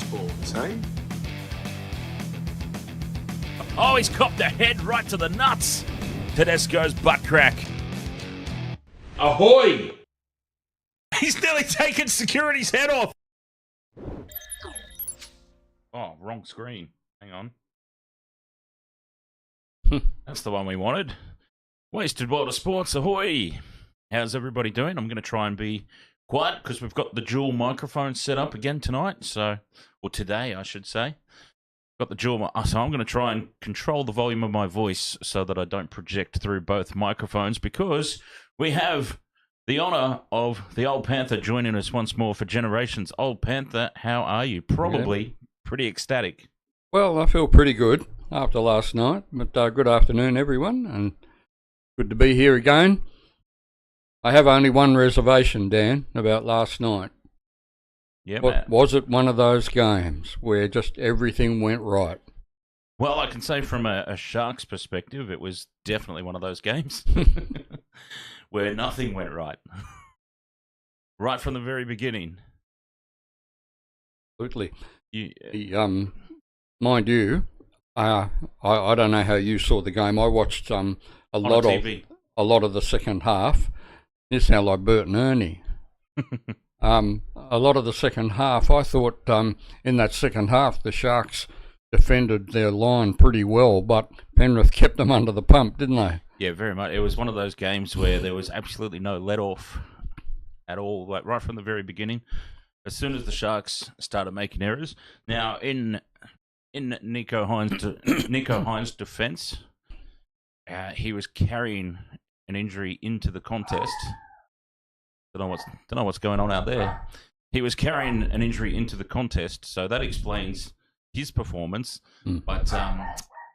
sports, eh? Oh, he's copped the head right to the nuts. Tedesco's butt crack. Ahoy! He's nearly taken security's head off. Oh, wrong screen. Hang on. That's the one we wanted. Wasted World of Sports, ahoy! How's everybody doing? I'm going to try and be quiet because we've got the dual microphone set up again tonight. Or today, I should say. Got the dual, so I'm going to try and control the volume of my voice so that I don't project through both microphones, because we have the honour of the Old Panther joining us once more for generations. Old Panther, how are you? Probably pretty ecstatic. Well, I feel pretty good after last night, but good afternoon, everyone, and good to be here again. I have only one reservation, Dan, about last night. Yeah, man. Was it one of those games where just everything went right? Well, I can say from a Sharks perspective, it was definitely one of those games where nothing went right. Right from the very beginning. Absolutely. Mind you, I don't know how you saw the game. I watched a lot of the second half. You sound like Bert and Ernie. A lot of the second half, I thought in that second half the Sharks defended their line pretty well, but Penrith kept them under the pump, didn't they? Yeah, very much. It was one of those games where there was absolutely no let-off at all, like right from the very beginning. As soon as the Sharks started making errors. Now, in Nico Hines' defence, he was carrying an injury into the contest. Don't know what's going on out there. He was carrying an injury into the contest, so that explains his performance. But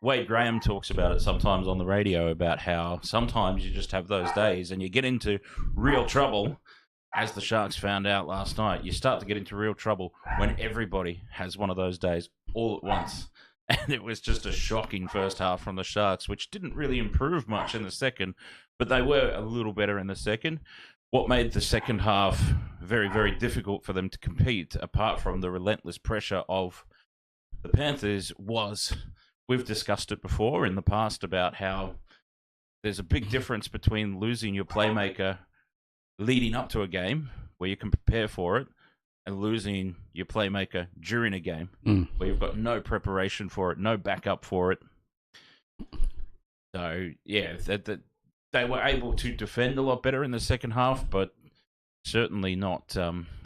Wade Graham talks about it sometimes on the radio about how sometimes you just have those days and you get into real trouble, as the Sharks found out last night. You start to get into real trouble when everybody has one of those days all at once. And it was just a shocking first half from the Sharks, which didn't really improve much in the second, but they were a little better in the second. What made the second half very, very difficult for them to compete, apart from the relentless pressure of the Panthers, was, we've discussed it before in the past about how there's a big difference between losing your playmaker leading up to a game where you can prepare for it and losing your playmaker during a game where you've got no preparation for it, no backup for it. So, yeah, they were able to defend a lot better in the second half, but certainly not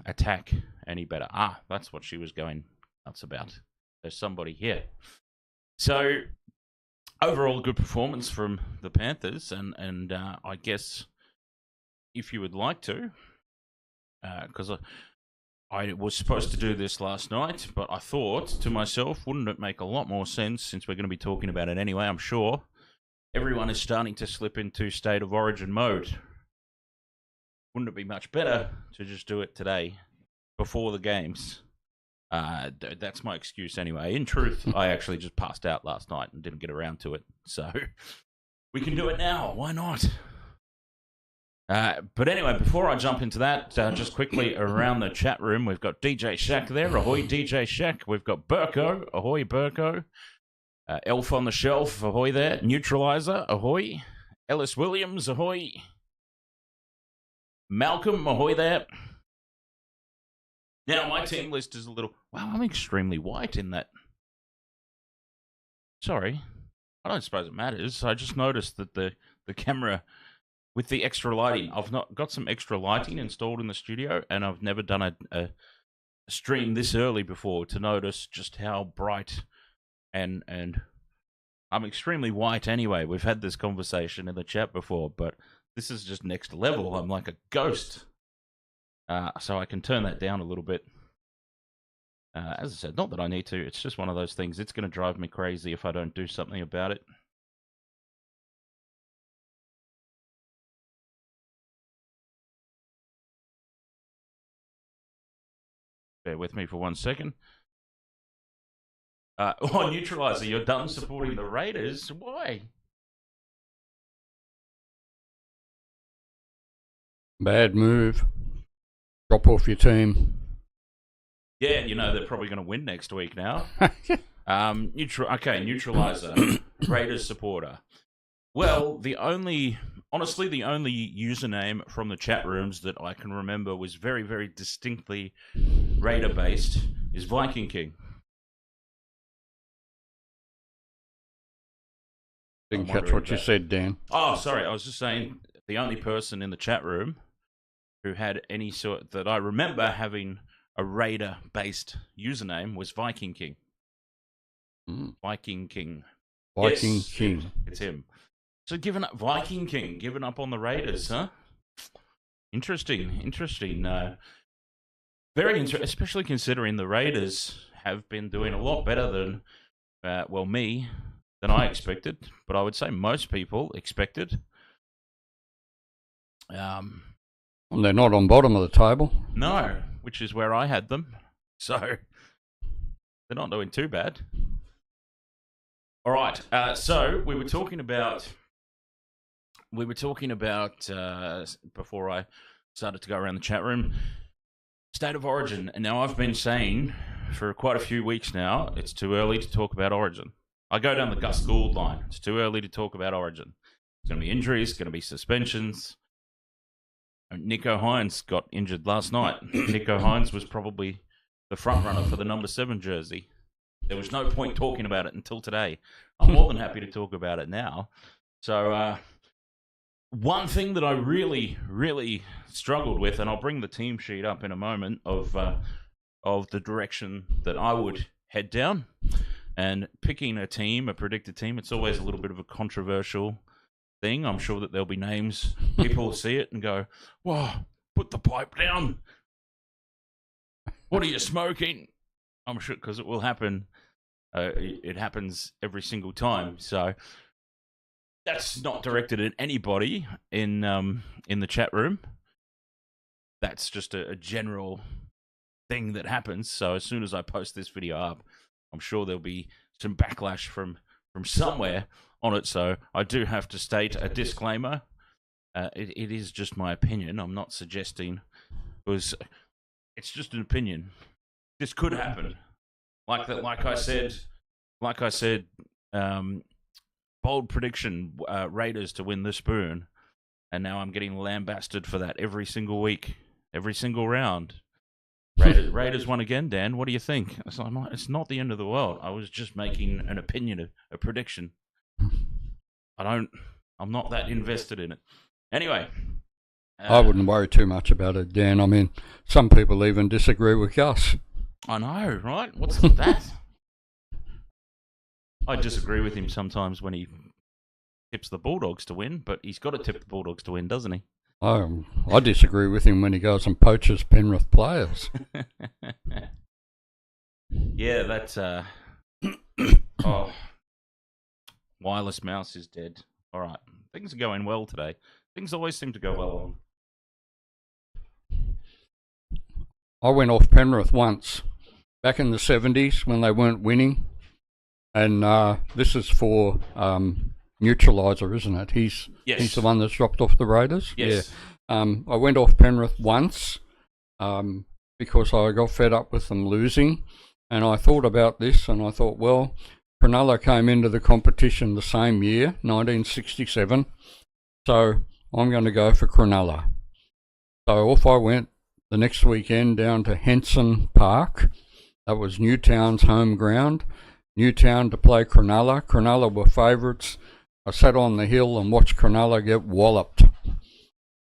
attack any better. That's what she was going nuts about. There's somebody here. So, overall, good performance from the Panthers, and I guess if you would like to, because I was supposed to do this last night, but I thought to myself, wouldn't it make a lot more sense, since we're going to be talking about it anyway, I'm sure. Everyone is starting to slip into state of origin mode. Wouldn't it be much better to just do it today, before the games? That's my excuse anyway. In truth, I actually just passed out last night and didn't get around to it. So we can do it now. Why not? But anyway, before I jump into that, just quickly around the chat room, we've got DJ Shack there. Ahoy, DJ Shack. We've got Burko. Ahoy, Burko. Elf on the Shelf, ahoy there. Neutralizer, ahoy. Ellis Williams, ahoy. Malcolm, ahoy there. Now, my team list is a little... Wow, I'm extremely white in that. Sorry. I don't suppose it matters. I just noticed that the camera, with the extra lighting, I've not got some extra lighting installed in the studio, and I've never done a stream this early before to notice just how bright... And I'm extremely white anyway. We've had this conversation in the chat before, but this is just next level. I'm like a ghost. So I can turn that down a little bit. As I said, not that I need to. It's just one of those things. It's going to drive me crazy if I don't do something about it. Bear with me for 1 second. Neutralizer, you're done supporting the Raiders? Why? Bad move. Drop off your team. Yeah, they're probably going to win next week now. Neutralizer, Raiders supporter. Well, the only username from the chat rooms that I can remember was very, very distinctly Raider-based is Viking King. Didn't catch what you said, Dan. Oh, sorry. I was just saying the only person in the chat room who had any sort that I remember having a Raider-based username was Viking King. Viking King. Viking King. It's him. So Viking King, giving up on the Raiders, huh? Interesting. Very interesting, especially considering the Raiders have been doing a lot better than, than I expected. But I would say most people expected. They're not on bottom of the table. No, which is where I had them. So they're not doing too bad. All right. So we were talking about before I started to go around the chat room, State of Origin. And now I've been saying for quite a few weeks now, it's too early to talk about Origin. I go down the Gus Gould line. It's too early to talk about Origin. It's going to be injuries, going to be suspensions. Nico Hines got injured last night. Nico Hines was probably the front runner for the number 7 jersey. There was no point talking about it until today. I'm more than happy to talk about it now. So one thing that I really, really struggled with, and I'll bring the team sheet up in a moment, of the direction that I would head down. And picking a predicted team, it's always a little bit of a controversial thing. I'm sure that there'll be names. People will see it and go, "Whoa, put the pipe down. What are you smoking?" I'm sure, because it will happen. It happens every single time. So that's not directed at anybody in the chat room. That's just a general thing that happens. So as soon as I post this video up, I'm sure there'll be some backlash from somewhere on it. So I do have to state a disclaimer. It is just my opinion. I'm not suggesting, because it's just an opinion. This could happen. Like I said, bold prediction, Raiders to win the Spoon, and now I'm getting lambasted for that every single week, every single round. Raiders won again, Dan. What do you think? It's not the end of the world. I was just making an opinion, a prediction. I'm not that invested in it. Anyway. I wouldn't worry too much about it, Dan. I mean, some people even disagree with Gus. I know, right? What's that? I disagree with him sometimes when he tips the Bulldogs to win, but he's got to tip the Bulldogs to win, doesn't he? I disagree with him when he goes and poaches Penrith players. Yeah, that's... Wireless mouse is dead. All right. Things are going well today. Things always seem to go well on. I went off Penrith once, back in the 70s when they weren't winning. And this is for Neutralizer, isn't it? He's the one that's dropped off the Raiders? Yes. Yeah. I went off Penrith once because I got fed up with them losing. And I thought about this, and I thought, well, Cronulla came into the competition the same year, 1967. So I'm going to go for Cronulla. So off I went the next weekend down to Henson Park. That was Newtown's home ground. Newtown to play Cronulla. Cronulla were favourites. I sat on the hill and watched Cronulla get walloped.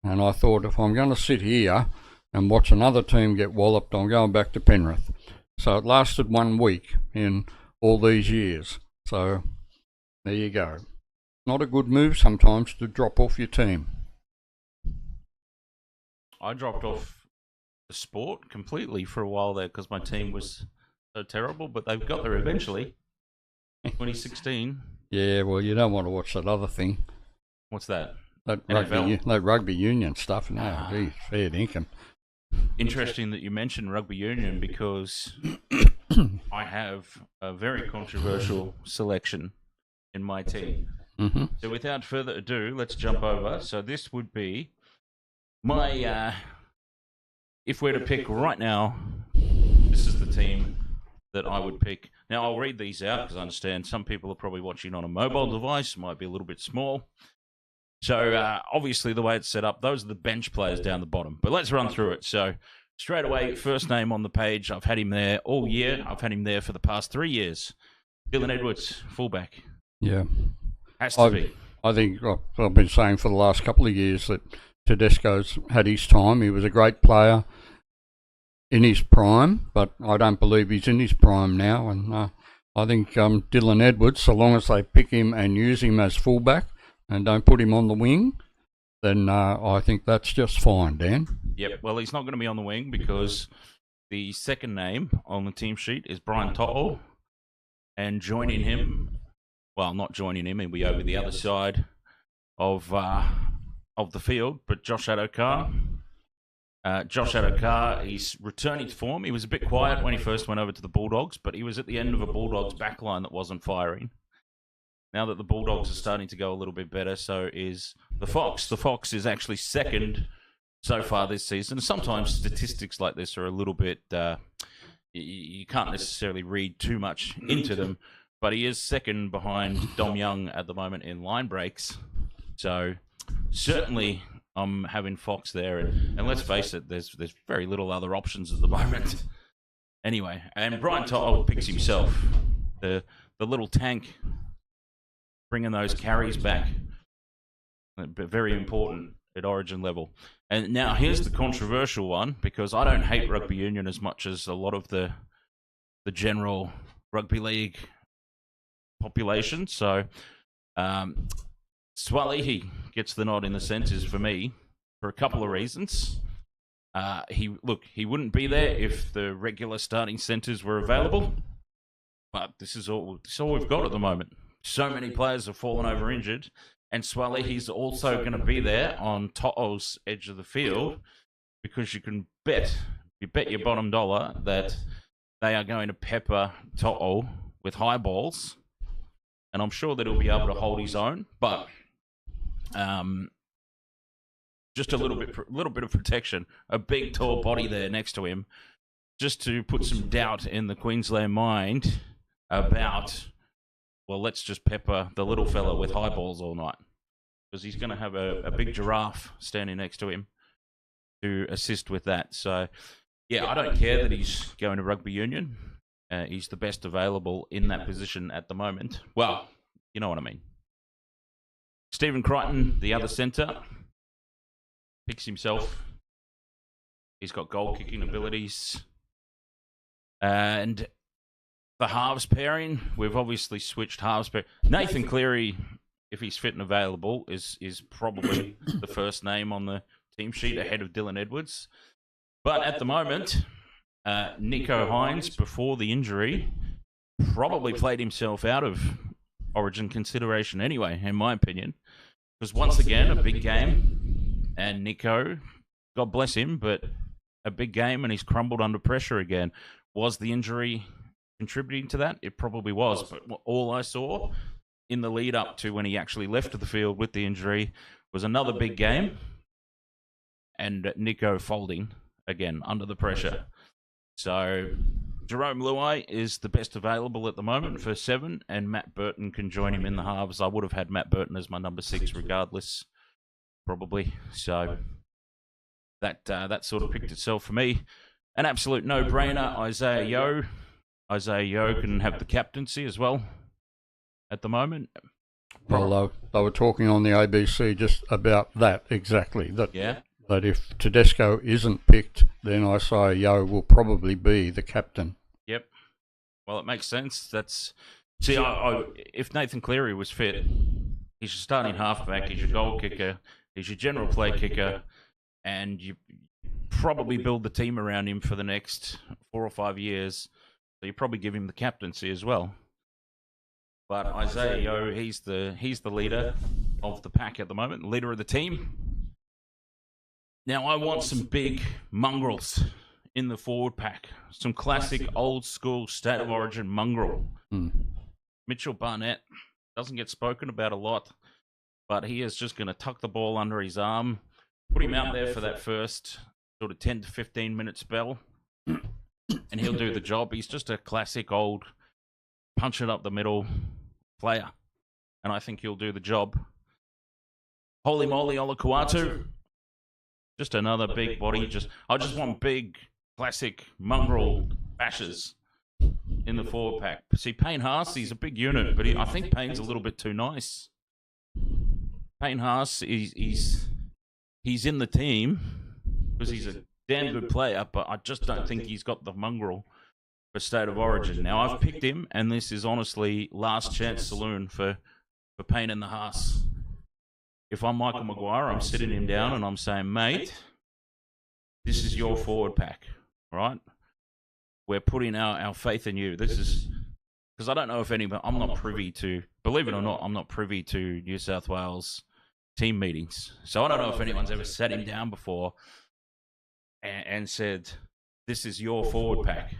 And I thought, if I'm going to sit here and watch another team get walloped, I'm going back to Penrith. So it lasted 1 week in all these years. So there you go. Not a good move sometimes to drop off your team. I dropped off the sport completely for a while there because my team was so terrible, but they've got there eventually. 2016. Yeah, well, you don't want to watch that other thing. What's that? That rugby union stuff. No, geez, fair dinkum. Interesting that you mentioned rugby union, because I have a very controversial selection in my team. Mm-hmm. So without further ado, let's jump over. So this would be my, if we're to pick right now, this is the team that I would pick. Now, I'll read these out because I understand some people are probably watching on a mobile device, might be a little bit small. So, obviously, the way it's set up, those are the bench players down the bottom. But let's run through it. So, straight away, first name on the page. I've had him there all year. I've had him there for the past 3 years. Dylan Edwards, fullback. Yeah. Has to be. I think I've been saying for the last couple of years that Tedesco's had his time. He was a great player in his prime, but I don't believe he's in his prime now. And I think Dylan Edwards, so long as they pick him and use him as fullback and don't put him on the wing, then I think that's just fine, Dan. Yep, well, he's not going to be on the wing because the second name on the team sheet is Brian To'o, and joining him, well, not joining him, he'll be over the other side of the field, but Josh Adokar. Josh Adokar, he's returning to form. He was a bit quiet when he first went over to the Bulldogs, but he was at the end of a Bulldogs backline that wasn't firing. Now that the Bulldogs are starting to go a little bit better, so is the Fox. The Fox is actually second so far this season. Sometimes statistics like this are a little bit, you can't necessarily read too much into them, but he is second behind Dom Young at the moment in line breaks. So certainly I'm having Fox there, and let's face it, there's very little other options at the moment. Anyway, and Brian To'o picks himself, the little tank, bringing those carries back, very important at Origin level. And now here's the controversial one, because I don't hate rugby union as much as a lot of the general rugby league population. So Swalihi gets the nod in the centres for me for a couple of reasons. He wouldn't be there if the regular starting centres were available, but this is all we've got at the moment. So many players have fallen over injured, and Swalihi's also going to be there on To'o's edge of the field, because you bet your bottom dollar that they are going to pepper To'o with high balls, and I'm sure that he'll be able to hold his own, but just a little bit of protection, a big tall body there next to him, just to put some doubt in the Queensland mind about, well, let's just pepper the little fella with high balls all night, because he's going to have a big giraffe standing next to him to assist with that. So, yeah, I don't care that he's going to rugby union. He's the best available in that position at the moment. Well, you know what I mean. Stephen Crichton, the other centre, picks himself. He's got goal-kicking abilities. And the halves pairing, we've obviously switched halves pairing. Nathan Cleary, if he's fit and available, is probably the first name on the team sheet ahead of Dylan Edwards. But at the moment, Nico Hines, before the injury, probably played himself out of Origin consideration anyway, in my opinion. Because once again, a big game, and Nico, God bless him, but a big game, and he's crumbled under pressure again. Was the injury contributing to that? It probably was, but all I saw in the lead up to when he actually left the field with the injury was another big game, and Nico folding again under the pressure. So Jerome Luai is the best available at the moment for 7, and Matt Burton can join him in the halves. I would have had Matt Burton as my number 6 regardless, probably. So that sort of picked itself for me. An absolute no-brainer, Isaiah Yeo. Isaiah Yeo can have the captaincy as well at the moment. Well, they were talking on the ABC just about that exactly. Yeah. That if Tedesco isn't picked, then Isaiah Yeo will probably be the captain. Yep. Well, it makes sense. If Nathan Cleary was fit, he's your starting halfback, he's your goal kicker, he's your general play kicker, and you probably build the team around him for the next 4 or 5 years. So you probably give him the captaincy as well. But Isaiah Yeo, he's the leader of the pack at the moment, leader of the team. Now, I want some big mongrels in the forward pack. Some classic, old-school, State of Origin mongrel. Mitchell Barnett doesn't get spoken about a lot, but he is just going to tuck the ball under his arm, put him out there for that first sort of 10 to 15-minute spell, and he'll do the job. He's just a classic old punch it up the middle player, and I think he'll do the job. Holy moly, Olakuatu. Just another big body. I just want big, classic mongrel bashes in the forward pack. See, Payne Haas, he's a big unit, but I think Payne's a little bit too nice. Payne Haas, he's in the team because he's a damn good player, but I just don't think he's got the mongrel for State of Origin. Now, I've picked him, and this is honestly last chance saloon for Payne and the Haas. If I'm Michael Maguire, I'm sitting him down and I'm saying, mate, this is your forward pack, right? We're putting our faith in you. This is because I don't know if anybody, I'm not privy to, believe it or not, I'm not privy to New South Wales team meetings. So I don't know if anyone's ever sat him down before and said, this is your forward pack.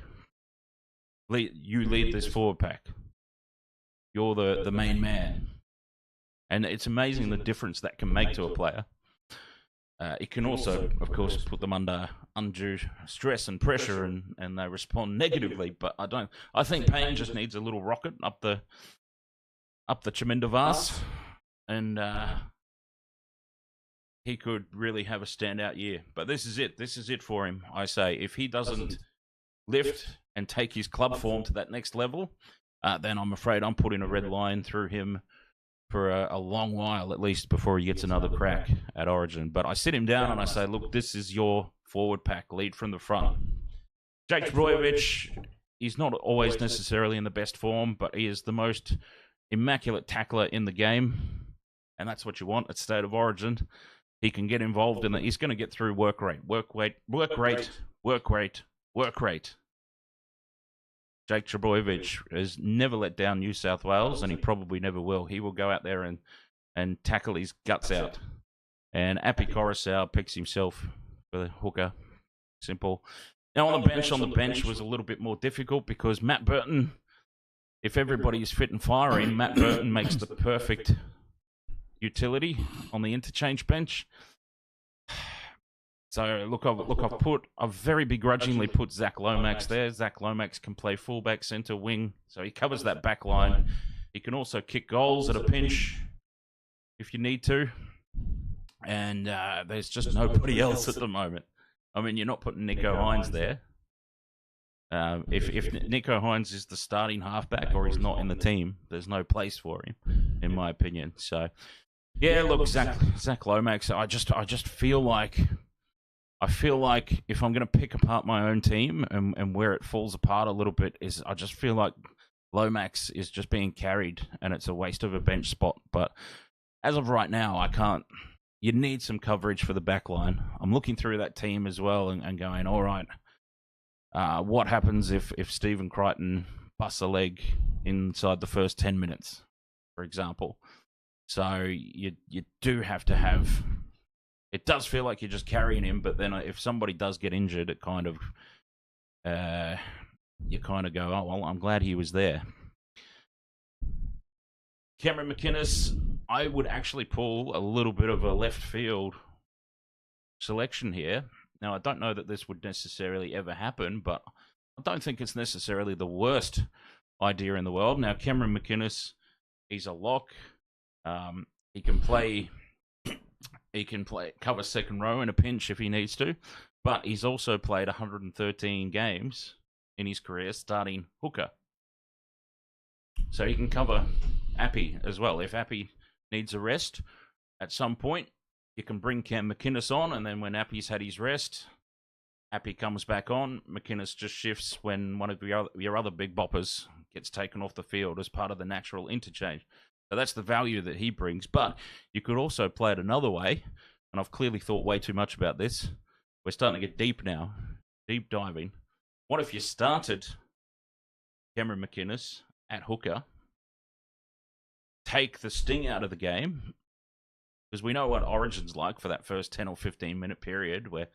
You lead this forward pack. You're the main man. And it's amazing the difference that can make to a player. It can also, of course, put them under undue stress and pressure, and they respond negatively. But I think Payne just needs a little rocket up the Chamindavas, and he could really have a standout year. But this is it. This is it for him. I say, if he doesn't lift and take his club form to that next level, then I'm afraid I'm putting a red line through him for a long while, at least, before he gets another crack at Origin. But I sit him down and I say, look, this is your forward pack, lead from the front. Jake Trbojevic, he's not always necessarily in the best form, but he is the most immaculate tackler in the game, and that's what you want at State of Origin. He can get involved in it. He's going to get through work rate. Jake Trbojevic has never let down New South Wales, and he probably never will. He will go out there and tackle his guts out. And Api Coruscant picks himself for the hooker. Simple. Now on the bench was a little bit more difficult because Matt Burton, if everybody is fit and firing, Matt Burton makes the perfect utility on the interchange bench. So, I've very begrudgingly put Zach Lomax there. Zach Lomax can play fullback, centre, wing, so he covers that back line. He can also kick goals at a pinch if you need to. And there's just nobody else at the moment. I mean, you're not putting Nico Hines there. If Nico Hines is the starting halfback or he's not in the team, there's no place for him, in my opinion. So, yeah, look, Zach Lomax, I just feel like... if I'm going to pick apart my own team and where it falls apart a little bit is I just feel like Lomax is just being carried and it's a waste of a bench spot. But as of right now, I can't. You need some coverage for the back line. I'm looking through that team as well and going, all right, what happens if Stephen Crichton busts a leg inside the first 10 minutes, for example? So you do have to have... It does feel like you're just carrying him, but then if somebody does get injured, it kind of, you kind of go, oh, well, I'm glad he was there. Cameron McInnes, I would actually pull a little bit of a left field selection here. Now, I don't know that this would necessarily ever happen, but I don't think it's necessarily the worst idea in the world. Now, Cameron McInnes, he's a lock. He can play... He can cover second row in a pinch if he needs to, but he's also played 113 games in his career starting hooker. So he can cover Appy as well. If Appy needs a rest at some point, you can bring Cam McInnes on, and then when Appy's had his rest, Appy comes back on. McInnes just shifts when one of your other big boppers gets taken off the field as part of the natural interchange. So that's the value that he brings. But you could also play it another way, and I've clearly thought way too much about this. We're starting to get deep now, deep diving. What if you started Cameron McInnes at hooker, take the sting out of the game, because we know what Origin's like for that first 10 or 15 minute period, where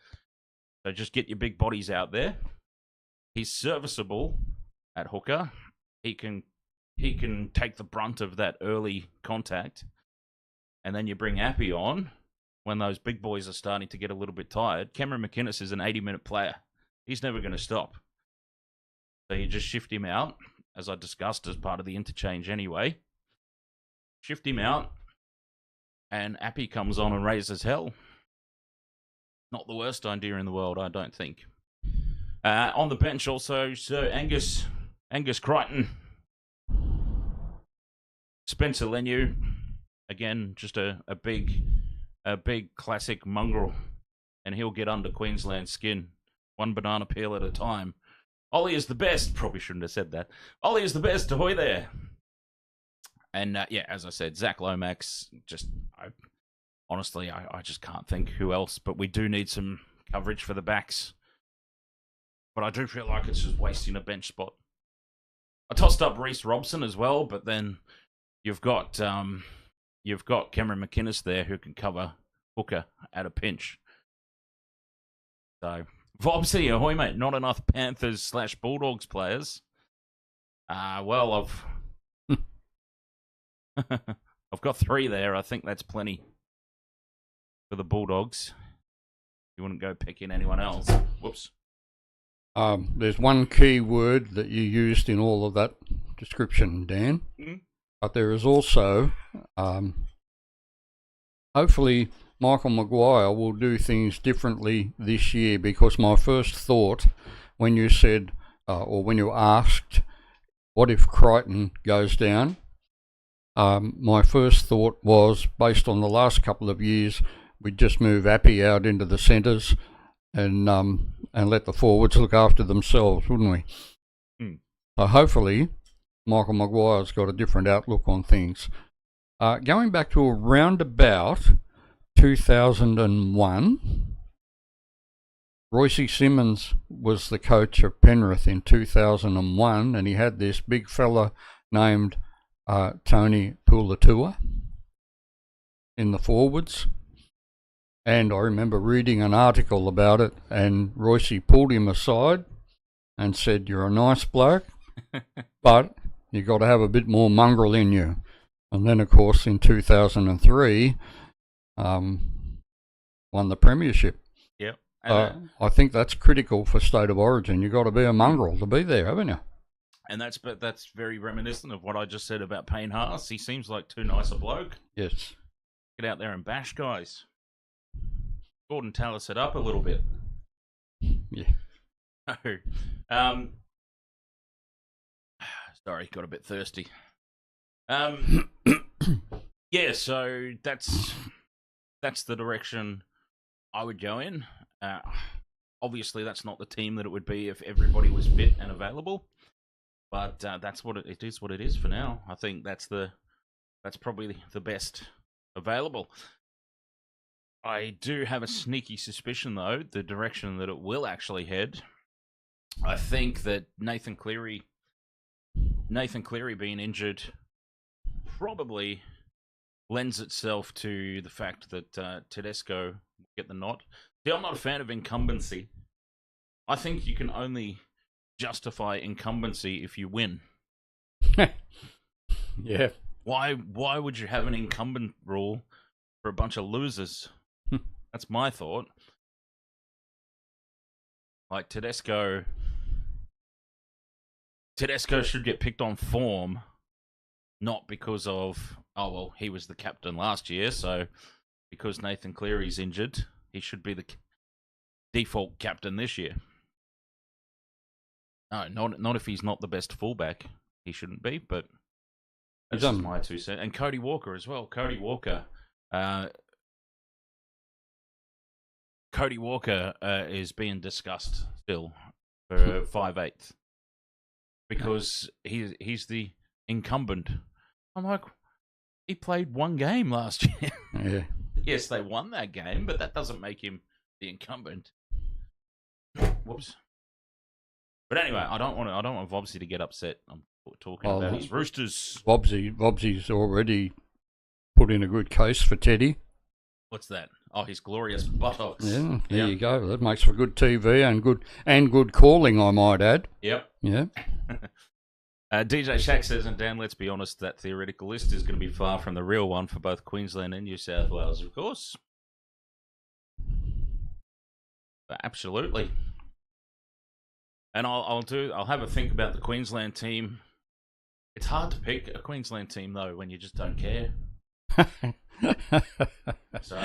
so just get your big bodies out there. He's serviceable at hooker. He can take the brunt of that early contact, and then you bring Appy on when those big boys are starting to get a little bit tired. Cameron McInnes is an 80-minute player. He's never going to stop. So you just shift him out, as I discussed as part of the interchange anyway. Shift him out, and Appy comes on and raises hell. Not the worst idea in the world, I don't think. On the bench also, Sir Angus Crichton. Spencer Leniu, again, just a big classic mongrel, and he'll get under Queensland's skin, one banana peel at a time. Ollie is the best. Probably shouldn't have said that. Ollie is the best. Ahoy there. And yeah, as I said, Zach Lomax. Honestly, I just can't think who else. But we do need some coverage for the backs. But I do feel like it's just wasting a bench spot. I tossed up Reece Robson as well, but then you've got Cameron McInnes there who can cover hooker at a pinch. So, Vobsy, ahoy, mate. Not enough Panthers/Bulldogs players. Well, I've got 3 there. I think that's plenty for the Bulldogs. You wouldn't go picking anyone else. Whoops. There's one key word that you used in all of that description, Dan. Mm-hmm. But there is also, hopefully, Michael Maguire will do things differently this year, because my first thought when you said, or when you asked, what if Crichton goes down? My first thought was, based on the last couple of years, we'd just move Appy out into the centres and let the forwards look after themselves, wouldn't we? Mm. So hopefully, Michael Maguire's got a different outlook on things. Going back to around about 2001, Royce Simmons was the coach of Penrith in 2001, and he had this big fella named Tony Puletua in the forwards. And I remember reading an article about it, and Royce pulled him aside and said, "You're a nice bloke, but you got to have a bit more mongrel in you." And then, of course, in 2003, won the premiership. Yep. I think that's critical for State of Origin. You've got to be a mongrel to be there, haven't you? And that's very reminiscent of what I just said about Payne Haas. He seems like too nice a bloke. Yes. Get out there and bash guys. Gordon Tallis it up a little bit. Yeah. Sorry, got a bit thirsty. Yeah, so that's the direction I would go in. Obviously, that's not the team that it would be if everybody was fit and available. But that's what it is. What it is for now. I think that's probably the best available. I do have a sneaky suspicion, though, the direction that it will actually head. I think that Nathan Cleary being injured probably lends itself to the fact that Tedesco will get the nod. See, I'm not a fan of incumbency. I think you can only justify incumbency if you win. Yeah. Why would you have an incumbent rule for a bunch of losers? That's my thought. Like Tedesco should get picked on form, not because of, he was the captain last year, so because Nathan Cleary's injured, he should be the default captain this year. No, not if he's not the best fullback. He shouldn't be, but that's just my 2 cents. And Cody Walker as well. Cody Walker is being discussed still for 5/8 because he's the incumbent. I'm like, he played 1 game last year. Yeah. Yes, they won that game, but that doesn't make him the incumbent. Whoops. But anyway, I don't want Vobsy to get upset. I'm talking about his Roosters. Vobsy's already put in a good case for Teddy. What's that? Oh, his glorious buttocks. Yeah, there you go. That makes for good TV and good calling, I might add. Yep. Yeah. DJ Shack says, and Dan, let's be honest, that theoretical list is going to be far from the real one for both Queensland and New South Wales, of course. But absolutely. And I'll have a think about the Queensland team. It's hard to pick a Queensland team though when you just don't care. So,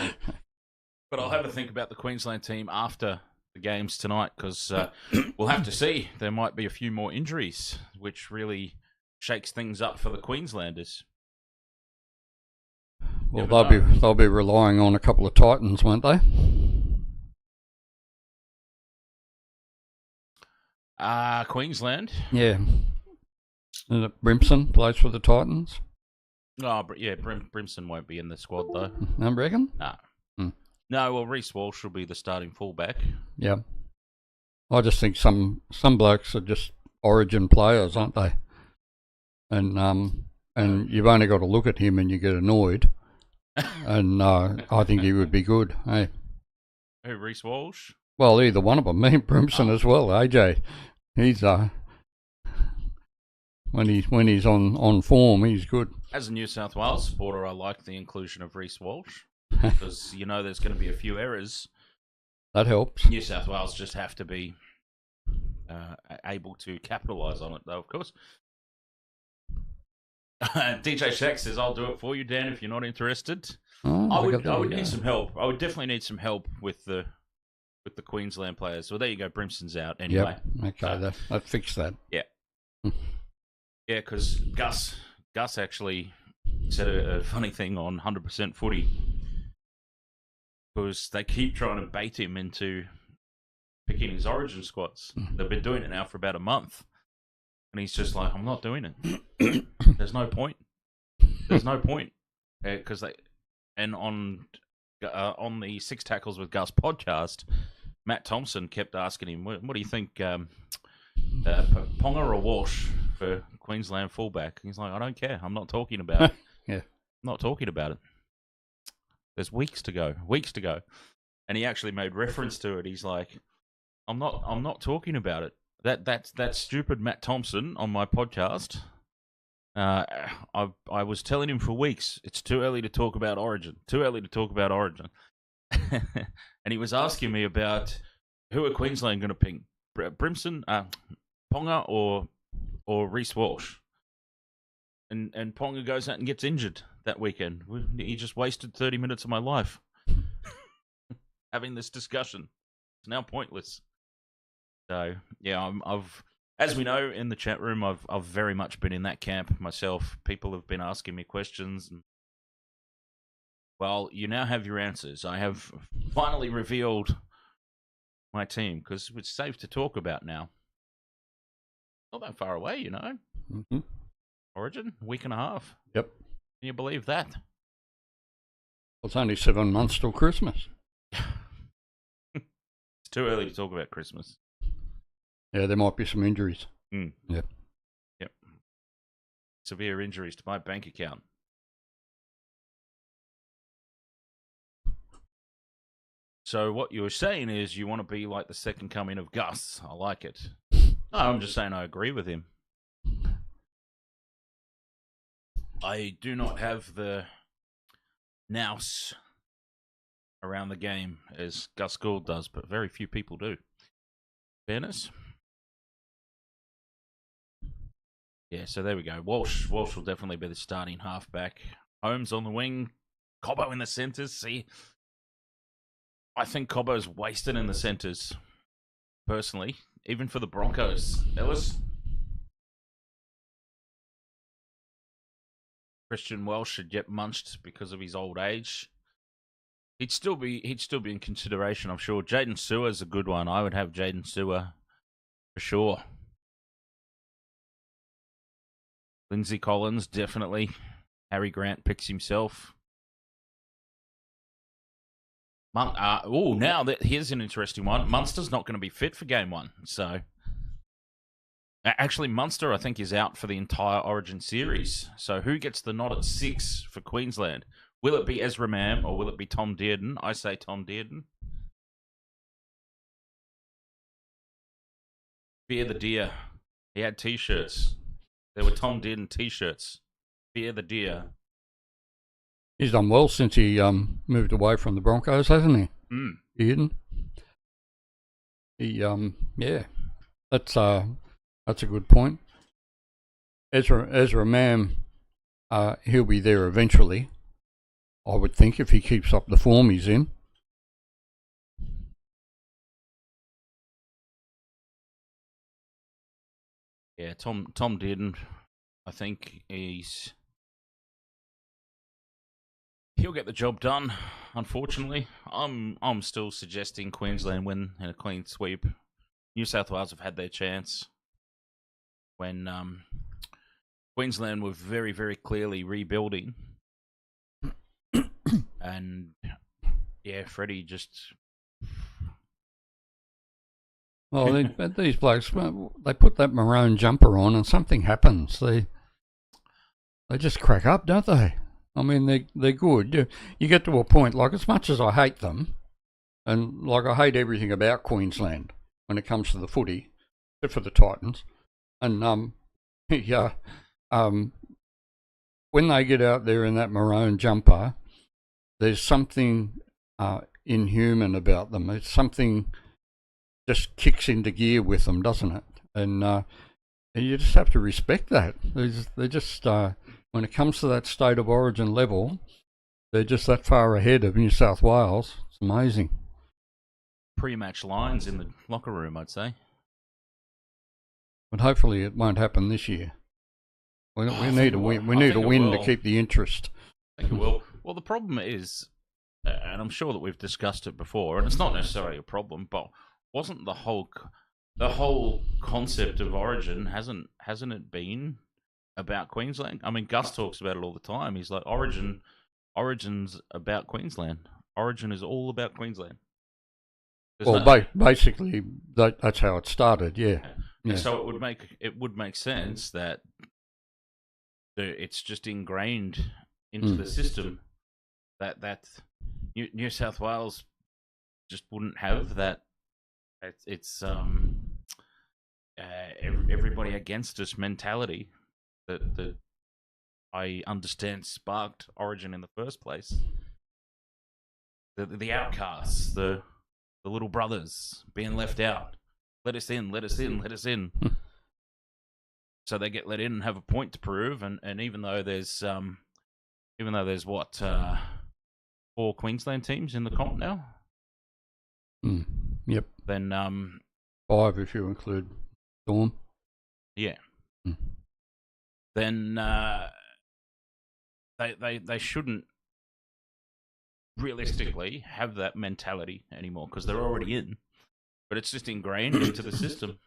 but I'll have a think about the Queensland team after the games tonight because we'll have to see. There might be a few more injuries, which really shakes things up for the Queenslanders. Well, they'll be relying on a couple of Titans, won't they? Queensland. Yeah. Isn't it Brimson plays for the Titans? Oh, yeah, Brimson won't be in the squad though. I reckon. Nah. No, well, Reece Walsh will be the starting fullback. Yeah. I just think some blokes are just Origin players, aren't they? And you've only got to look at him and you get annoyed. And I think he would be good. Hey. Who, Reece Walsh? Well, either one of them. Me and Brimson as well. AJ, he's when he's on form, he's good. As a New South Wales supporter, I like the inclusion of Reece Walsh because there's going to be a few errors. That helps. New South Wales just have to be able to capitalise on it, though. Of course. DJ Shack says, "I'll do it for you, Dan, if you're not interested." Oh, I would need some help. I would definitely need some help with the Queensland players. Well, there you go. Brimson's out anyway. Yep. Okay, so, that fixed that. Yeah. Yeah, because Gus actually said a funny thing on 100% Footy because they keep trying to bait him into picking his Origin squads. They've been doing it now for about a month, and he's just like, "I'm not doing it. There's no point. There's no point." Because and on the Six Tackles with Gus podcast, Matt Thompson kept asking him, "What do you think, Ponga or Walsh for Queensland fullback?" He's like, "I don't care. I'm not talking about it. Yeah, I'm not talking about it. There's weeks to go. And he actually made reference to it. He's like, I'm not talking about it. That's stupid Matt Thompson on my podcast. I was telling him for weeks, it's too early to talk about Origin. And he was asking me about who are Queensland going to pick, Brimson, Ponga, or Reece Walsh. And Ponga goes out and gets injured that weekend. He just wasted 30 minutes of my life having this discussion. It's now pointless. So yeah, I've as we know in the chat room, I've very much been in that camp myself. People have been asking me questions. And, well, you now have your answers. I have finally revealed my team because it's safe to talk about now. Not that far away, Mm-hmm. Origin, week and a half. Yep. Can you believe that? It's only 7 months till Christmas. It's too early to talk about Christmas. Yeah, there might be some injuries. Yep. Severe injuries to my bank account. So what you were saying is you want to be like the second coming of Gus. I like it. No, I'm just saying I agree with him. I do not have the nous around the game as Gus Gould does, but very few people do. Fairness. Yeah, so there we go. Walsh will definitely be the starting halfback. Holmes on the wing. Cobbo in the centres. See, I think Cobbo's wasted in the centres, personally. Even for the Broncos. Christian Welsh should get munched because of his old age. He'd still be in consideration, I'm sure. Jaden Sewer's a good one. I would have Jaden Sewer for sure. Lindsay Collins, definitely. Harry Grant picks himself. Here's an interesting one. Munster's not going to be fit for game 1, so actually Munster I think is out for the entire Origin series. So who gets the nod at 6 for Queensland? Will it be Ezra Mam or will it be Tom Dearden? I say Tom Dearden. Fear the Deer. He had T-shirts. There were Tom Dearden T-shirts. Fear the Deer. He's done well since he moved away from the Broncos, hasn't he? Dearden. He, yeah. That's a good point. Ezra Mam, he'll be there eventually, I would think, if he keeps up the form he's in. Yeah, Tom did. I think he'll get the job done. Unfortunately, I'm still suggesting Queensland win in a clean sweep. New South Wales have had their chance when Queensland were very, very clearly rebuilding, and yeah, Freddie just. Well, these blokes, they put that maroon jumper on and something happens. They just crack up, don't they? I mean, they're good. You get to a point, like, as much as I hate them, and like I hate everything about Queensland when it comes to the footy, except for the Titans, and yeah, when they get out there in that maroon jumper, there's something inhuman about them. It's something just kicks into gear with them, doesn't it? And you just have to respect that. They're just when it comes to that state of origin level, they're just that far ahead of New South Wales. It's amazing. Pre-match lines in the locker room, I'd say. But hopefully it won't happen this year. We need a win. We need a win to keep the interest. I think it will. Well, the problem is, and I'm sure that we've discussed it before, and it's not necessarily a problem, but wasn't the whole concept of Origin hasn't it been about Queensland? I mean, Gus talks about it all the time. He's like, Origin's about Queensland. Origin is all about Queensland. Basically, that's how it started. Yeah. So it would make sense that it's just ingrained into the system that New South Wales just wouldn't have that. It's everybody against us mentality that I understand sparked Origin in the first place. The outcasts, the little brothers being left out. Let us in, let us in, let us in. So they get let in and have a point to prove, and even though there's what 4 Queensland teams in the comp now. Yep. Then 5 if you include Storm. Yeah. Then they shouldn't realistically have that mentality anymore because they're already in. But it's just ingrained into the system.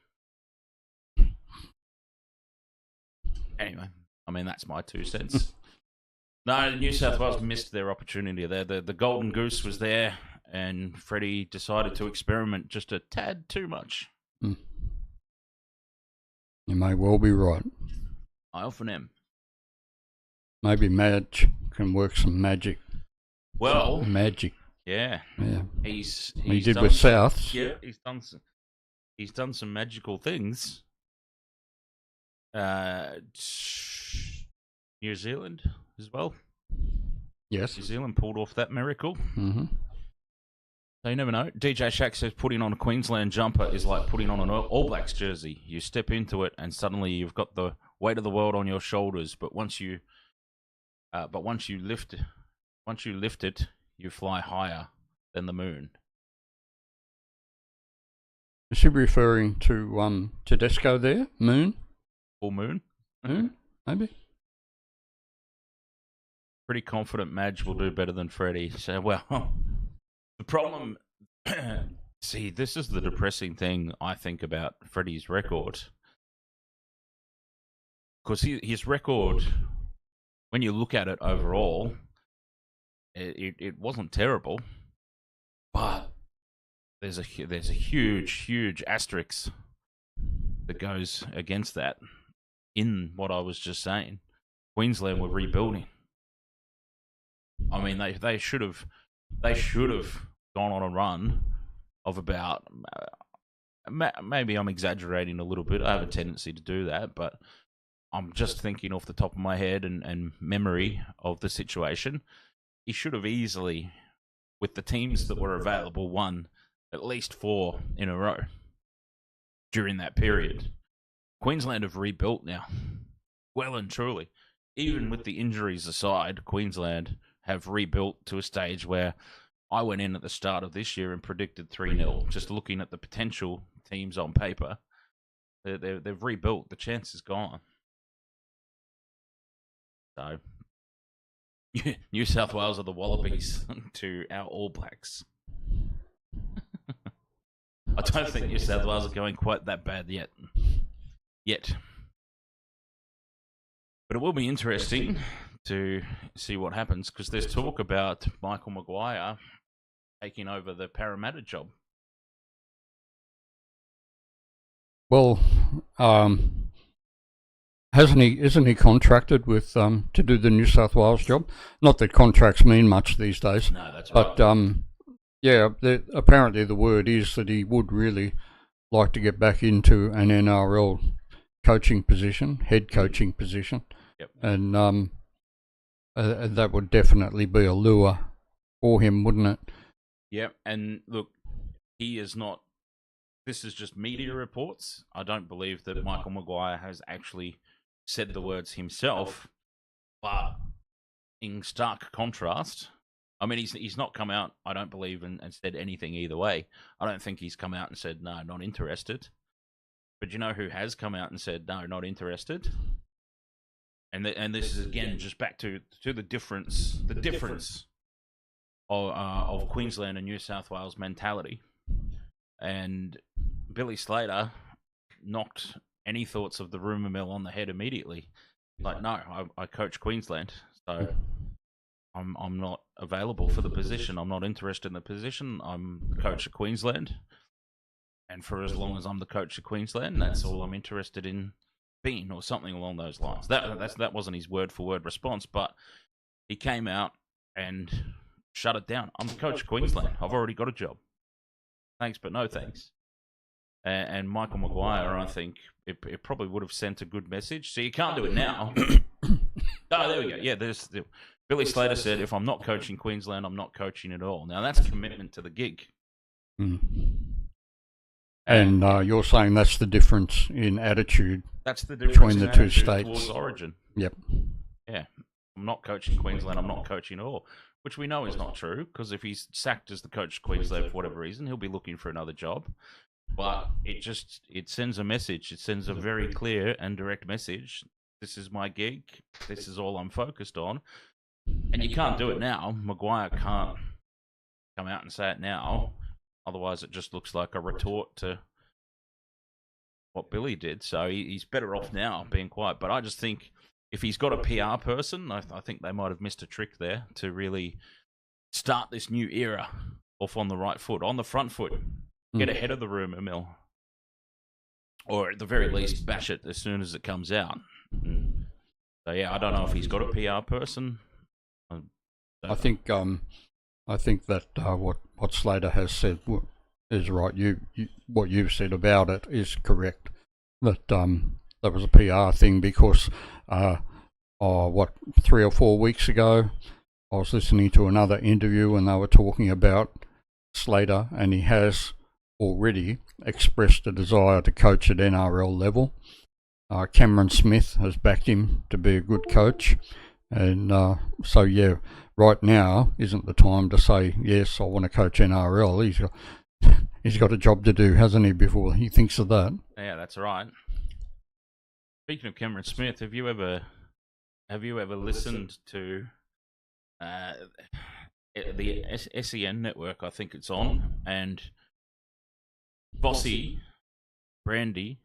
Anyway, I mean, that's my 2 cents. No, New South Wales missed their opportunity there. The golden goose was there, and Freddie decided to experiment just a tad too much. You may well be right. I often am. Maybe Madge can work some magic. Well, magic. Yeah. He did with Souths. Yeah, he's done some magical things. New Zealand as well. Yes. New Zealand pulled off that miracle. Mm-hmm. So you never know. DJ Shack says putting on a Queensland jumper is like putting on an All Blacks jersey. You step into it and suddenly you've got the weight of the world on your shoulders. But once you lift it, you fly higher than the moon. Is she referring to Tedesco there? Moon? Full moon? Moon? Maybe. Pretty confident Madge will do better than Freddie. So, well, the problem... See, this is the depressing thing I think about Freddie's record. Because his record, when you look at it overall, it wasn't terrible. But there's a huge asterisk that goes against that in what I was just saying. Queensland were rebuilding. I mean, they should have gone on a run of about maybe I'm exaggerating a little bit. I have a tendency to do that, but I'm just thinking off the top of my head and memory of the situation. He should have easily, with the teams that were available, won at least 4 in a row. during that period. Queensland have rebuilt now, well and truly. Even with the injuries aside, Queensland have rebuilt to a stage where I went in at the start of this year and predicted 3-0, just looking at the potential teams on paper. They've rebuilt. The chance is gone. So, New South Wales are the Wallabies to our All Blacks. I don't think New South Wales are going quite that bad yet. But it will be interesting to see what happens, because there's talk about Michael Maguire taking over the Parramatta job. Well, isn't he contracted with to do the New South Wales job? Not that contracts mean much these days. No, that's right. But yeah, apparently the word is that he would really like to get back into an NRL coaching position, head coaching position. Yep. And that would definitely be a lure for him, wouldn't it? Yep. And look, he is not. This is just media reports. I don't believe that Michael Maguire has actually said the words himself. But in stark contrast, I mean, he's not come out, I don't believe, and said anything either way. I don't think he's come out and said, no, not interested. But you know who has come out and said, no, not interested? And this is, again, just back to the difference of Queensland and New South Wales mentality. And Billy Slater knocked any thoughts of the rumour mill on the head immediately. Like, no, I coach Queensland, so I'm not available for the position. I'm not interested in the position. I'm the coach of Queensland. And for as long as I'm the coach of Queensland, that's all I'm interested in being, or something along those lines. That wasn't his word-for-word response, but he came out and shut it down. I'm the coach of Queensland. I've already got a job. Thanks, but no thanks. And Michael Maguire, I think, it probably would have sent a good message. So you can't do it now. Oh, there we go. Yeah, Billy Slater said, if I'm not coaching Queensland, I'm not coaching at all. Now, that's commitment to the gig. Mm. And you're saying that's the difference in attitude. That's the difference between the two states towards Origin. Yep. Yeah. I'm not coaching Queensland. I'm not coaching at all. Which we know is not true, because if he's sacked as the coach of Queensland for whatever reason, he'll be looking for another job. But it sends a message. It sends a very clear and direct message. This is my gig. This is all I'm focused on. And you can't do it now. Maguire can't come out and say it now. Otherwise, it just looks like a retort to what Billy did. So he's better off now being quiet. But I just think if he's got a PR person, I think they might have missed a trick there to really start this new era off on the right foot, on the front foot. Get ahead of the rumour mill. Or at the very least, bash it as soon as it comes out. So yeah, I don't know if he's got a PR person. I think that what Slater has said is right. What you've said about it is correct. That that was a PR thing, because 3 or 4 weeks ago, I was listening to another interview and they were talking about Slater, and he has already expressed a desire to coach at NRL level. Cameron Smith has backed him to be a good coach, and so yeah, right now isn't the time to say yes, I want to coach NRL. He's got a job to do, hasn't he, before he thinks of that. Yeah, that's right. Speaking of Cameron Smith, have you ever listened to the SEN network? I think it's on, and Bossy, Brandy,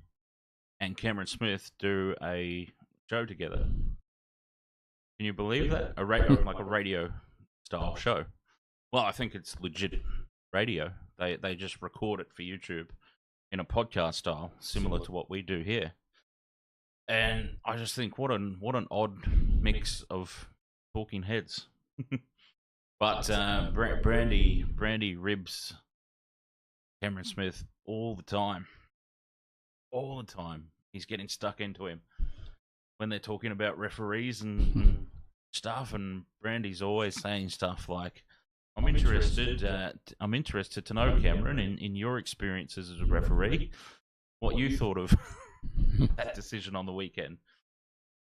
and Cameron Smith do a show together. Can you believe that? Like a radio style show. Well, I think it's legit radio. They just record it for YouTube in a podcast style, similar to what we do here. And I just think what an odd mix of talking heads. But Brandy ribs Cameron Smith all the time. All the time. He's getting stuck into him when they're talking about referees and stuff, and Brandy's always saying stuff like, I'm interested to know, Cameron, in your experiences as a referee, what you thought of that decision on the weekend.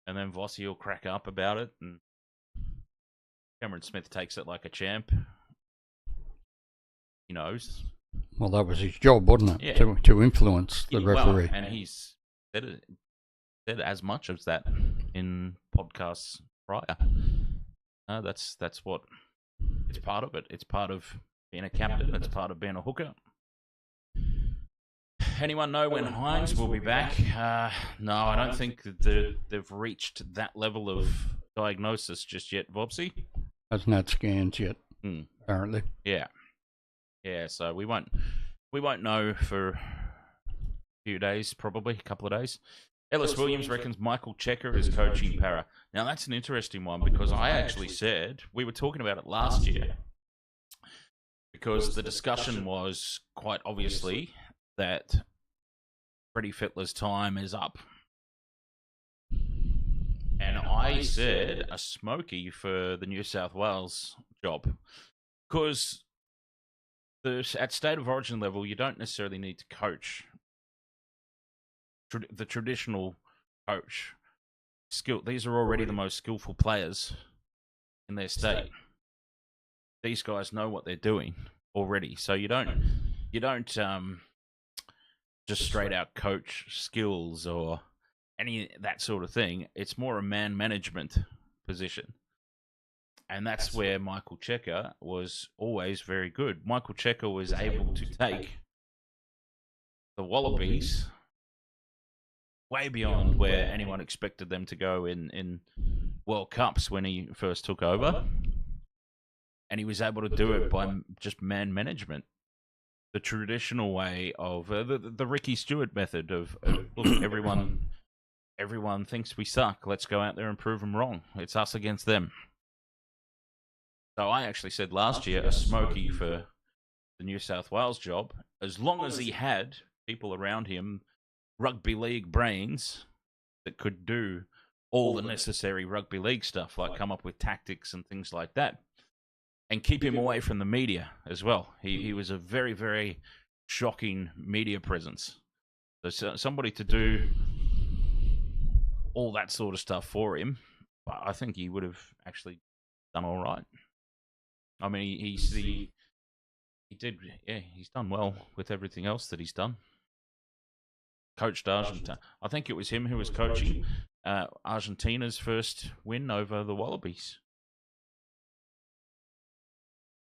And then Vossi will crack up about it, and Cameron Smith takes it like a champ. He knows. Well, that was his job, wasn't it? Yeah. To influence the referee. Well, and he's said as much as that in podcasts prior. That's what it's part of it. It's part of being a captain. It's part of being a hooker. Anyone know when Hines will be back? No, I don't think that they've reached that level of diagnosis just yet, Vopsy. Hasn't had scans yet, apparently. Yeah. So we won't know for a few days, probably a couple of days. Ellis Williams reckons Michael Checker is coaching Para. Now that's an interesting one because I actually said we were talking about it last year because the discussion was quite obviously that Freddie Fittler's time is up. And I said a smoky for the New South Wales job. Because at State of Origin level, you don't necessarily need to coach the traditional coach. These are already the most skillful players in their state. These guys know what they're doing already. So you don't just straight out coach skills or any that sort of thing. It's more a man management position. And that's where Michael Checker was always very good. Michael Checker was able to take the Wallabies way beyond where anyone expected them to go in World Cups when he first took over. And he was able to do it by just man management. The traditional way of the Ricky Stewart method of look, everyone thinks we suck. Let's go out there and prove them wrong. It's us against them. So I actually said last year a smoky for the New South Wales job, as long as he had people around him, rugby league brains that could do all the necessary rugby league stuff, like come up with tactics and things like that. And keep him away from the media as well. He was a very, very shocking media presence. So somebody to do all that sort of stuff for him, I think he would have actually done all right. I mean, he did, yeah, he's done well with everything else that he's done. Coached Argentina. I think it was him who was coaching Argentina's first win over the Wallabies.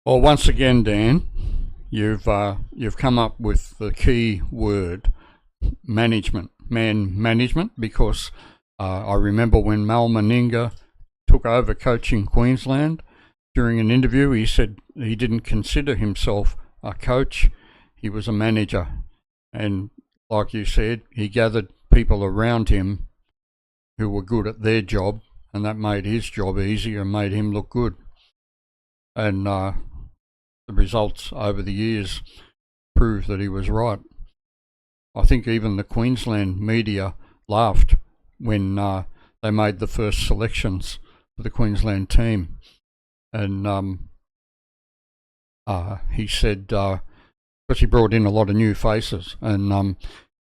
Well, once again, Dan, you've come up with the key word, management, man management, because I remember when Mal Meninga took over coaching Queensland, during an interview he said he didn't consider himself a coach, he was a manager. And like you said, he gathered people around him who were good at their job, and that made his job easier and made him look good. And the results over the years prove that he was right. I think even the Queensland media laughed when they made the first selections for the Queensland team. And he said, because he brought in a lot of new faces, and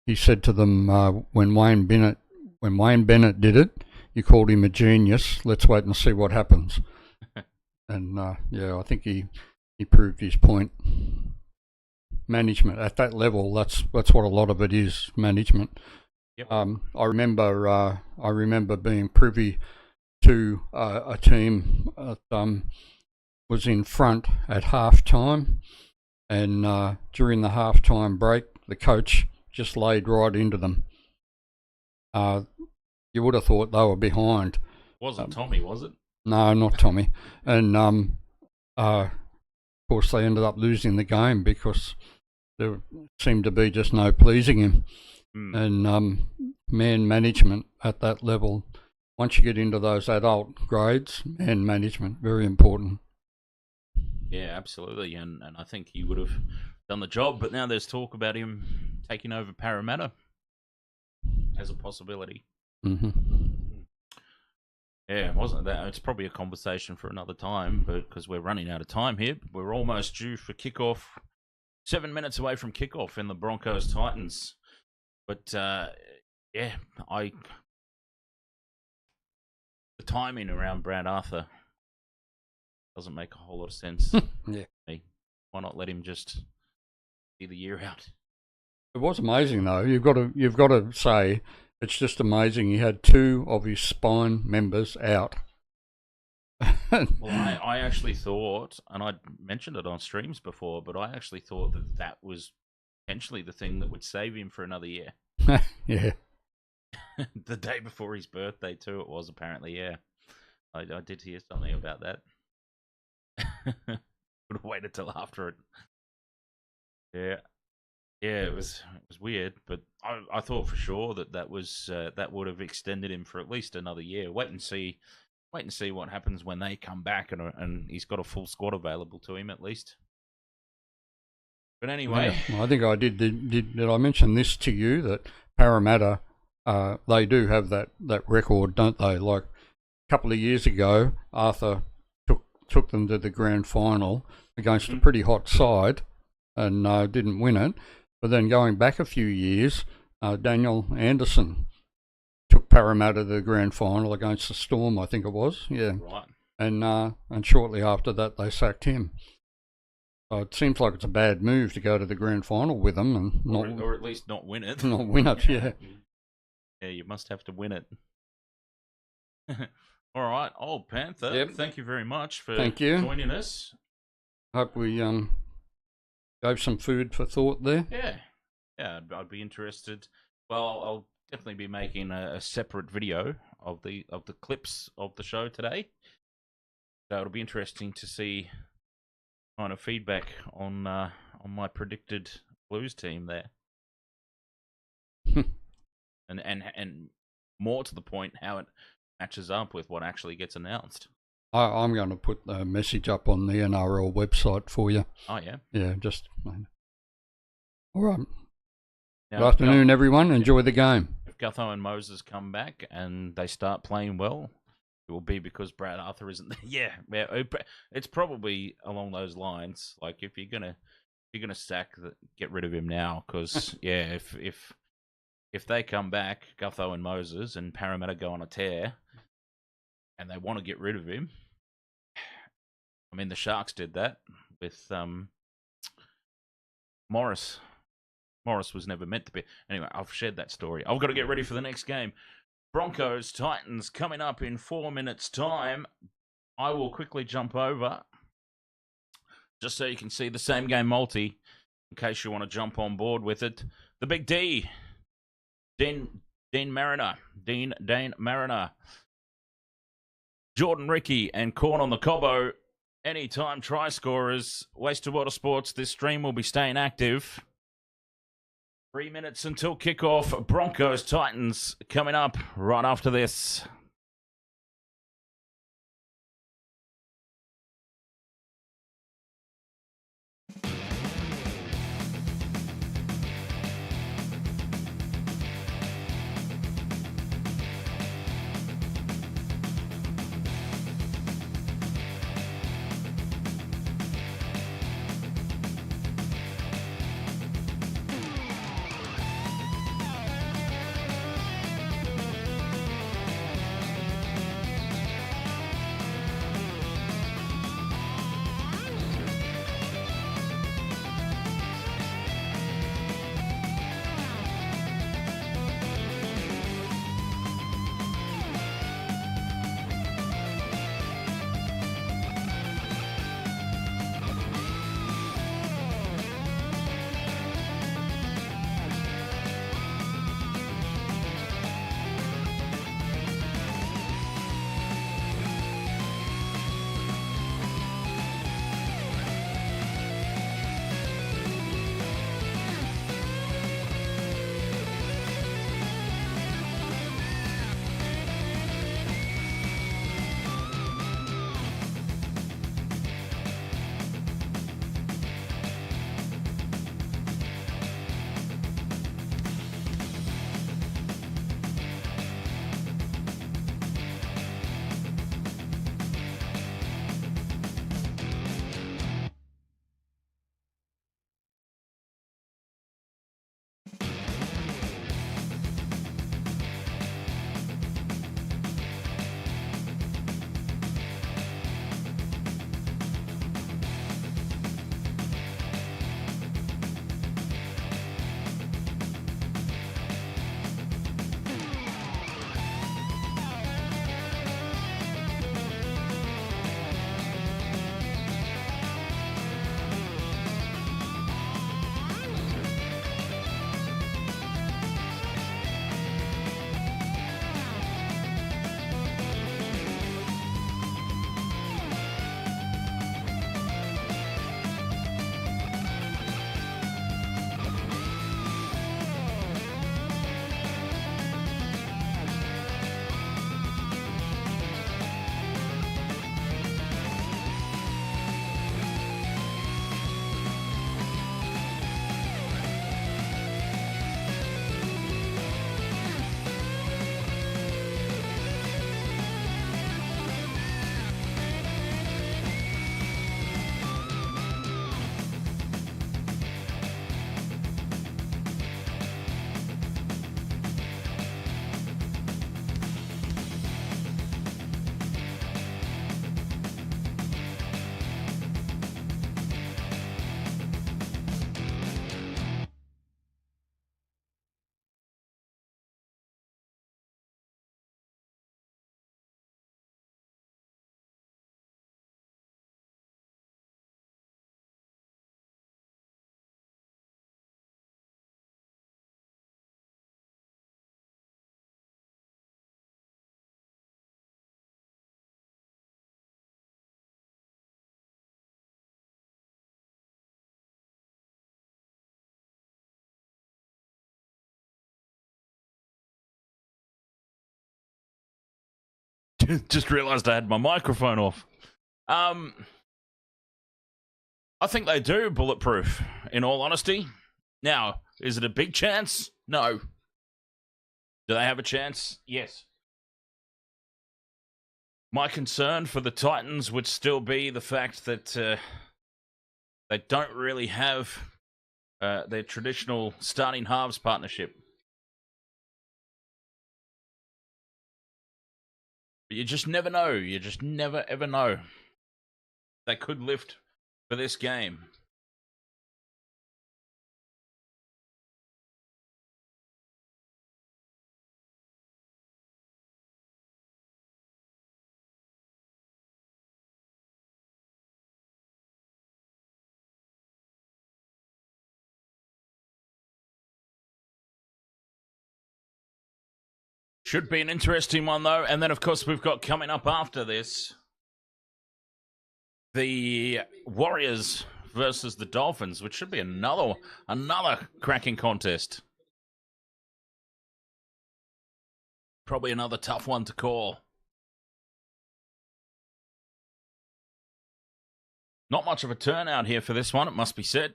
he said to them, when Wayne Bennett did it, you called him a genius. Let's wait and see what happens. And I think he proved his point. Management at that level, that's what a lot of it is, management. Yep. I remember being privy to a team that was in front at half time, and during the half time break, the coach just laid right into them. You would have thought they were behind. Wasn't Tommy, was it? No, not Tommy. And of course, they ended up losing the game because there seemed to be just no pleasing him. And man management at that level, once you get into those adult grades, man management, very important. Yeah, absolutely. And I think he would have done the job, but now there's talk about him taking over Parramatta as a possibility. Mm-hmm. Yeah, wasn't that? It's probably a conversation for another time, but because we're running out of time here, we're almost due for kickoff. 7 minutes away from kickoff in the Broncos Titans. But yeah, the timing around Brad Arthur doesn't make a whole lot of sense. Yeah. Why not let him just see the year out? It was amazing though. You've got to say it's just amazing. He had 2 of his spine members out. Well, I actually thought, and I mentioned it on streams before, but I actually thought that was potentially the thing that would save him for another year. Yeah. The day before his birthday too, it was apparently. Yeah, I did hear something about that. Would have waited till after it. Yeah, it was weird, but I thought for sure that would have extended him for at least another year. Wait and see what happens when they come back, and he's got a full squad available to him at least. But anyway, yeah, I think I did I mention this to you that Parramatta, they do have that record, don't they? Like a couple of years ago, Arthur took them to the grand final against a pretty hot side and didn't win it. But then going back a few years, Daniel Anderson took Parramatta to the grand final against the Storm, I think it was. Yeah. Right. And shortly after that, they sacked him. So it seems like it's a bad move to go to the grand final with them and or at least not win it. Not win it, yeah. Yeah, you must have to win it. All right, old Panther. Yep. Thank you very much for Thank you. joining us. Hope we gave some food for thought there. Yeah, I'd be interested. Well, I'll definitely be making a separate video of the clips of the show today. So it'll be interesting to see kind of feedback on my predicted Blues team there, and more to the point, how it matches up with what actually gets announced. I'm going to put a message up on the NRL website for you. Oh, yeah? Yeah, just... All right. Now, Good afternoon, everyone. Enjoy the game. If Gutho and Moses come back and they start playing well, it will be because Brad Arthur isn't there. Yeah, it's probably along those lines. Like, if you're gonna get rid of him now, because yeah, if they come back, Gutho and Moses, and Parramatta go on a tear, and they want to get rid of him. I mean, the Sharks did that with Morris. Morris was never meant to be. Anyway, I've shared that story. I've got to get ready for the next game. Broncos, Titans coming up in 4 minutes' time. I will quickly jump over just so you can see the same game multi in case you want to jump on board with it. The Big D, Dean Mariner, Jordan Ricky, and Corn on the Cobbo. Anytime try scorers. Wasted Water Sports. This stream will be staying active. 3 minutes until kickoff. Broncos, Titans coming up right after this. Just realised I had my microphone off. I think they do bulletproof, in all honesty. Now, is it a big chance? No. Do they have a chance? Yes. My concern for the Titans would still be the fact that they don't really have their traditional starting halves partnership. But you just never know. You just never, ever know. They could lift for this game. Should be an interesting one, though. And then, of course, we've got coming up after this the Warriors versus the Dolphins, which should be another cracking contest. Probably another tough one to call. Not much of a turnout here for this one, it must be said.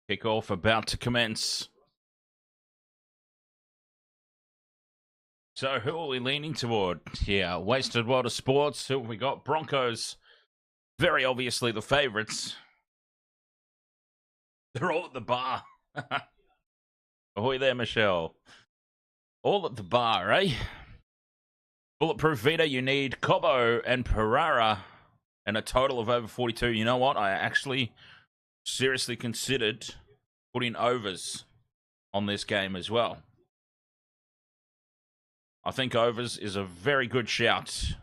Kickoff about to commence. So who are we leaning toward? Yeah, Wasted World of Sports. Who have we got? Broncos. Very obviously the favourites. They're all at the bar. Ahoy there, Michelle. All at the bar, eh? Bulletproof Vita, you need Cobo and Pereira and a total of over 42. You know what? I actually seriously considered putting overs on this game as well. I think overs is a very good shout.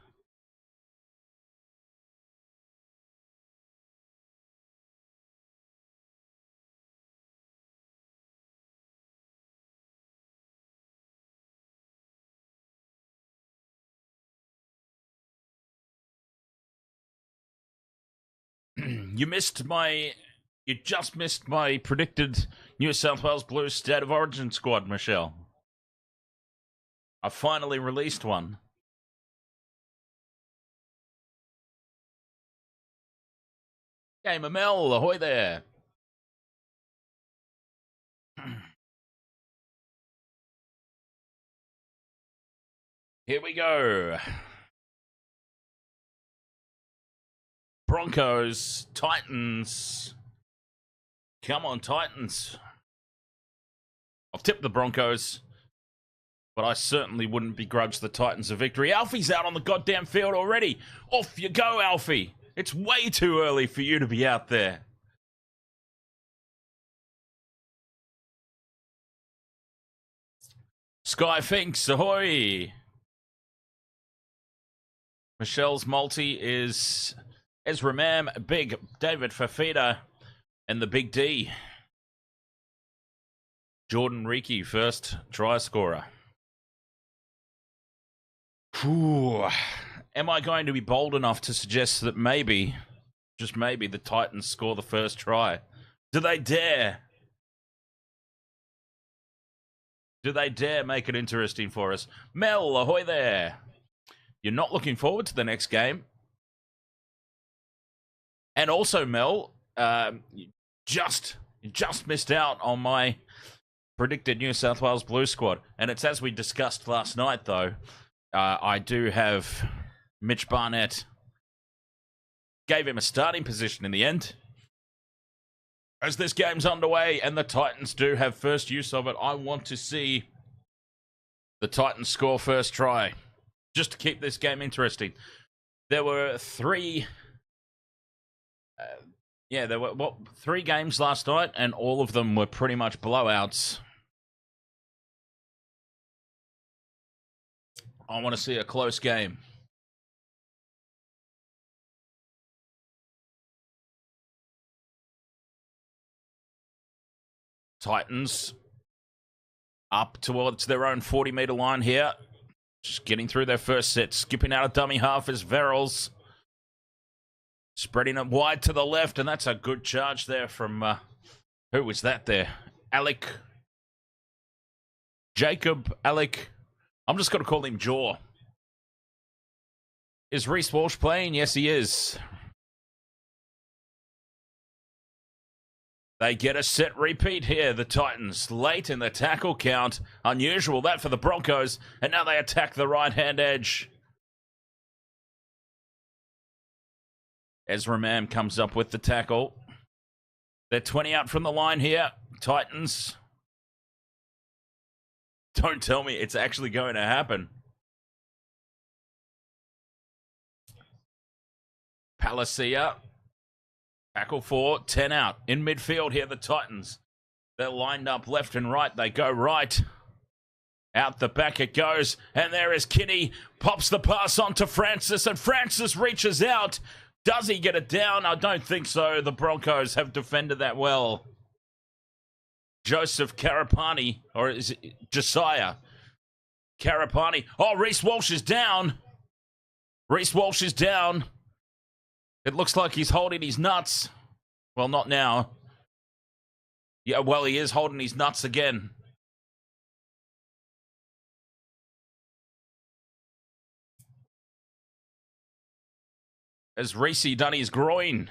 You just missed my predicted New South Wales Blues State of Origin squad, Michelle. I finally released one. Gamer Mel, ahoy there. Here we go. Broncos, Titans. Come on, Titans. I've tipped the Broncos, but I certainly wouldn't begrudge the Titans a victory. Alfie's out on the goddamn field already. Off you go, Alfie. It's way too early for you to be out there. Sky Finks, ahoy. Michelle's multi is Ezra Mam, Big David Fafita, and the Big D. Jordan Reiki, first try scorer. Whew. Am I going to be bold enough to suggest that maybe, just maybe, the Titans score the first try? Do they dare? Do they dare make it interesting for us? Mel, ahoy there. You're not looking forward to the next game. And also, Mel, you just missed out on my predicted New South Wales Blue squad. And it's as we discussed last night, though. I do have Mitch Barnett. Gave him a starting position in the end. As this game's underway and the Titans do have first use of it, I want to see the Titans score first try. Just to keep this game interesting. There were three games last night, and all of them were pretty much blowouts. I want to see a close game. Titans up towards their own 40-meter line here. Just getting through their first set. Skipping out a dummy half is Verrills. Spreading it wide to the left, and that's a good charge there from, who was that there? Jacob Alec. I'm just going to call him Jaw. Is Reece Walsh playing? Yes, he is. They get a set repeat here, the Titans, late in the tackle count. Unusual, that for the Broncos. And now they attack the right-hand edge. Ezra Mam comes up with the tackle. They're 20 out from the line here. Titans. Don't tell me it's actually going to happen. Palacia. Tackle for 10 out. In midfield here, the Titans. They're lined up left and right. They go right. Out the back it goes. And there is Kinney. Pops the pass on to Francis. And Francis reaches out. Does he get it down? I don't think so. The Broncos have defended that well. Joseph Karapani, or is it Josiah Karapani? Oh, Reece Walsh is down. Reece Walsh is down. It looks like he's holding his nuts. Well, not now. Yeah, well, he is holding his nuts again. Has Reece done his groin?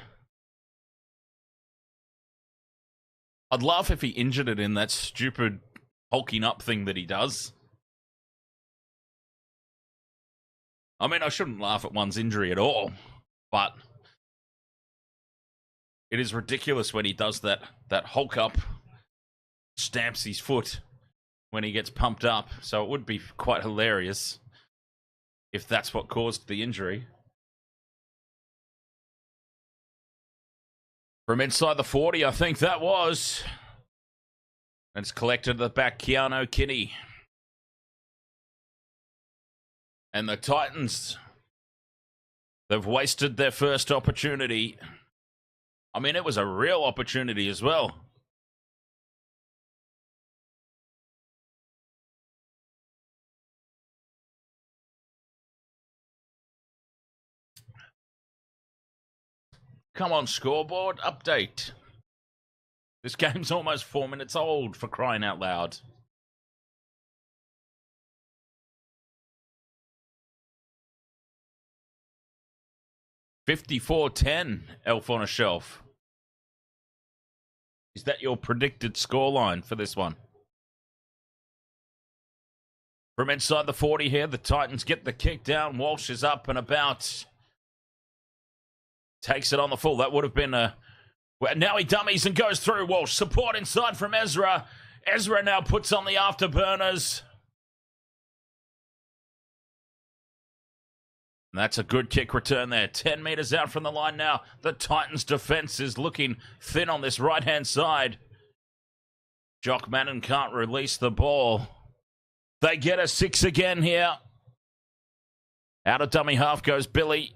I'd laugh if he injured it in that stupid hulking up thing that he does. I mean, I shouldn't laugh at one's injury at all, but it is ridiculous when he does that hulk up, stamps his foot when he gets pumped up. So it would be quite hilarious if that's what caused the injury. From inside the 40, I think that was. And it's collected at the back, Keanu Kinney. And the Titans, they've wasted their first opportunity. I mean, it was a real opportunity as well. Come on, scoreboard, update. This game's almost 4 minutes old, for crying out loud. $54-10, Elf on a Shelf. Is that your predicted scoreline for this one? From inside the 40 here, the Titans get the kick down. Walsh is up and about. Takes it on the full. That would have been a... Well, now he dummies and goes through. Walsh, support inside from Ezra. Ezra now puts on the afterburners. And that's a good kick return there. 10 metres out from the line now. The Titans' defence is looking thin on this right-hand side. Jock Madden can't release the ball. They get a 6 again here. Out of dummy half goes Billy.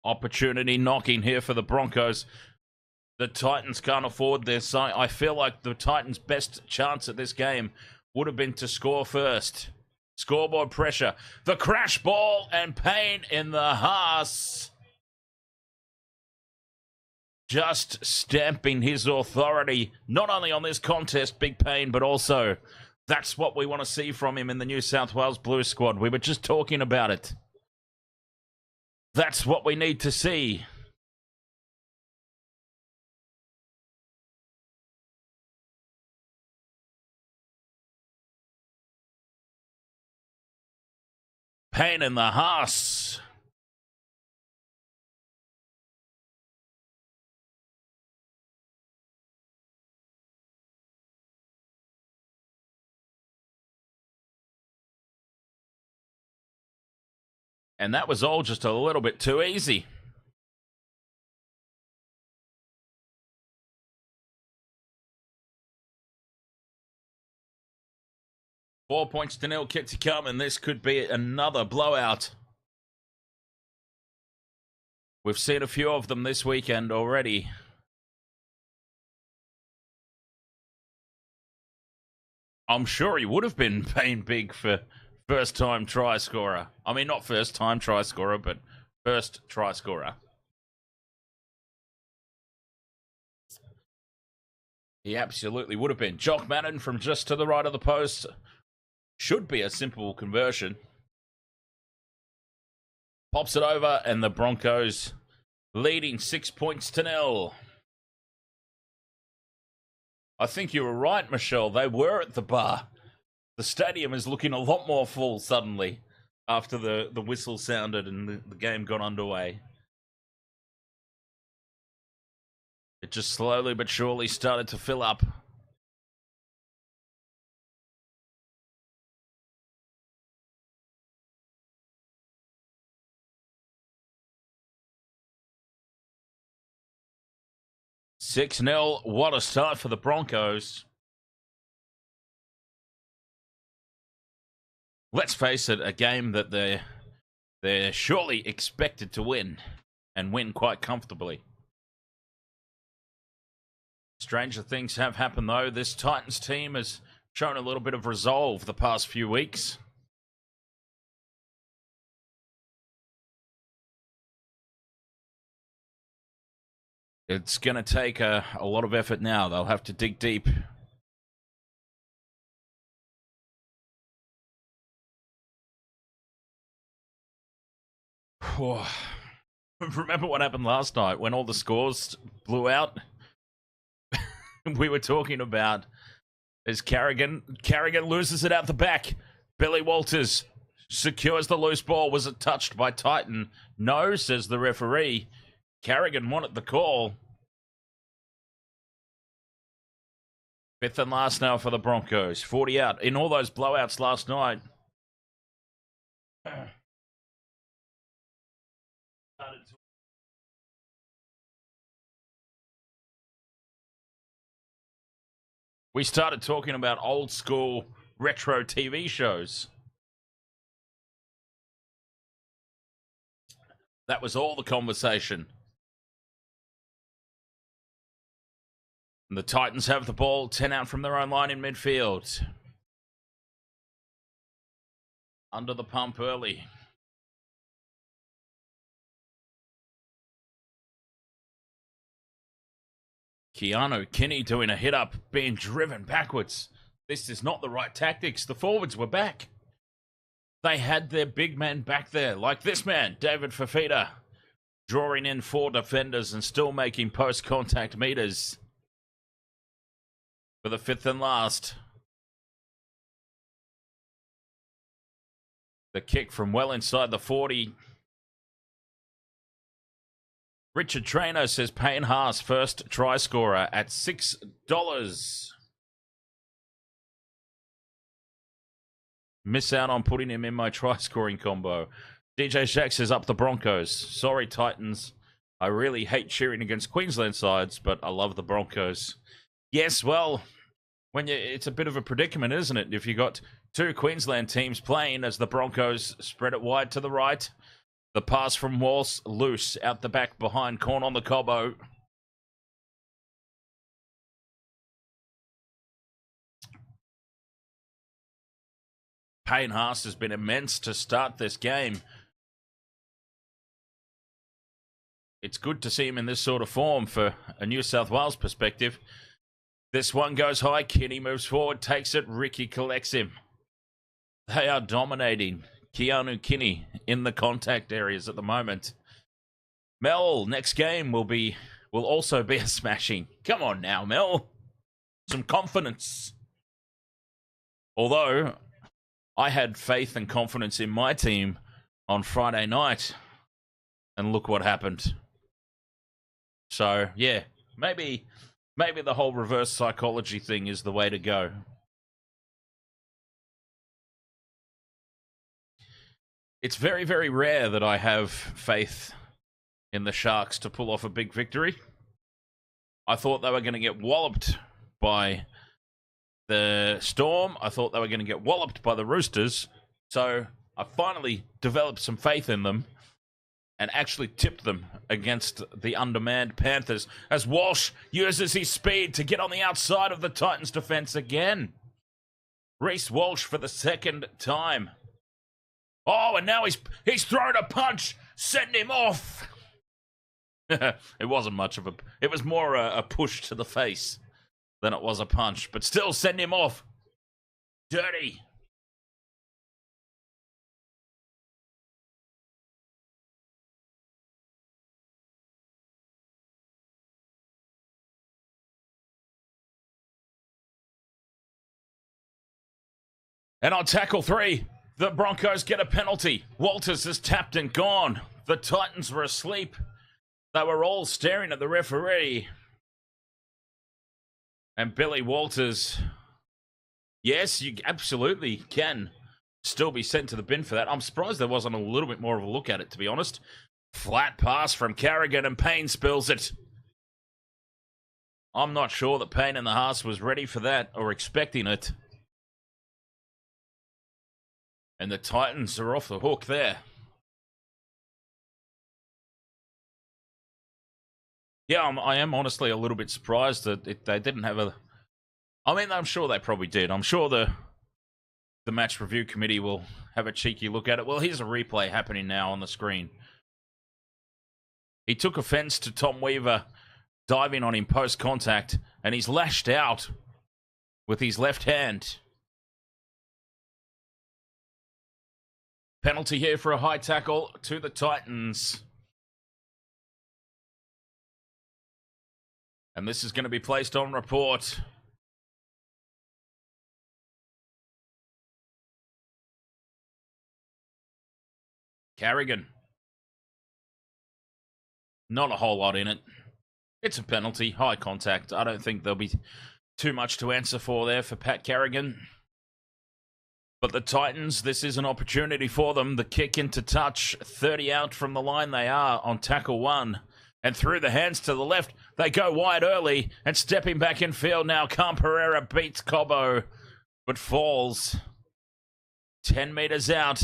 Opportunity knocking here for the Broncos. The Titans can't afford this. I feel like the Titans' best chance at this game would have been to score first. Scoreboard pressure. The crash ball and Payne in the Haas. Just stamping his authority, not only on this contest, Big Payne, but also that's what we want to see from him in the New South Wales Blues squad. We were just talking about it. That's what we need to see. Payne in the Haas. And that was all just a little bit too easy. Four points to nil, kick to come, and this could be another blowout. We've seen a few of them this weekend already. I'm sure he would have been paying big for first-time try scorer. I mean, not first-time try scorer, but first try scorer. He absolutely would have been. Jock Madden from just to the right of the post. Should be a simple conversion. Pops it over, and the Broncos leading 6-0. I think you were right, Michelle. They were at the bar. The stadium is looking a lot more full suddenly after the whistle sounded and the game got underway. It just slowly but surely started to fill up. "6-0, what a start for the Broncos. Let's face it, a game that they're surely expected to win, and win quite comfortably. Stranger things have happened, though. This Titans team has shown a little bit of resolve the past few weeks. It's going to take a lot of effort now. They'll have to dig deep. Remember what happened last night when all the scores blew out? We were talking about is Carrigan loses it out the back. Billy Walters secures the loose ball. Was it touched by Titan? No, says the referee. Carrigan wanted the call. 5th and last now for the Broncos. 40 out in all those blowouts last night. We started talking about old school retro TV shows. That was all the conversation. And the Titans have the ball, 10 out from their own line in midfield. Under the pump early. Keanu Kinney doing a hit up, being driven backwards. This is not the right tactics. The forwards were back. They had their big man back there, like this man, David Fafita, drawing in 4 defenders and still making post-contact meters for the 5th and last. The kick from well inside the 40. Richard Trainer says Payne Haas first try scorer at $6. Miss out on putting him in my try scoring combo. DJ Shack says up the Broncos. Sorry, Titans. I really hate cheering against Queensland sides, but I love the Broncos. Yes, well, it's a bit of a predicament, isn't it? If you got 2 Queensland teams playing as the Broncos spread it wide to the right. The pass from Walsh, loose, out the back behind Corn on the Cobbo. Payne Haas has been immense to start this game. It's good to see him in this sort of form for a New South Wales perspective. This one goes high. Kinney moves forward, takes it. Ricky collects him. They are dominating. Keanu Kinney in the contact areas at the moment. Mel, next game will also be a smashing. Come on now, Mel. Some confidence. Although, I had faith and confidence in my team on Friday night. And look what happened. So, yeah, maybe the whole reverse psychology thing is the way to go. It's very, very rare that I have faith in the Sharks to pull off a big victory. I thought they were going to get walloped by the Storm. I thought they were going to get walloped by the Roosters. So I finally developed some faith in them and actually tipped them against the undermanned Panthers as Walsh uses his speed to get on the outside of the Titans' defense again. Reece Walsh for the second time Oh, and now he's thrown a punch. Send him off. It wasn't much of a... It was more a push to the face than it was a punch. But still, send him off. Dirty. And on tackle 3, the Broncos get a penalty. Walters is tapped and gone. The Titans were asleep. They were all staring at the referee. And Billy Walters, yes, you absolutely can still be sent to the bin for that. I'm surprised there wasn't a little bit more of a look at it, to be honest. Flat pass from Carrigan and Payne spills it. I'm not sure that Payne in the Haas was ready for that or expecting it. And the Titans are off the hook there. Yeah, I am honestly a little bit surprised that they didn't have a... I mean, I'm sure they probably did. I'm sure the match review committee will have a cheeky look at it. Well, here's a replay happening now on the screen. He took offense to Tom Weaver diving on him post-contact, and he's lashed out with his left hand. Penalty here for a high tackle to the Titans. And this is going to be placed on report. Carrigan. Not a whole lot in it. It's a penalty, high contact. I don't think there'll be too much to answer for there for Pat Carrigan. But the Titans, this is an opportunity for them. The kick into touch, 30 out from the line they are on tackle 1. And through the hands to the left, they go wide early. And stepping back in field now, Cam Pereira beats Cobbo, but falls 10 metres out.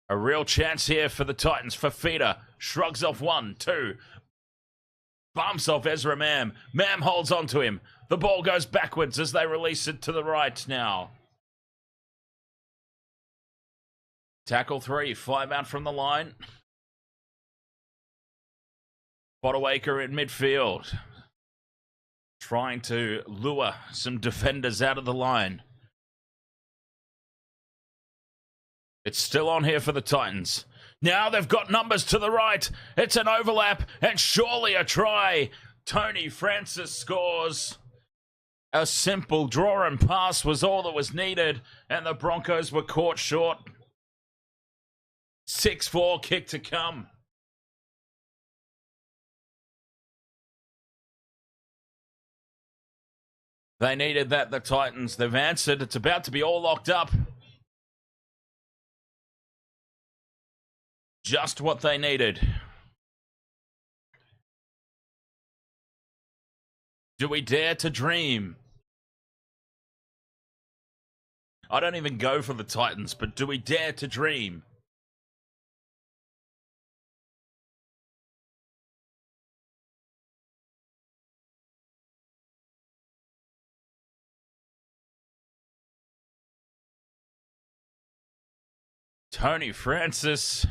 A real chance here for the Titans. Fafita shrugs off 1, 2. Bumps off Ezra Mam. Mam holds on to him. The ball goes backwards as they release it to the right now. Tackle 3, 5 out from the line. Bottlewaker in midfield. Trying to lure some defenders out of the line. It's still on here for the Titans. Now they've got numbers to the right. It's an overlap and surely a try. Tony Francis scores. A simple draw and pass was all that was needed, and the Broncos were caught short. 6-4 kick to come. They needed that, the Titans. They've answered. It's about to be all locked up. Just what they needed. Do we dare to dream? I don't even go for the Titans, but do we dare to dream? Tony Francis.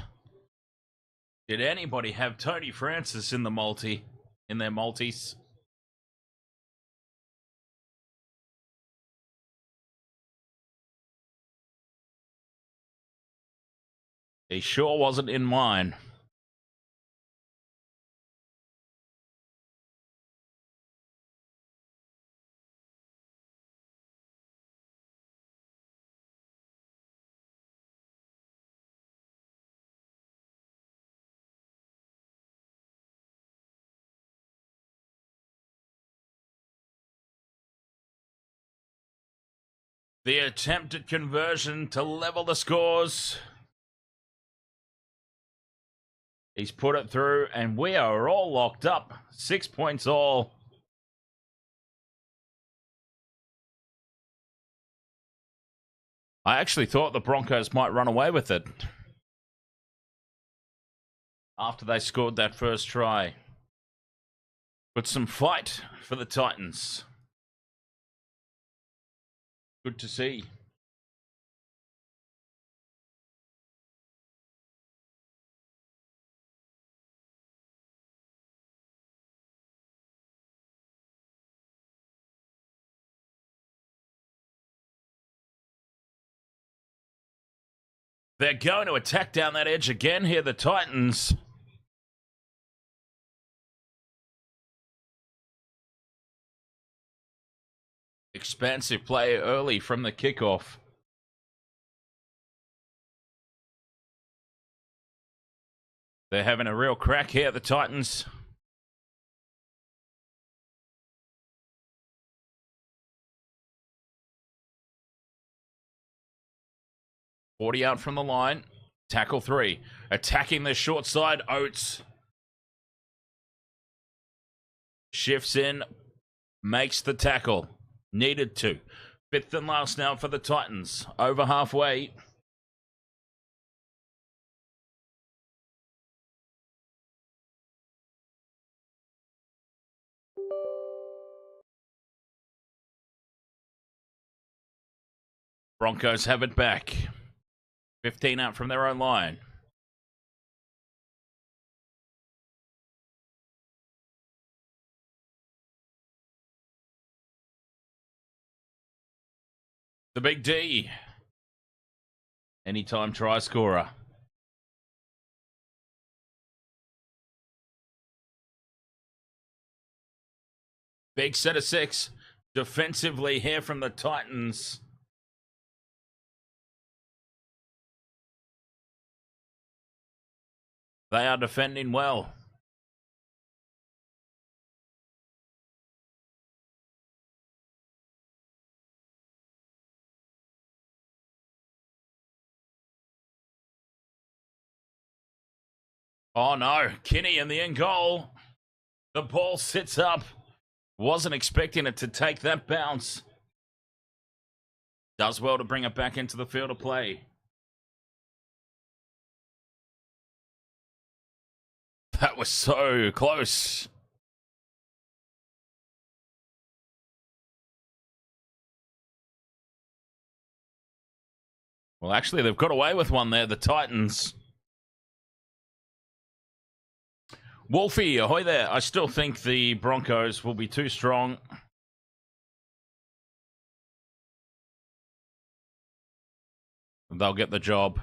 Did anybody have Tony Francis in the in their multis? He sure wasn't in mine. The attempted conversion to level the scores. He's put it through, and we are all locked up. 6 points all. I actually thought the Broncos might run away with it after they scored that first try. But some fight for the Titans. Good to see. They're going to attack down that edge again here, the Titans. Expansive play early from the kickoff. They're having a real crack here, the Titans. Forty out from the line. Tackle 3. Attacking the short side, Oates. Shifts in. Makes the tackle. Needed to. 5th and last now for the Titans. Over halfway. Broncos have it back. 15 out from their own line. The Big D. Anytime try scorer. Big set of 6. Defensively here from the Titans. They are defending well. Oh no, Kinney in the end goal. The ball sits up. Wasn't expecting it to take that bounce. Does well to bring it back into the field of play. That was so close. Well, actually, they've got away with one there, the Titans. Wolfie, ahoy there. I still think the Broncos will be too strong. They'll get the job.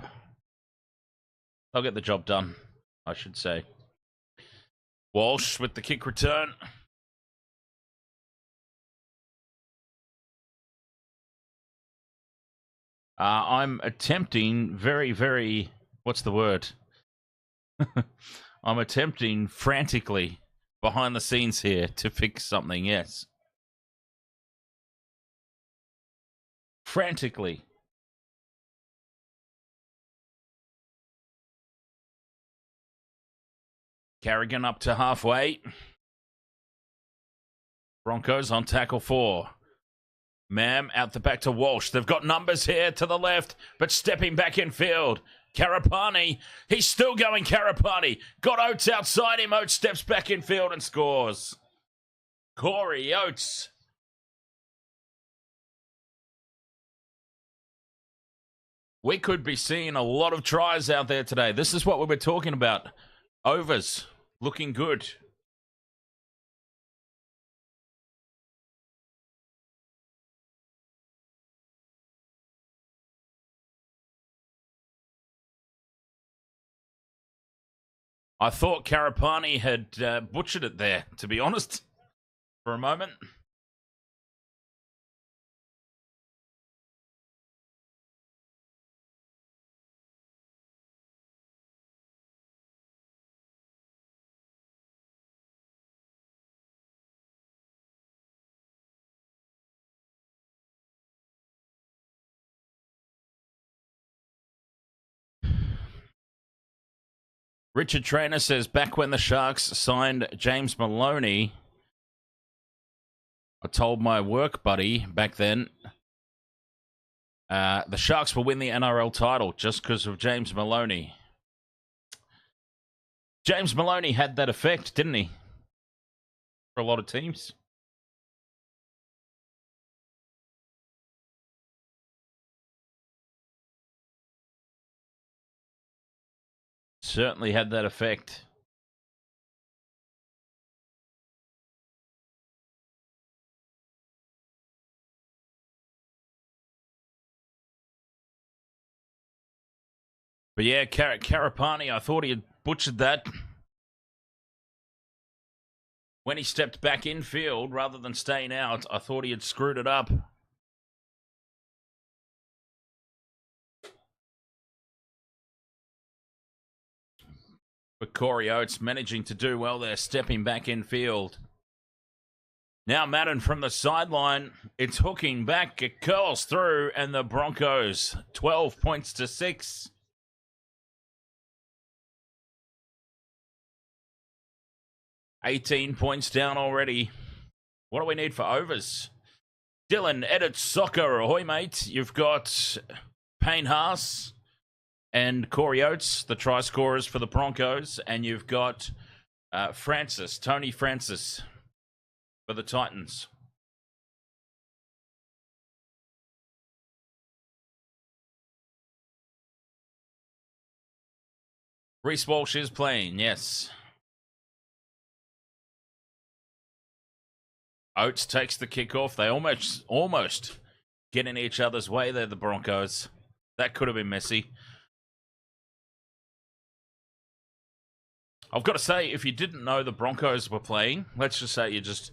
They'll get the job done, I should say. Walsh with the kick return. I'm attempting what's the word? I'm attempting frantically behind the scenes here to fix something, yes. Frantically. Carrigan up to halfway. Broncos on tackle 4. Mam out the back to Walsh. They've got numbers here to the left, but stepping back in field. Karapani, he's still going Karapani. Got Oates outside him. Oates steps back in field and scores. Corey Oates. We could be seeing a lot of tries out there today. This is what we were talking about. Overs. Looking good. I thought Karapani had butchered it there, to be honest, for a moment. Richard Trainer says, back when the Sharks signed James Maloney, I told my work buddy back then, the Sharks will win the NRL title just because of James Maloney. James Maloney had that effect, didn't he? For a lot of teams. Certainly had that effect. But yeah, Karapani, I thought he had butchered that when he stepped back in field rather than staying out. I thought he had screwed it up. But Corey Oates managing to do well there, stepping back in field. Now Madden from the sideline. It's hooking back. It curls through, and the Broncos 12 points to 6. $18 points down already. What do we need for overs? Dylan edits soccer. Ahoy, mate. You've got Payne Haas and Corey Oates, the try scorers for the Broncos. And you've got Tony Francis for the Titans. Reece Walsh is playing, yes. Oates takes the kickoff. They almost get in each other's way there, the Broncos. That could have been messy. I've got to say, if you didn't know the Broncos were playing, let's just say you just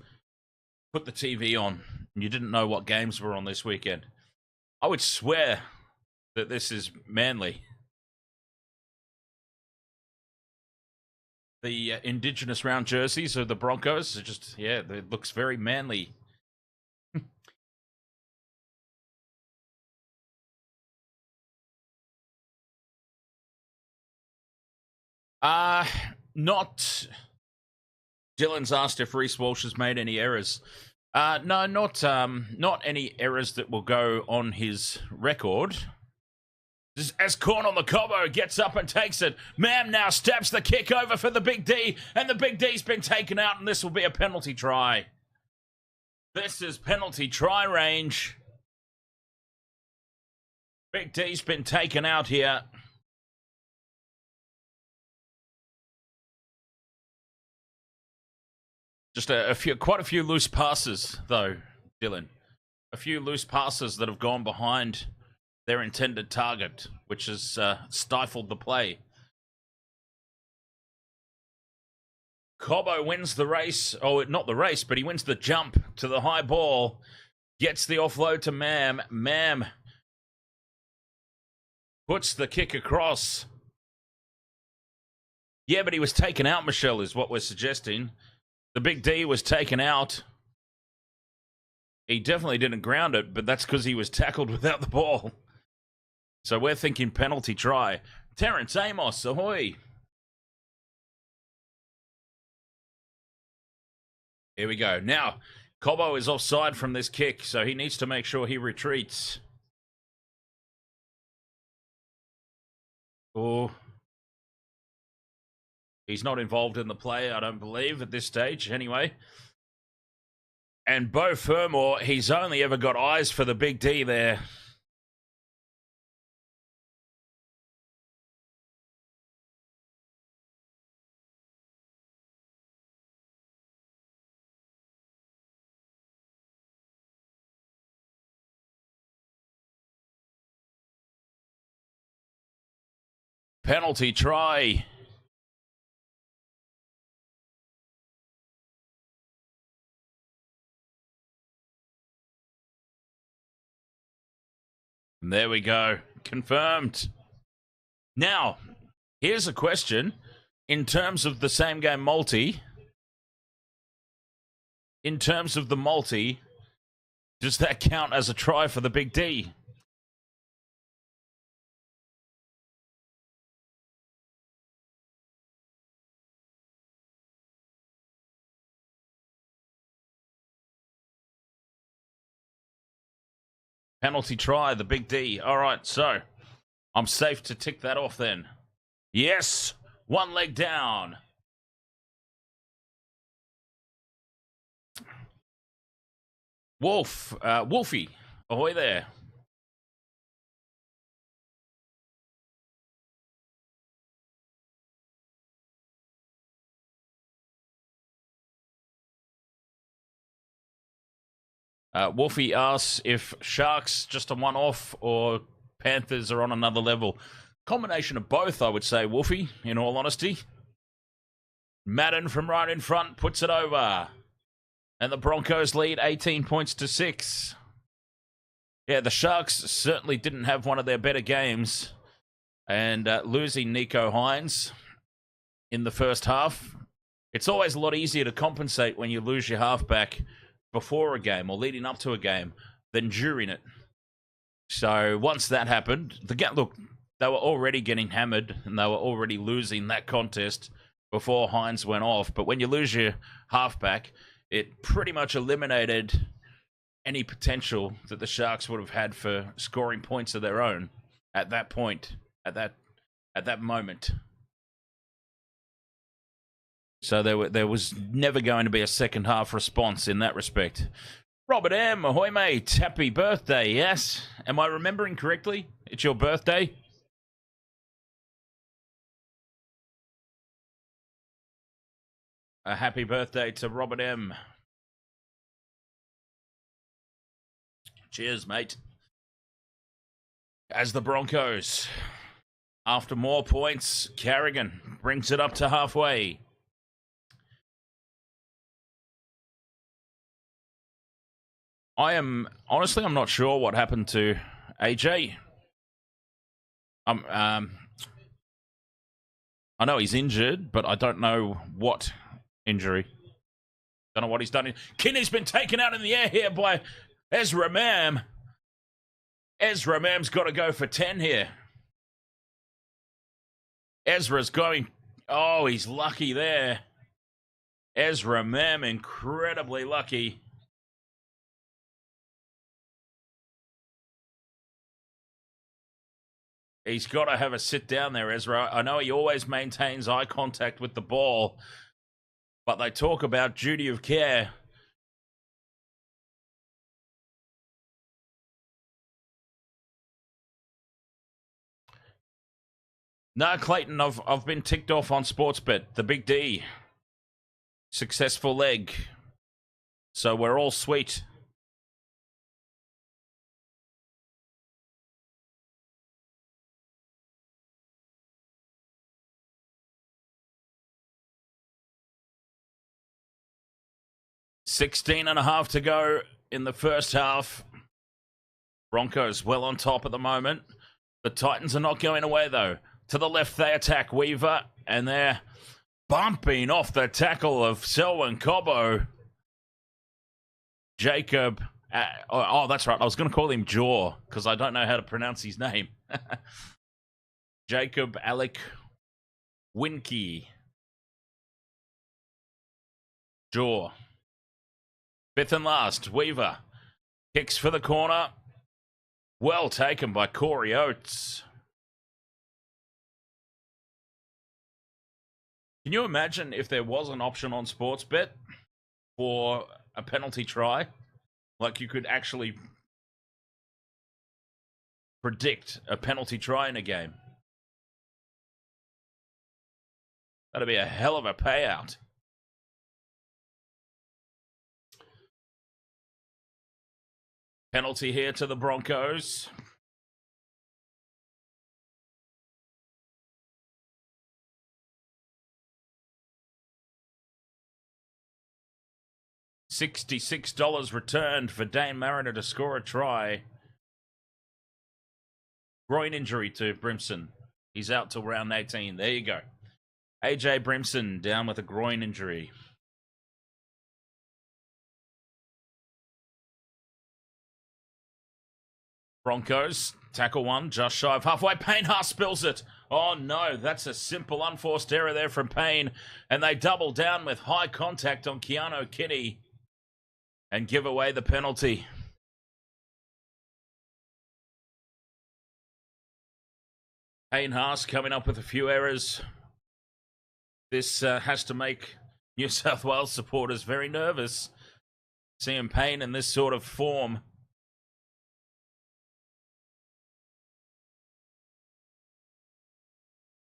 put the TV on and you didn't know what games were on this weekend, I would swear that this is Manly. The Indigenous Round jerseys of the Broncos are just, yeah, it looks very manly. Not. Dylan's asked if Reece Walsh has made any errors. No, not any errors that will go on his record. As Corn on the Cobbo gets up and takes it, Mam now stabs the kick over for the Big D, and the Big D's been taken out, and this will be a penalty try. This is penalty try range. Big D's been taken out here. Just quite a few loose passes, though, Dylan. A few loose passes that have gone behind their intended target, which has stifled the play. Cobbo wins the race. Oh, not the race, but he wins the jump to the high ball. Gets the offload to Mam. Mam puts the kick across. Yeah, but he was taken out, Michelle, is what we're suggesting. The Big D was taken out. He definitely didn't ground it, but that's because he was tackled without the ball. So we're thinking penalty try. Terrence Amos, ahoy. Here we go. Now, Cobbo is offside from this kick, so he needs to make sure he retreats. Oh. He's not involved in the play, I don't believe, at this stage, anyway. And Beau Fermor, he's only ever got eyes for the Big D there. Penalty try. And there we go. Confirmed. Now, here's a question. In terms of the same game multi, does that count as a try for the Big D? Penalty try, the Big D. All right, so I'm safe to tick that off then. Yes, one leg down. Wolfie, ahoy there. Wolfie asks if Sharks just a one-off or Panthers are on another level. Combination of both, I would say, Wolfie, in all honesty. Madden from right in front puts it over. And the Broncos lead 18 points to 6. Yeah, the Sharks certainly didn't have one of their better games. And losing Nico Hines in the first half, it's always a lot easier to compensate when you lose your halfback before a game or leading up to a game than during it. So once that happened, look, they were already getting hammered and they were already losing that contest before Hines went off. But when you lose your halfback, it pretty much eliminated any potential that the Sharks would have had for scoring points of their own at that point, at that moment. So there was never going to be a second half response in that respect. Robert M, ahoy mate, happy birthday, yes? Am I remembering correctly? It's your birthday? A happy birthday to Robert M. Cheers, mate. As the Broncos, after more points, Carrigan brings it up to halfway. I'm not sure what happened to AJ. I know he's injured, but I don't know what injury. Don't know what he's done. Kinney's been taken out in the air here by Ezra Mam. Ezra Mam's got to go for 10 here. Ezra's going. Oh, he's lucky there. Ezra Mam, incredibly lucky. He's got to have a sit down there, Ezra. I know he always maintains eye contact with the ball, but they talk about duty of care. No, Clayton, I've been ticked off on Sportsbet. The Big D. Successful leg. So we're all sweet. $16.5 to go in the first half. Broncos well on top at the moment. The Titans are not going away, though. To the left, they attack Weaver, and they're bumping off the tackle of Selwyn Cobbo. Jacob. Oh, that's right. I was going to call him Jaw, because I don't know how to pronounce his name. Jacob Alec Winky. Jaw. Fifth and last, Weaver. Kicks for the corner. Well taken by Corey Oates. Can you imagine if there was an option on Sportsbet for a penalty try? Like you could actually predict a penalty try in a game. That'd be a hell of a payout. Penalty here to the Broncos. $66 returned for Dane Mariner to score a try. Groin injury to Brimson. He's out till round 18. There you go. AJ Brimson down with a groin injury. Broncos, tackle one, just shy of halfway. Payne Haas spills it. Oh no, that's a simple unforced error there from Payne. And they double down with high contact on Keanu Kinney and give away the penalty. Payne Haas coming up with a few errors. This has to make New South Wales supporters very nervous. Seeing Payne in this sort of form.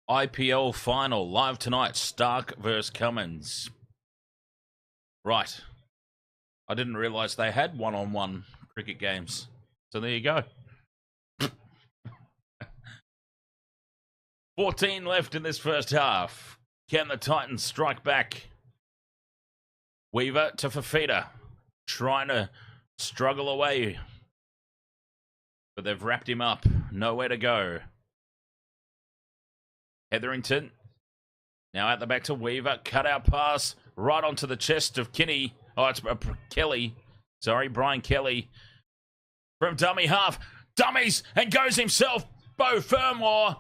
IPL final live tonight. Stark versus Cummins. Right. I didn't realise they had one-on-one cricket games. So there you go. 14 left in this first half. Can the Titans strike back? Weaver to Fafita, trying to struggle away. But they've wrapped him up. Nowhere to go. Hetherington. Now at the back to Weaver. Cut out pass. Right onto the chest of Kinney. Oh, it's Kelly. Sorry, Brian Kelly. From dummy half. Dummies and goes himself. Beau Fermor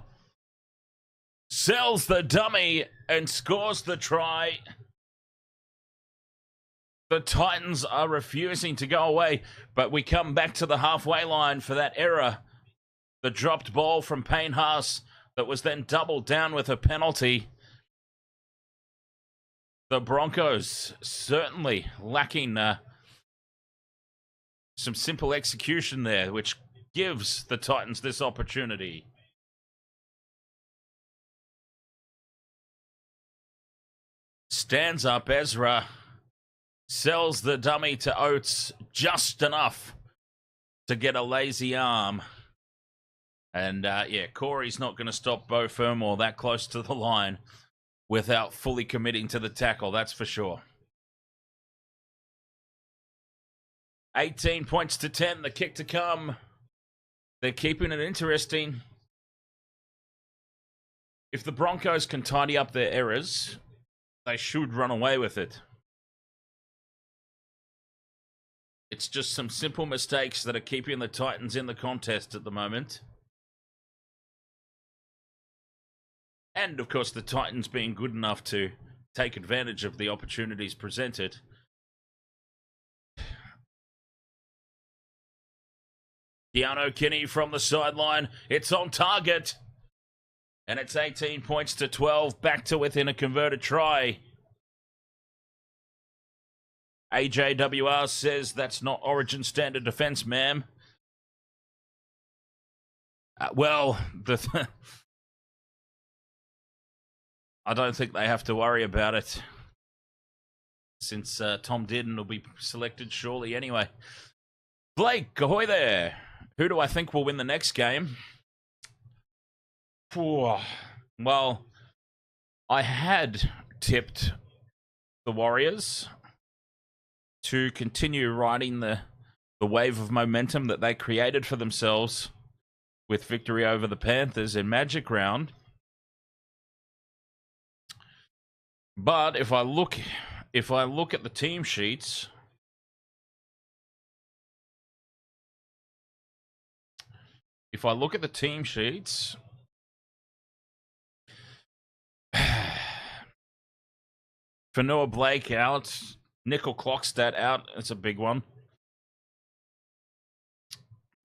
sells the dummy and scores the try. The Titans are refusing to go away, but we come back to the halfway line for that error. The dropped ball from Payne Haas that was then doubled down with a penalty. The Broncos certainly lacking some simple execution there, which gives the Titans this opportunity. Stands up Ezra. Sells the dummy to Oates just enough to get a lazy arm. And, yeah, Corey's not going to stop Beau Fermor that close to the line without fully committing to the tackle, that's for sure. 18 points to 10, the kick to come. They're keeping it interesting. If the Broncos can tidy up their errors, they should run away with it. It's just some simple mistakes that are keeping the Titans in the contest at the moment. And, of course, the Titans being good enough to take advantage of the opportunities presented. Keanu Kinney from the sideline. It's on target. And it's 18 points to 12. Back to within a converted try. AJWR says that's not Origin standard defense, ma'am. Well, I don't think they have to worry about it, since Tom Dearden will be selected shortly anyway. Blake, ahoy there. Who do I think will win the next game? Well, I had tipped the Warriors to continue riding the wave of momentum that they created for themselves with victory over the Panthers in Magic Round. But if I look at the team sheets, Fanua Blake out, Nickel Clockstad out. That's a big one.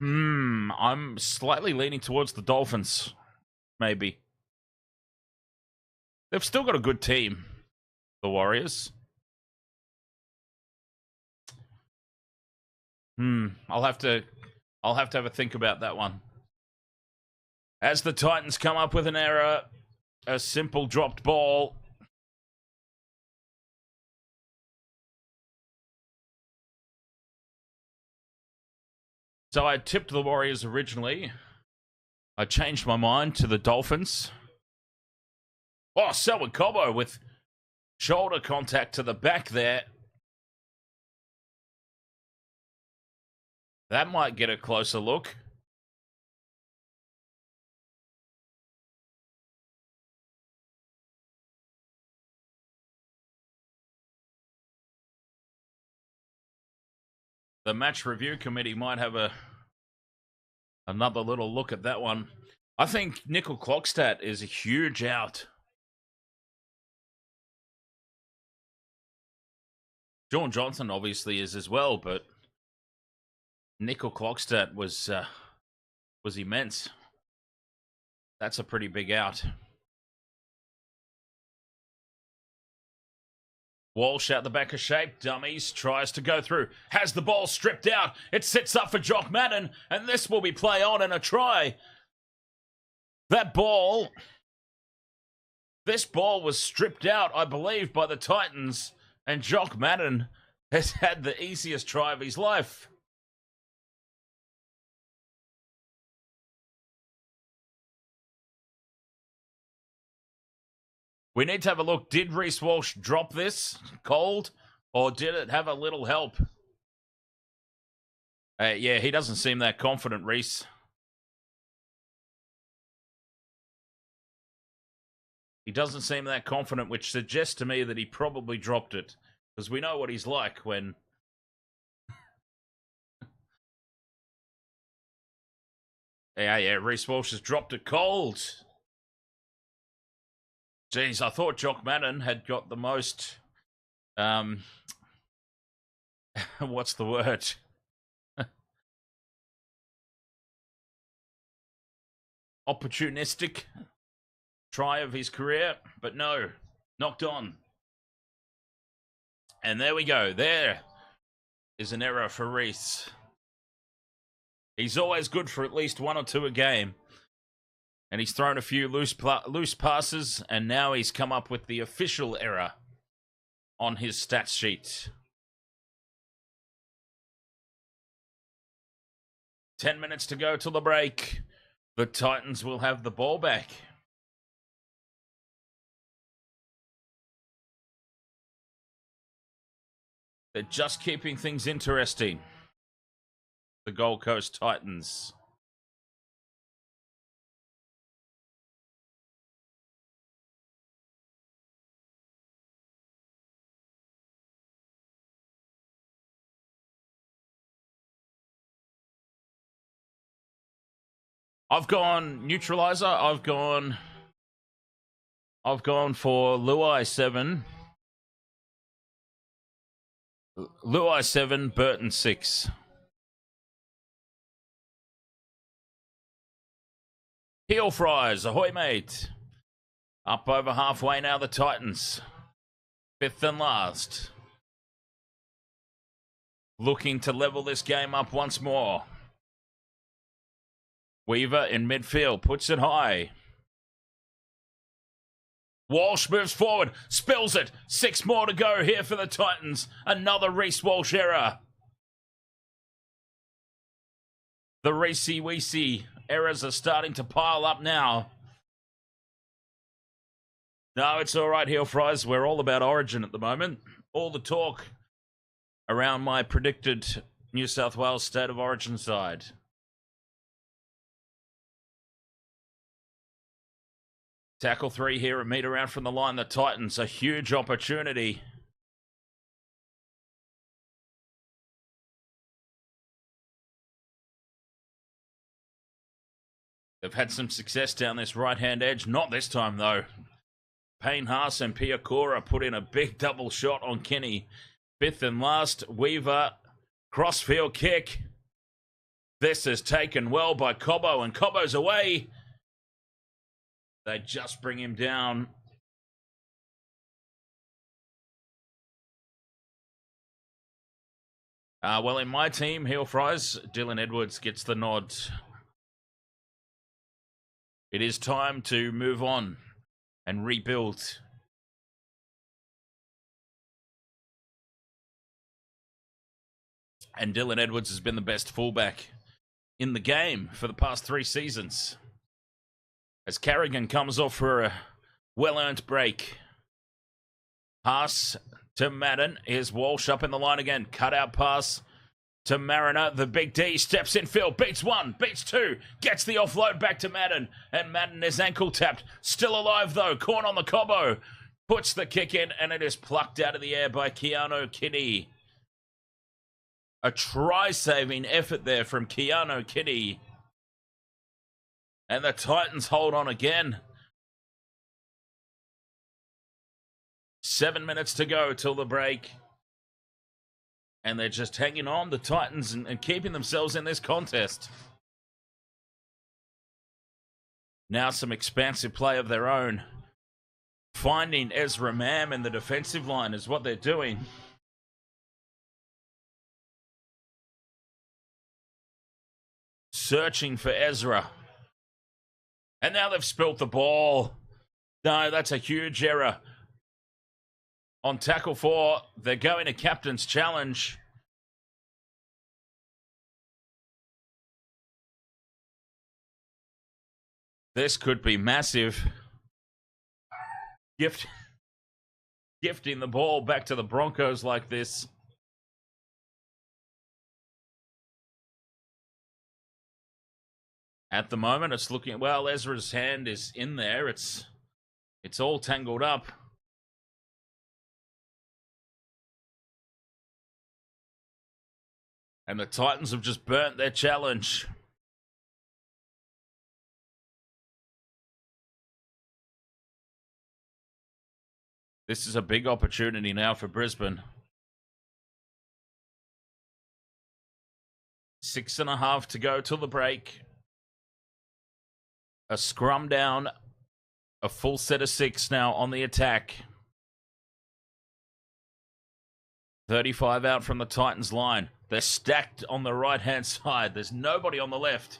I'm slightly leaning towards the Dolphins, maybe. They've still got a good team, the Warriors. I'll have to have a think about that one. As the Titans come up with an error, a simple dropped ball. So I tipped the Warriors originally. I changed my mind to the Dolphins. Oh, Selwyn Cobbo with shoulder contact to the back there. That might get a closer look. The match review committee might have another little look at that one. I think Nickel Clockstad is a huge out. John Johnson obviously is as well, but Nickel Clockstad was immense. That's a pretty big out. Walsh out the back of shape, dummies, tries to go through, has the ball stripped out, it sits up for Jock Madden, and this will be play on and a try. This ball was stripped out, I believe, by the Titans, and Jock Madden has had the easiest try of his life. We need to have a look. Did Reece Walsh drop this cold, or did it have a little help? Yeah, he doesn't seem that confident, Reece. He doesn't seem that confident, which suggests to me that he probably dropped it. Because we know what he's like when... yeah, Reece Walsh has dropped it cold. Jeez, I thought Jock Madden had got the most... what's the word? Opportunistic try of his career, but no, knocked on. And there we go. There is an error for Reece. He's always good for at least one or two a game. And he's thrown a few loose passes, and now he's come up with the official error on his stats sheet. 10 minutes to go till the break. The Titans will have the ball back. They're just keeping things interesting. The Gold Coast Titans. I've gone neutralizer. I've gone for Luai 7. Luai 7, Burton 6. Heel fries, ahoy mate. Up over halfway now, the Titans. 5th and last. Looking to level this game up once more. Weaver in midfield, puts it high. Walsh moves forward, spills it. 6 more to go here for the Titans. Another Reece Walsh error. The Reece-Weecie errors are starting to pile up now. No, it's all right, heel fries. We're all about Origin at the moment. All the talk around my predicted New South Wales State of Origin side. Tackle 3 here, a metre out from the line. The Titans, a huge opportunity. They've had some success down this right-hand edge. Not this time, though. Payne Haas and Piakura put in a big double shot on Kenny. 5th and last, Weaver, crossfield kick. This is taken well by Cobbo, and Cobbo's away. They just bring him down. Well, in my team, heel fries, Dylan Edwards gets the nod. It is time to move on and rebuild. And Dylan Edwards has been the best fullback in the game for the past 3 seasons. As Carrigan comes off for a well-earned break. Pass to Madden. Here's Walsh up in the line again. Cut-out pass to Mariner. The big D steps in field. Beats 1, beats 2. Gets the offload back to Madden. And Madden is ankle tapped. Still alive, though. Corn on the Cobbo. Puts the kick in, and it is plucked out of the air by Keanu Kinney. A try-saving effort there from Keanu Kinney. And the Titans hold on again. 7 minutes to go till the break. And they're just hanging on, the Titans, and keeping themselves in this contest. Now some expansive play of their own. Finding Ezra Mam in the defensive line is what they're doing. Searching for Ezra. And now they've spilt the ball. No, that's a huge error. On tackle 4, they're going to captain's challenge. This could be massive. gifting the ball back to the Broncos like this. At the moment, it's looking... Well, Ezra's hand is in there. It's all tangled up. And the Titans have just burnt their challenge. This is a big opportunity now for Brisbane. 6.5 to go till the break. A scrum down. A full set of 6 now on the attack. 35 out from the Titans line. They're stacked on the right-hand side. There's nobody on the left.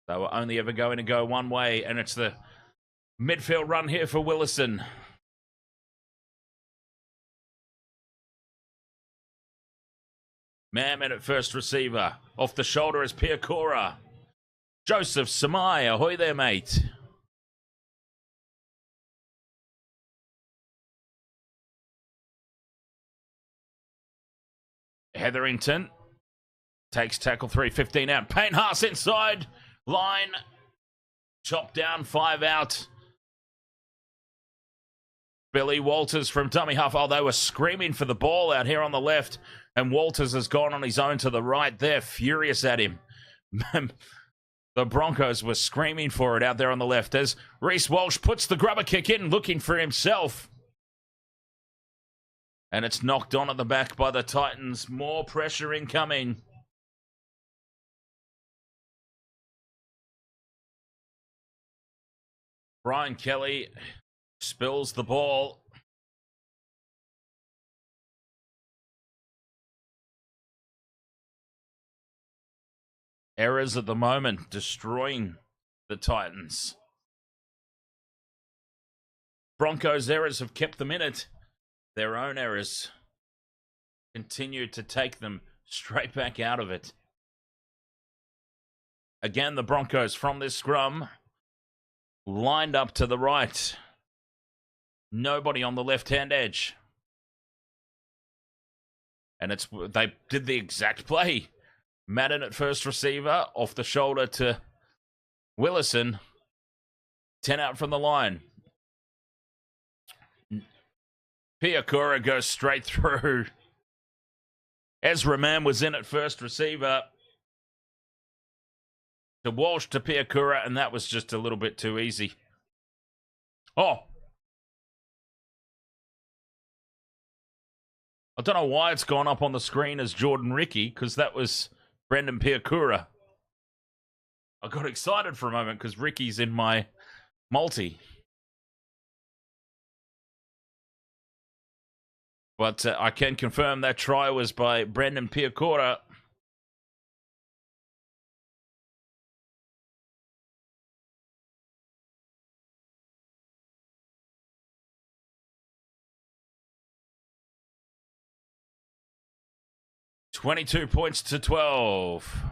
They were only ever going to go one way, and it's the midfield run here for Willison. Mamman at first receiver. Off the shoulder is Piakura. Joseph Samai. Ahoy there, mate. Hetherington takes tackle 3, 15 out. Payne Haas inside. Line. Chopped down, 5 out. Billy Walters from dummy half. Oh, they were screaming for the ball out here on the left. And Walters has gone on his own to the right. They're furious at him. The Broncos were screaming for it out there on the left as Reece Walsh puts the grubber kick in, looking for himself. And it's knocked on at the back by the Titans. More pressure incoming. Brian Kelly spills the ball. Errors at the moment, destroying the Titans. Broncos' errors have kept them in it. Their own errors continue to take them straight back out of it. Again, the Broncos from this scrum lined up to the right. Nobody on the left-hand edge. And they did the exact play. Madden at first receiver, off the shoulder to Willison. 10 out from the line. Piakura goes straight through. Ezra Mann was in at first receiver. To Walsh to Piakura, and that was just a little bit too easy. Oh! I don't know why it's gone up on the screen as Jordan Ricky, because that was Brendan Piakura. I got excited for a moment because Ricky's in my multi. But I can confirm that try was by Brendan Piakura. $22 points to 12.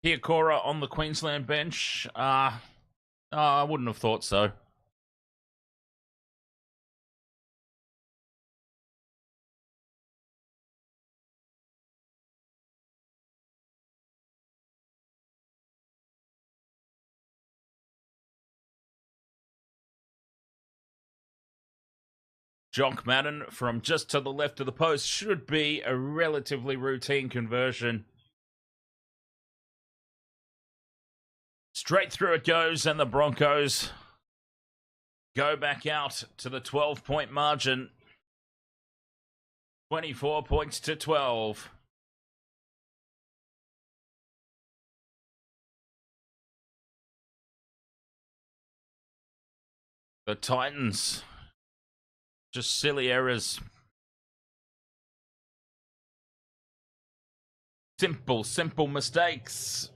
Piakura on the Queensland bench. I wouldn't have thought so. Jock Madden from just to the left of the post should be a relatively routine conversion. Straight through it goes, and the Broncos go back out to the 12-point margin. 24 points to 12. The Titans, just silly errors. Simple mistakes.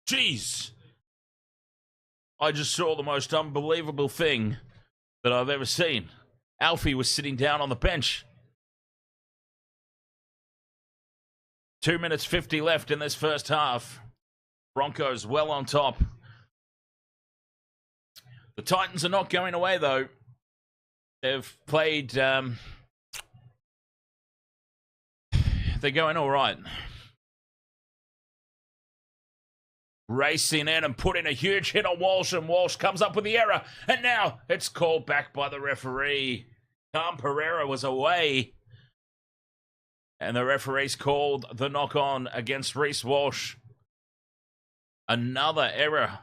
Jeez. I just saw the most unbelievable thing that I've ever seen. Alfie was sitting down on the bench. 2 minutes 50 left in this first half. Broncos well on top. The Titans are not going away, though. They've played... they're going all right. Racing in and putting a huge hit on Walsh, and Walsh comes up with the error. And now it's called back by the referee. Tom Pereira was away. And the referee's called the knock-on against Reece Walsh. Another error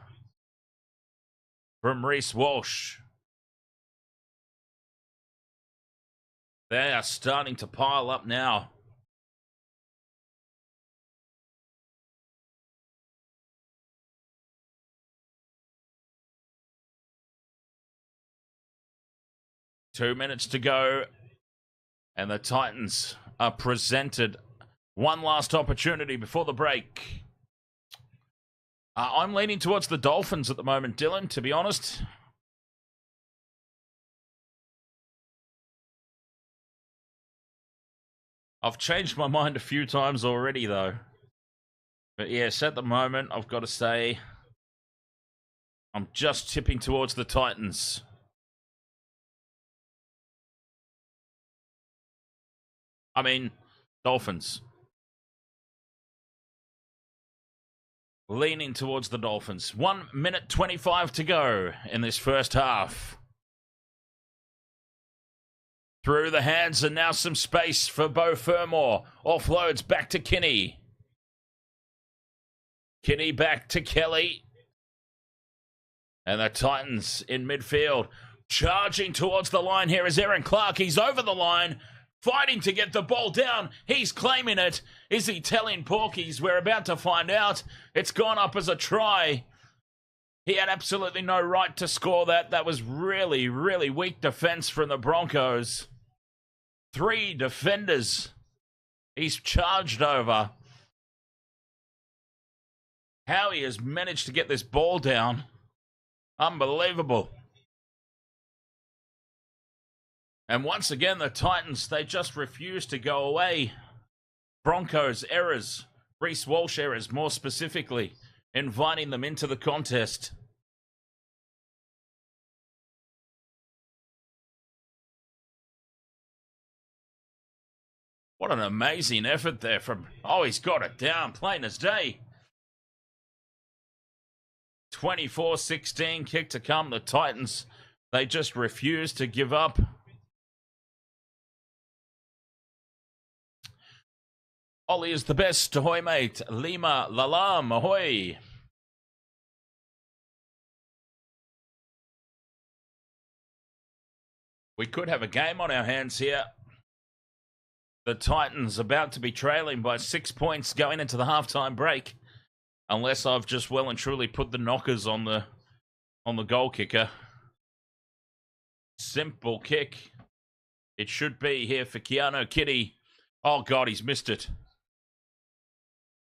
from Reece Walsh. They are starting to pile up now. Two minutes to go, and the Titans are presented one last opportunity before the break. I'm leaning towards the Dolphins at the moment, Dylan, to be honest. I've changed my mind a few times already, though. But yes, at the moment, I've got to say, I'm just tipping towards the Titans. I mean, Dolphins. Leaning towards the Dolphins. 1 minute 25 to go in this first half. Through the hands, and now some space for Beau Fermor. Offloads back to Kinney. Kinney back to Kelly. And the Titans in midfield. Charging towards the line here is Aaron Clark. He's over the line. Fighting to get the ball down. He's claiming it. Is he telling Porkies? We're about to find out. It's gone up as a try. He had absolutely no right to score that. That was really, really weak defense from the Broncos. 3 defenders. He's charged over. How he has managed to get this ball down. Unbelievable. And once again, the Titans, they just refuse to go away. Broncos errors, Reece Walsh errors more specifically, inviting them into the contest. What an amazing effort there from... Oh, he's got it down, plain as day. 24-16, kick to come. The Titans, they just refuse to give up. Ollie is the best. Ahoy, mate. Lima, Lalam, ahoy. We could have a game on our hands here. The Titans about to be trailing by 6 points going into the halftime break. Unless I've just well and truly put the knockers on the goal kicker. Simple kick. It should be here for Keanu Kitty. Oh, God, he's missed it.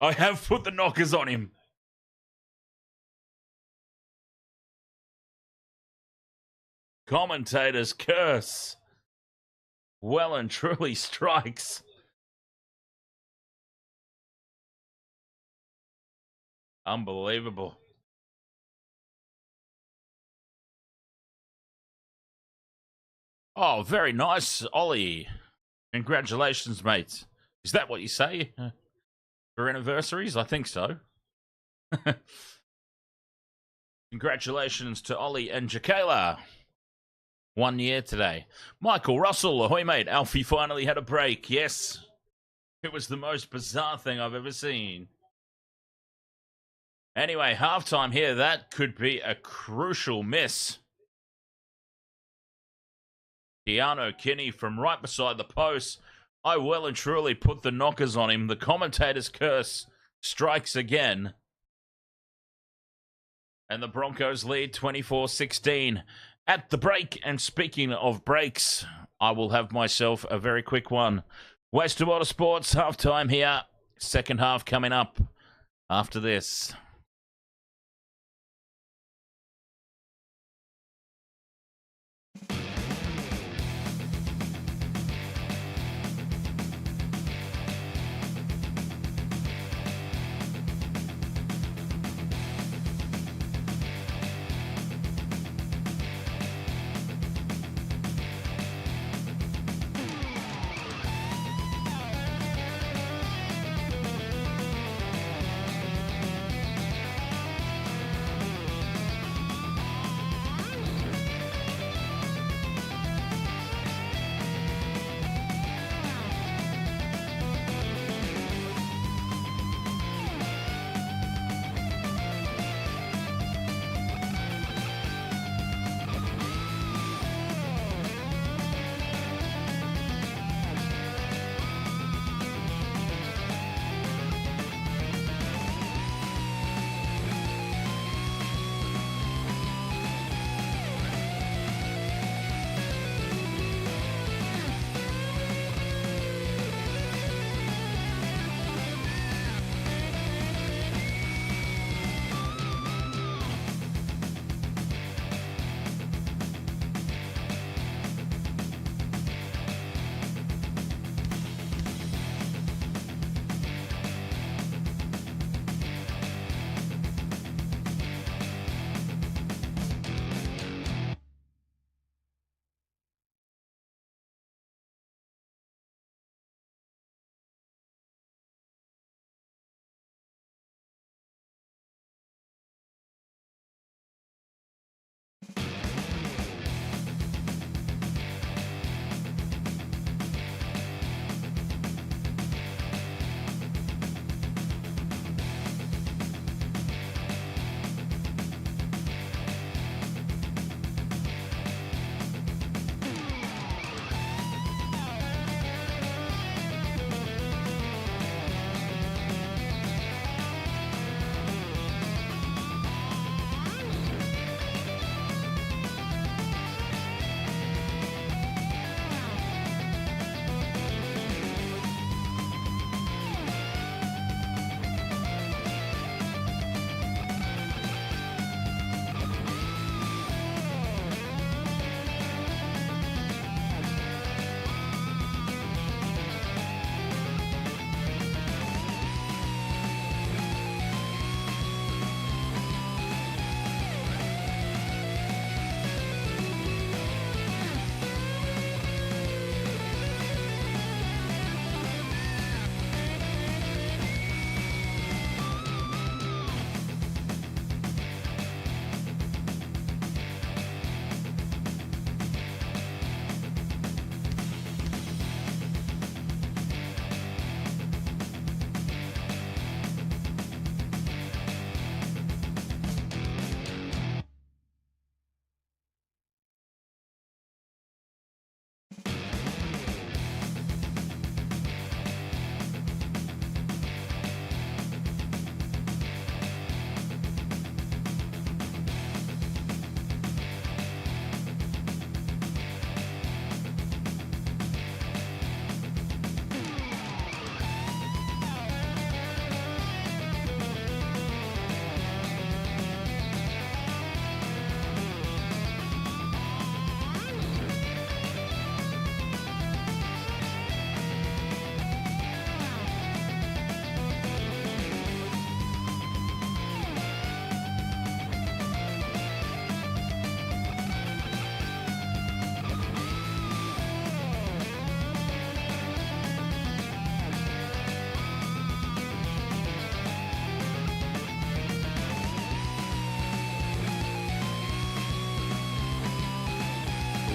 I have put the knockers on him. Commentators curse. Well and truly strikes. Unbelievable. Oh, very nice, Ollie. Congratulations, mate. Is that what you say? For anniversaries? I think so. Congratulations to Ollie and Jakayla. 1 year today. Michael Russell, ahoy mate. Alfie finally had a break. Yes. It was the most bizarre thing I've ever seen. Anyway, halftime here. That could be a crucial miss. Keanu Kinney from right beside the post. I well and truly put the knockers on him. The commentator's curse strikes again. And the Broncos lead 24-16 at the break. And speaking of breaks, I will have myself a very quick one. Western Water Sports halftime here. Second half coming up after this.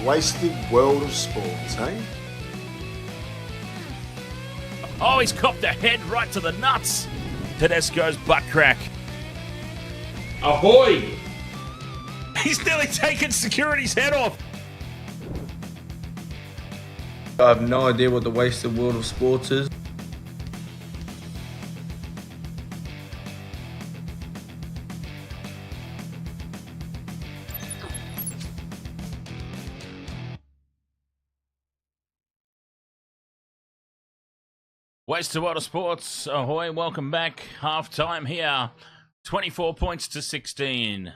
Wasted world of sports, eh? Oh, he's copped a head right to the nuts. Tedesco's butt crack. Ahoy! He's nearly taken security's head off. I have no idea what the wasted world of sports is. Wasted World of Sports, ahoy, welcome back. Half time here, 24 points to 16.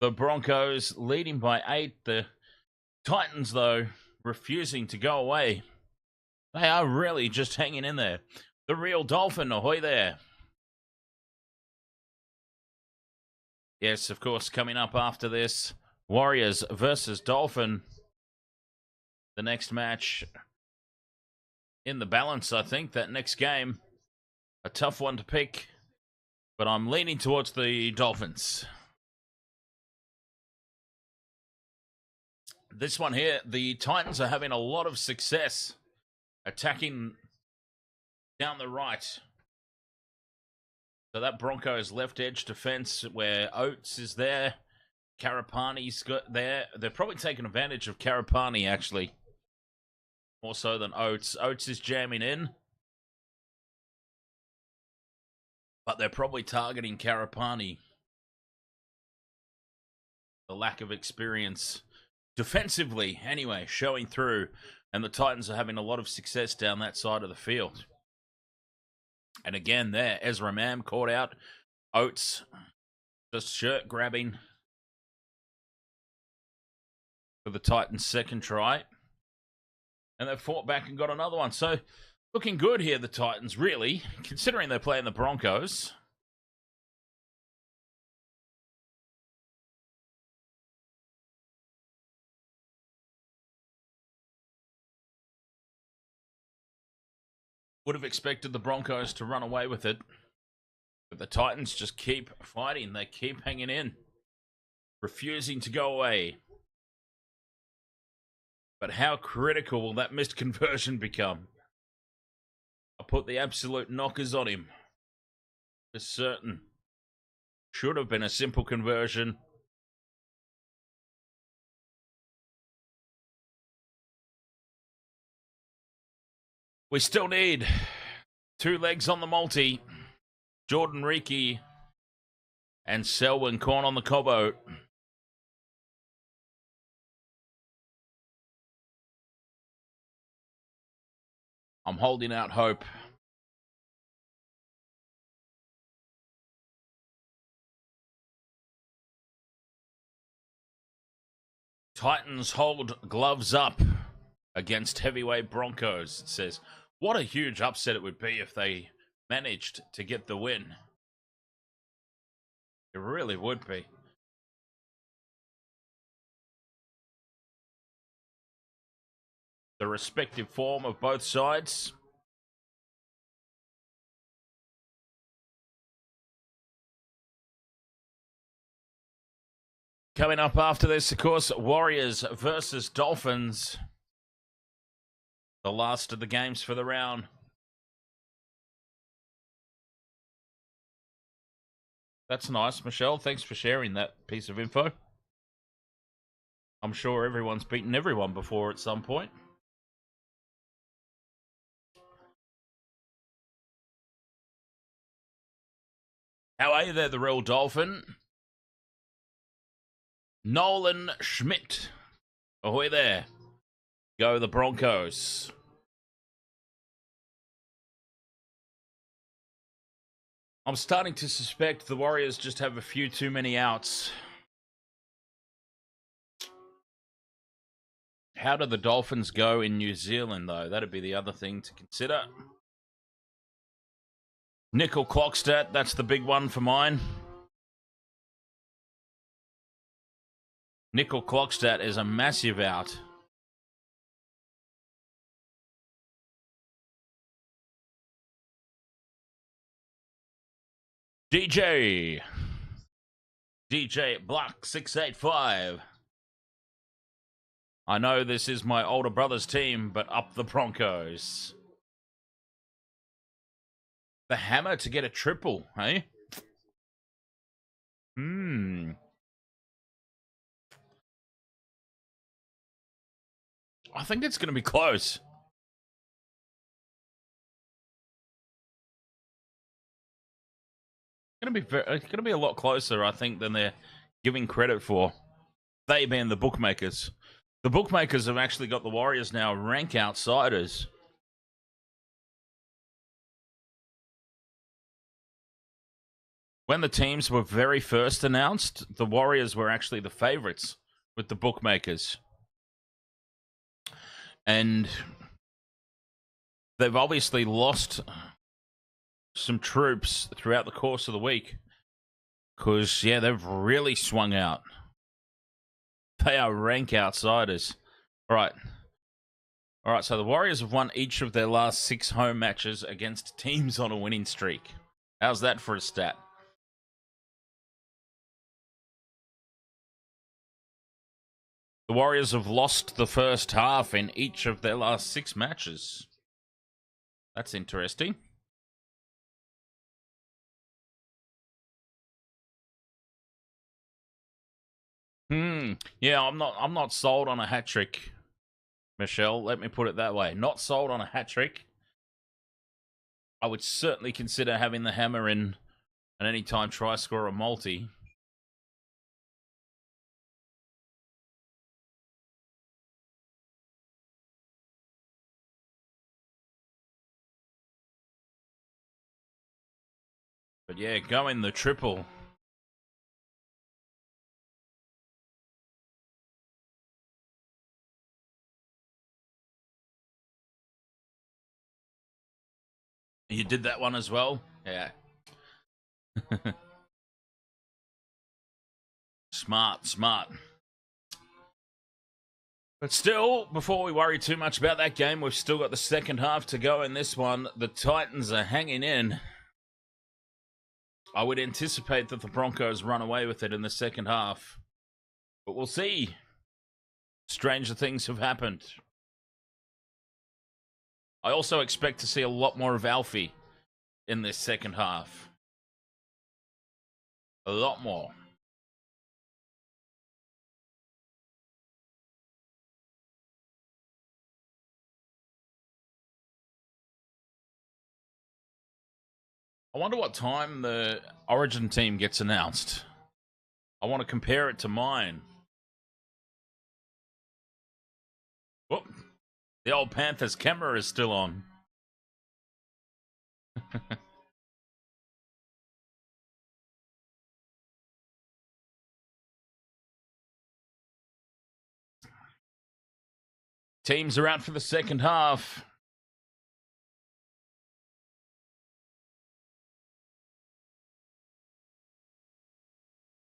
The Broncos leading by 8. The Titans, though, refusing to go away. They are really just hanging in there. The real Dolphin, ahoy there. Yes, of course, coming up after this, Warriors versus Dolphin. The next match in the balance, I think, that next game. A tough one to pick, but I'm leaning towards the Dolphins. This one here, the Titans are having a lot of success attacking down the right. So that Broncos left edge defense where Oates is there, Karapani's got there. They're probably taking advantage of Karapani, actually. More so than Oates. Oates is jamming in. But they're probably targeting Karapani. The lack of experience defensively, anyway, showing through. And the Titans are having a lot of success down that side of the field. And again there, Ezra Mam caught out. Oates just shirt grabbing for the Titans' second try. And they fought back and got another one. So, looking good here, the Titans, really, considering they're playing the Broncos. Would have expected the Broncos to run away with it. But the Titans just keep fighting. They keep hanging in. Refusing to go away. But how critical will that missed conversion become? I put the absolute knockers on him. For certain. Should have been a simple conversion. We still need 2 legs on the multi. Jordan Reiki and Selwyn Corn on the Cobbo. I'm holding out hope. Titans hold gloves up against heavyweight Broncos, it says. What a huge upset it would be if they managed to get the win. It really would be. The respective form of both sides. Coming up after this, of course, Warriors versus Dolphins. The last of the games for the round. That's nice, Michelle. Thanks for sharing that piece of info. I'm sure everyone's beaten everyone before at some point. How are you there, the real Dolphin? Nolan Schmidt. Ahoy there. Go the Broncos. I'm starting to suspect the Warriors just have a few too many outs. How do the Dolphins go in New Zealand, though? That'd be the other thing to consider. Nickel Clockstat, that's the big one for mine. Nickel Clockstat is a massive out. DJ Block 685. I know this is my older brother's team, but up the Broncos. The hammer to get a triple, eh? I think it's going to be close. It's going to be a lot closer, I think, than they're giving credit for. They being the bookmakers. The bookmakers have actually got the Warriors now rank outsiders. When the teams were very first announced, the Warriors were actually the favourites with the bookmakers. And they've obviously lost some troops throughout the course of the week. Because, yeah, they've really swung out. They are rank outsiders. All right, so the Warriors have won each of their last 6 home matches against teams on a winning streak. How's that for a stat? The Warriors have lost the first half in each of their last 6 matches. That's interesting. Yeah, I'm not sold on a hat trick, Michelle. Let me put it that way. Not sold on a hat trick. I would certainly consider having the hammer in an anytime try score or multi. But yeah, go in the triple. You did that one as well? Yeah. Smart. But still, before we worry too much about that game, we've still got the second half to go in this one. The Titans are hanging in. I would anticipate that the Broncos run away with it in the second half. But we'll see. Stranger things have happened. I also expect to see a lot more of Alfie in this second half. A lot more. I wonder what time the Origin team gets announced. I want to compare it to mine. Whoop. The old Panthers camera is still on. Teams are out for the second half.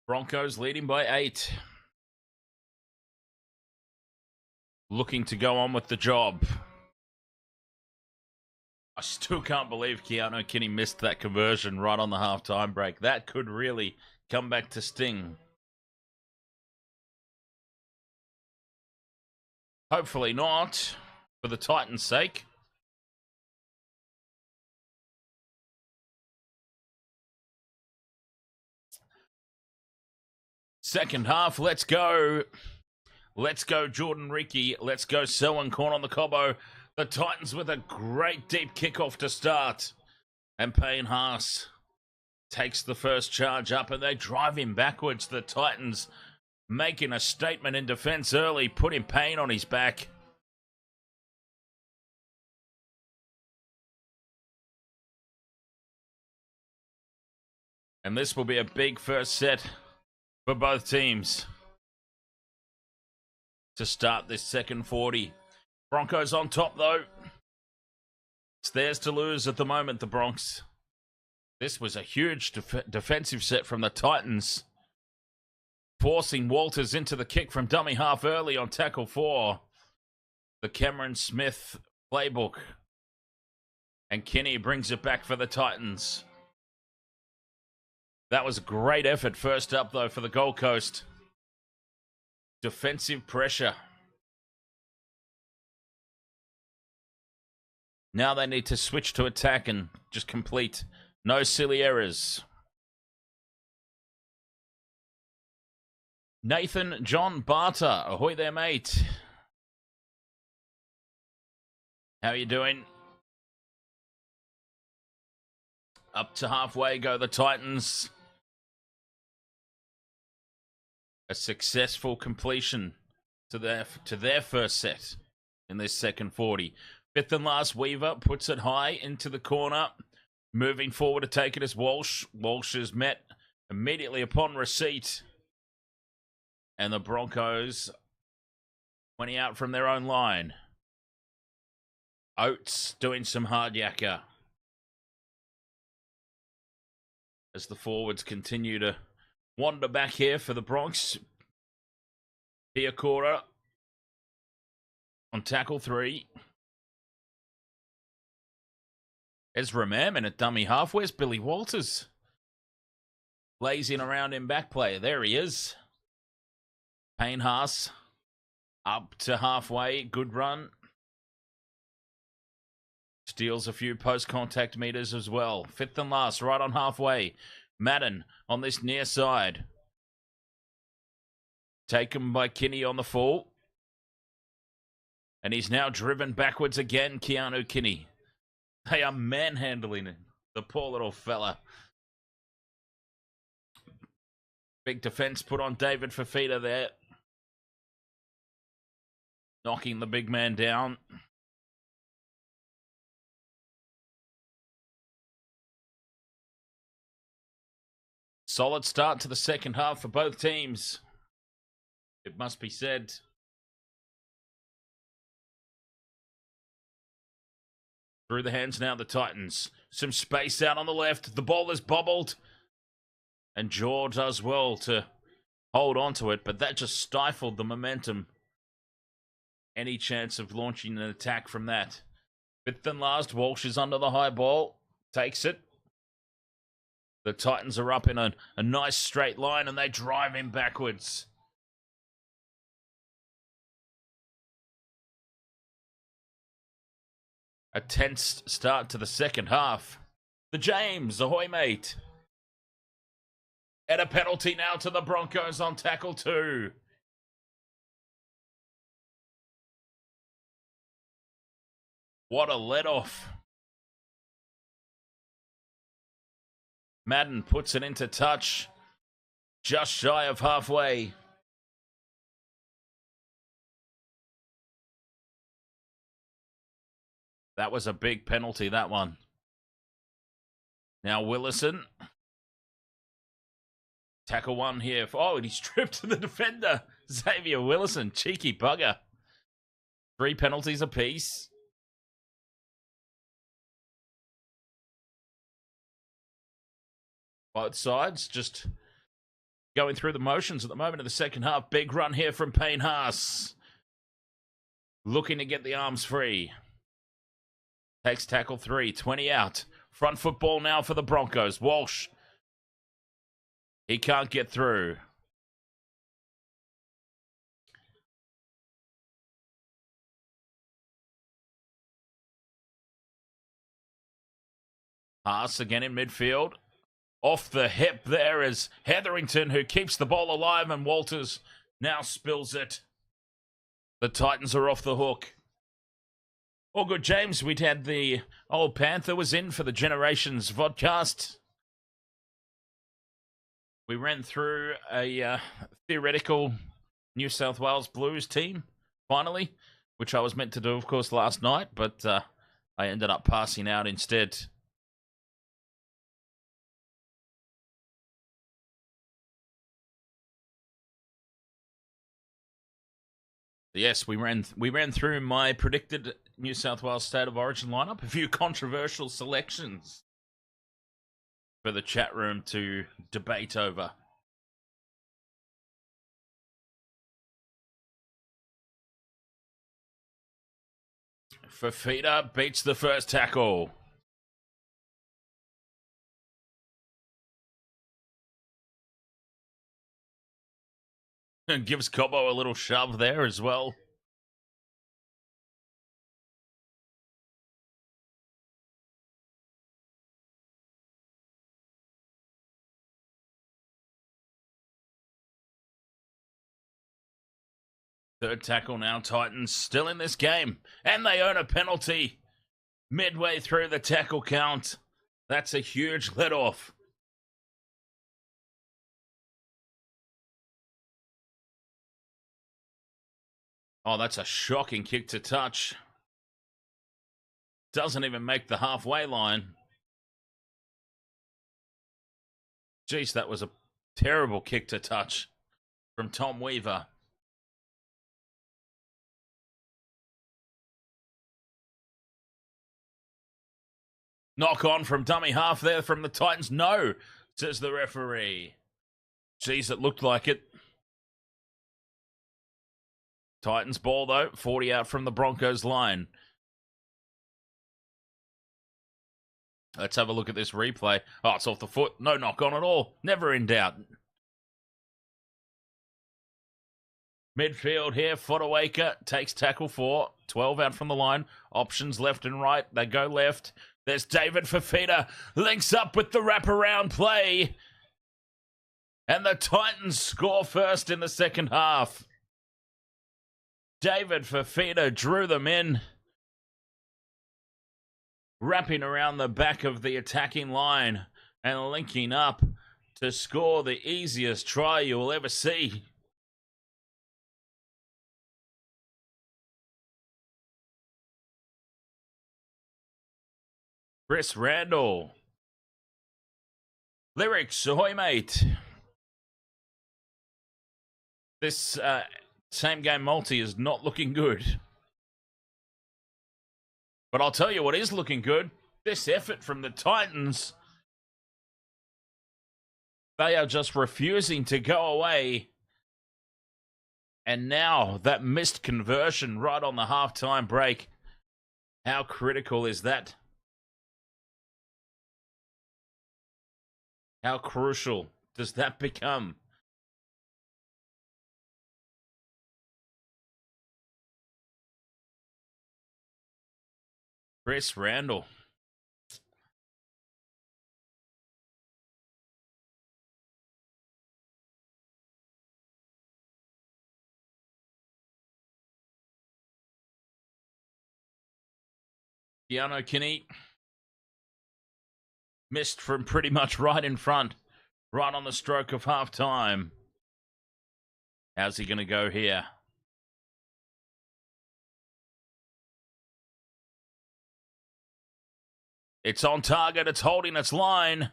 Broncos leading by 8. Looking to go on with the job. I still can't believe Keanu Kinney missed that conversion right on the half-time break. That could really come back to sting. Hopefully not, for the Titans' sake. Second half, let's go. Let's go, Jordan Riki. Let's go, Selwyn Corn on the Cobbo. The Titans with a great deep kickoff to start. And Payne Haas takes the first charge up and they drive him backwards. The Titans making a statement in defense early, putting Payne on his back. And this will be a big first set for both teams to start this second 40. Broncos on top, though. It's theirs to lose at the moment, the Bronx. This was a huge defensive set from the Titans, forcing Walters into the kick from dummy half early on tackle 4. The Cameron Smith playbook. And Kinney brings it back for the Titans. That was a great effort first up, though, for the Gold Coast. Defensive pressure. Now they need to switch to attack and just complete. No silly errors. Nathan John Barter. Ahoy there, mate. How you doing? Up to halfway go the Titans. A successful completion to their first set in this second 40. Fifth and last, Weaver puts it high into the corner. Moving forward to take it as Walsh. Walsh is met immediately upon receipt. And the Broncos 20 out from their own line. Oates doing some hard yakka. As the forwards continue to wander back here for the Bronx. Piakora on tackle 3. Ezra Merman at dummy half. Where's Billy Walters? Lazing around in back play. There he is. Payne Haas up to halfway. Good run. Steals a few post-contact meters as well. Fifth and last, right on halfway. Madden on this near side. Taken by Kinney on the fall. And he's now driven backwards again, Keanu Kinney. They are manhandling the poor little fella. Big defense put on David Fafita there. Knocking the big man down. Solid start to the second half for both teams. It must be said. Through the hands now, the Titans. Some space out on the left. The ball is bobbled. And Jaw does well to hold on to it, but that just stifled the momentum. Any chance of launching an attack from that. Fifth and last, Walsh is under the high ball. Takes it. The Titans are up in a nice straight line and they drive him backwards. A tense start to the second half. The James, Ahoy mate. And a penalty now to the Broncos on tackle 2. What a let-off. Madden puts it into touch. Just shy of halfway. That was a big penalty, that one. Now Willison. Tackle 1 here. Oh, and he's stripped to the defender. Xavier Willison, cheeky bugger. 3 penalties apiece. Both sides just going through the motions at the moment in the second half. Big run here from Payne Haas. Looking to get the arms free. Takes tackle 3, 20 out. Front football now for the Broncos. Walsh. He can't get through. Haas again in midfield. Off the hip there is Hetherington, who keeps the ball alive, and Walters now spills it. The Titans are off the hook. All good, James. We'd had the old Panther was in for the Generations vodcast. We ran through a theoretical New South Wales Blues team, finally, which I was meant to do, of course, last night, but I ended up passing out instead. Yes, we ran through my predicted New South Wales State of Origin lineup. A few controversial selections for the chat room to debate over. Fafita beats the first tackle. And gives Cobbo a little shove there as well. Third tackle now, Titans still in this game. And they earn a penalty midway through the tackle count. That's a huge let-off. Oh, that's a shocking kick to touch. Doesn't even make the halfway line. Jeez, that was a terrible kick to touch from Tom Weaver. Knock on from dummy half there from the Titans. No, says the referee. Jeez, it looked like it. Titans ball, though. 40 out from the Broncos line. Let's have a look at this replay. Oh, it's off the foot. No knock on at all. Never in doubt. Midfield here. Fodawaker takes tackle 4. 12 out from the line. Options left and right. They go left. There's David Fafita. Links up with the wraparound play. And the Titans score first in the second half. David Fafita drew them in. Wrapping around the back of the attacking line and linking up to score the easiest try you will ever see. Chris Randall. Lyrics, ahoy, mate. This same game multi is not looking good. But I'll tell you what is looking good. This effort from the Titans. They are just refusing to go away. And now that missed conversion right on the halftime break. How critical is that? How crucial does that become? Chris Randall. Keanu Kinney. Missed from pretty much right in front. Right on the stroke of half-time. How's he going to go here? It's on target. It's holding its line.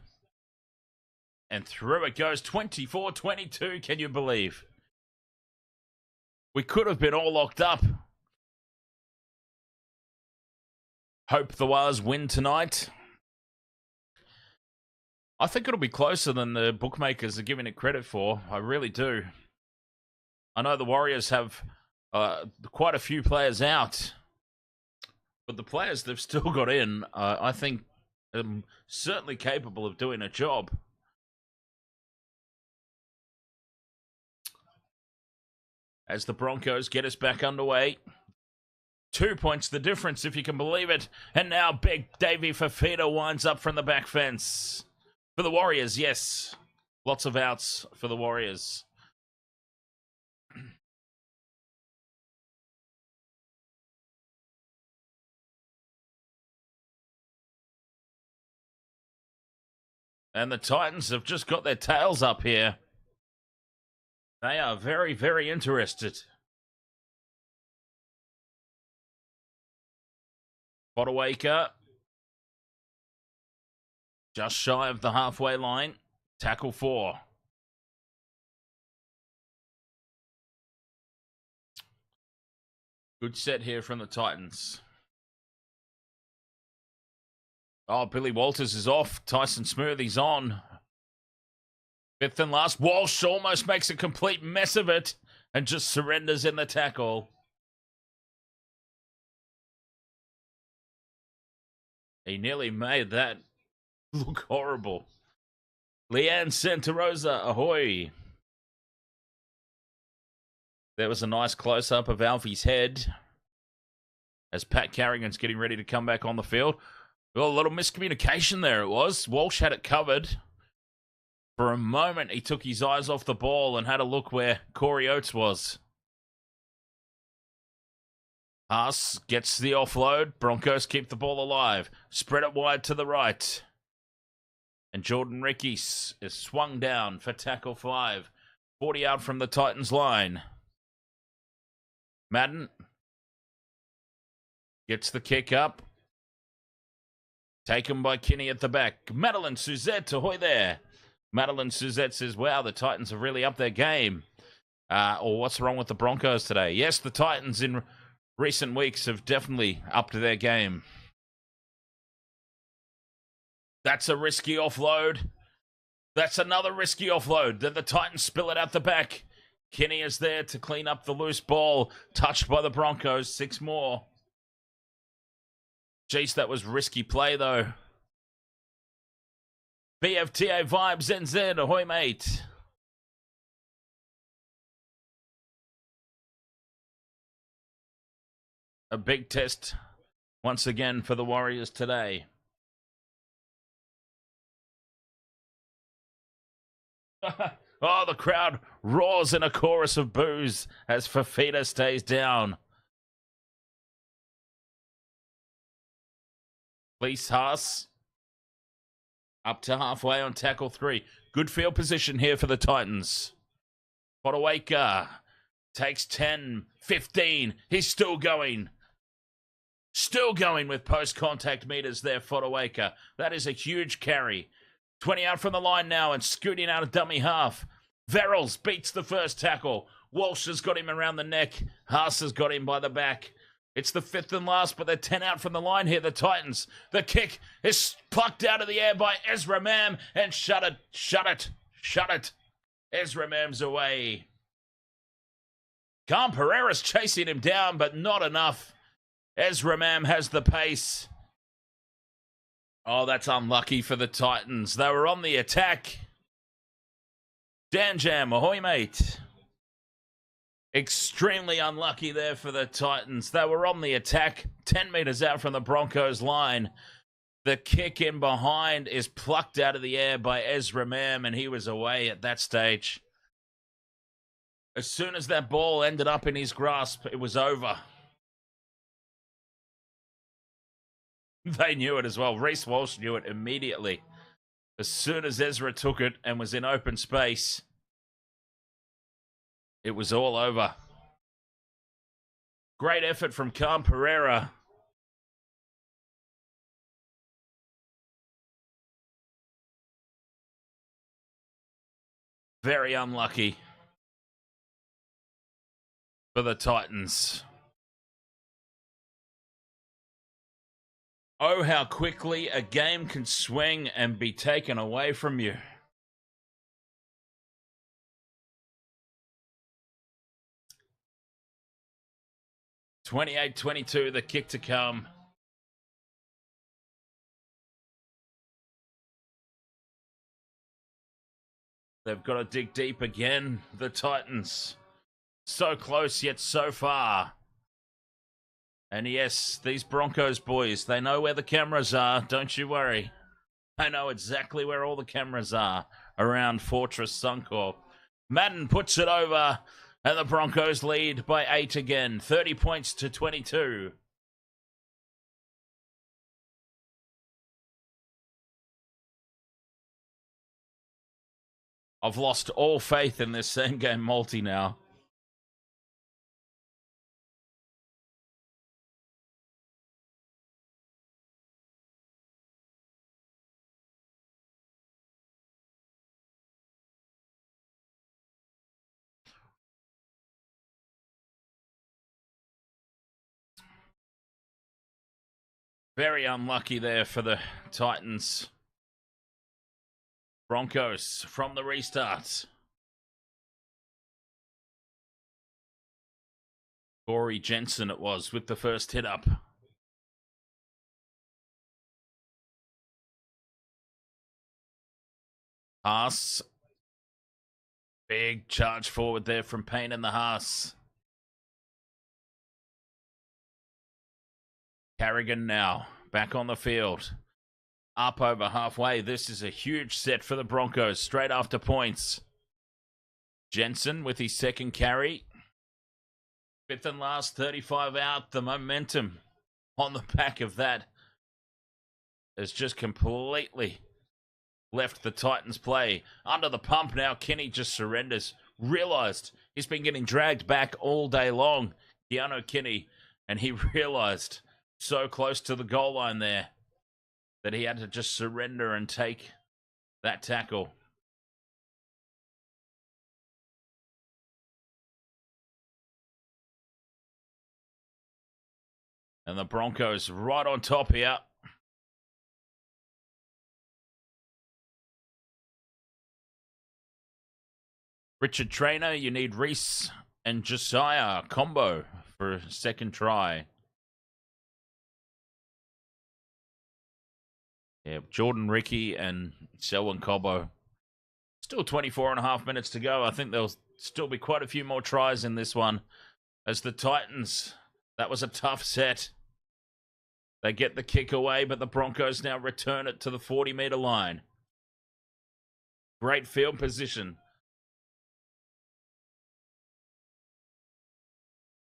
And through it goes 24-22. Can you believe? We could have been all locked up. Hope the Wars win tonight. I think it'll be closer than the bookmakers are giving it credit for. I really do. I know the Warriors have quite a few players out. But the players they've still got in, I think, are certainly capable of doing a job. As the Broncos get us back underway. 2 points the difference, if you can believe it. And now big Davey Fafita winds up from the back fence. For the Warriors, yes. Lots of outs for the Warriors. And the Titans have just got their tails up here. They are very, very interested. Fodawaker. Just shy of the halfway line. Tackle 4. Good set here from the Titans. Oh, Billy Walters is off. Tyson Smoothie's on. Fifth and last. Walsh almost makes a complete mess of it and just surrenders in the tackle. He nearly made that look horrible. Leanne Santarosa, ahoy. There was a nice close-up of Alfie's head as Pat Carrigan's getting ready to come back on the field. Well, a little miscommunication there it was. Walsh had it covered. For a moment, he took his eyes off the ball and had a look where Corey Oates was. Haas gets the offload. Broncos keep the ball alive. Spread it wide to the right. And Jordan Rickies is swung down for tackle 5. 40 out from the Titans line. Madden gets the kick up. Taken by Kinney at the back. Madeline Suzette, ahoy there. Madeline Suzette says, wow, the Titans have really upped their game. Or what's wrong with the Broncos today? Yes, the Titans in recent weeks have definitely upped their game. That's a risky offload. That's another risky offload. Then the Titans spill it out the back. Kinney is there to clean up the loose ball. Touched by the Broncos. 6 more. Jeez, that was risky play, though. BFTA Vibes NZ. Ahoy, mate. A big test once again for the Warriors today. Oh, the crowd roars in a chorus of boos as Fafita stays down. Fleece Haas up to halfway on tackle 3. Good field position here for the Titans. Fodawaker takes 10, 15. He's still going. Still going with post-contact meters there, Fodawaker. That is a huge carry. 20 out from the line now and scooting out a dummy half. Verrills beats the first tackle. Walsh has got him around the neck. Haas has got him by the back. It's the 5th and last, but they're 10 out from the line here, the Titans. The kick is plucked out of the air by Ezra Mam and shut it. Ezra Mam's away. Calm Pereira's chasing him down, but not enough. Ezra Mam has the pace. Oh, that's unlucky for the Titans. They were on the attack. Dan Jam, ahoy, mate. Extremely unlucky there for the Titans. They were on the attack, 10 meters out from the Broncos line. The kick in behind is plucked out of the air by Ezra Mam, and he was away at that stage. As soon as that ball ended up in his grasp, it was over. They knew it as well. Reece Walsh knew it immediately. As soon as Ezra took it and was in open space, it was all over. Great effort from Calm Pereira. Very unlucky for the Titans. Oh, how quickly a game can swing and be taken away from you. (28-22), the kick to come. They've got to dig deep again, the Titans. So close, yet so far. And yes, these Broncos boys, they know where the cameras are, don't you worry. I know exactly where all the cameras are around Fortress Suncorp. Madden puts it over, and the Broncos lead by 8 again, 30 points to 22. I've lost all faith in this same game multi now. Very unlucky there for the Titans. Broncos from the restart. Corey Jensen it was with the first hit up. Haas. Big charge forward there from Payne and the Haas. Carrigan now back on the field. Up over halfway. This is a huge set for the Broncos straight after points. Jensen with his second carry. 5th and last, 35 out. The momentum on the back of that has just completely left the Titans play. Under the pump now, Kenny just surrenders. Realised he's been getting dragged back all day long. Keanu Kinney, and he realized so close to the goal line there that he had to just surrender and take that tackle. And the Broncos right on top here. Richard Trainer, you need Reese and Josiah combo for a second try. Yeah, Jordan Ricky and Selwyn Cobbo. Still 24 and a half minutes to go. I think there'll still be quite a few more tries in this one. As the Titans, that was a tough set. They get the kick away, but the Broncos now return it to the 40-meter line. Great field position.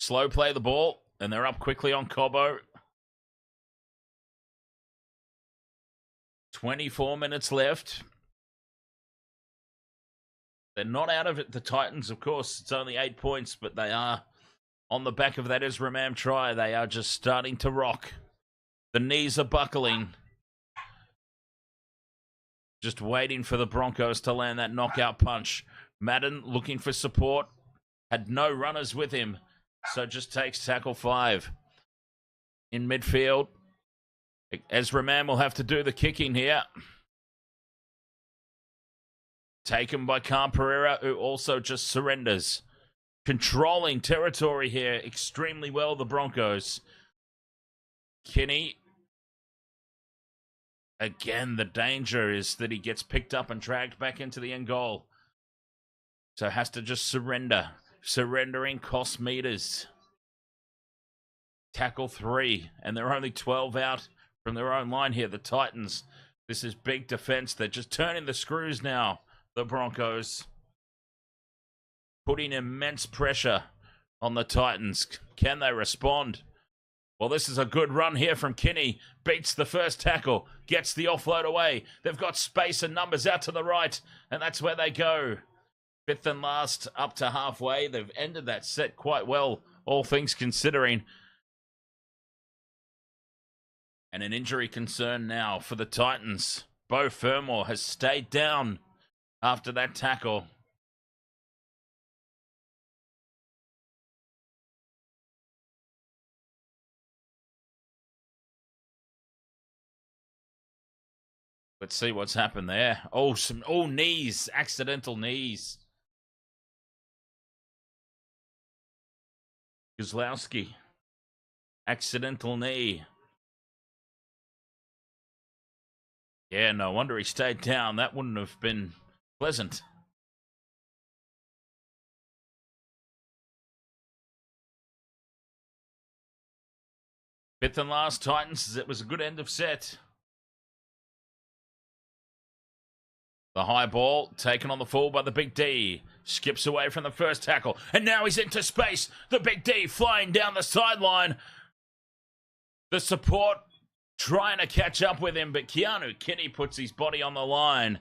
Slow play the ball, and they're up quickly on Cobbo. 24 minutes left. They're not out of it, the Titans, of course. It's only 8 points, but they are on the back of that Ezra Mam try. They are just starting to rock. The knees are buckling. Just waiting for the Broncos to land that knockout punch. Madden looking for support. Had no runners with him, so just takes tackle 5. In midfield, Ezra Mam will have to do the kicking here. Taken by Khan Pereira, who also just surrenders. Controlling territory here extremely well, the Broncos. Kinney. Again, the danger is that he gets picked up and dragged back into the end goal. So has to just surrender. Surrendering costs meters. Tackle 3, and they're only 12 out from their own line here. The Titans, this is big defense. They're just turning the screws now, the Broncos. Putting immense pressure on the Titans. Can they respond? Well, this is a good run here from Kinney. Beats the first tackle. Gets the offload away. They've got space and numbers out to the right. And that's where they go. 5th and last up to halfway. They've ended that set quite well, all things considering. And an injury concern now for the Titans. Beau Fermor has stayed down after that tackle. Let's see what's happened there. Oh, knees. Accidental knees. Kozlowski. Accidental knee. Yeah, no wonder he stayed down. That wouldn't have been pleasant. Fifth and last, Titans. It was a good end of set. The high ball taken on the full by the Big D. Skips away from the first tackle. And now he's into space. The Big D flying down the sideline. The support trying to catch up with him, but Keanu Kinney puts his body on the line.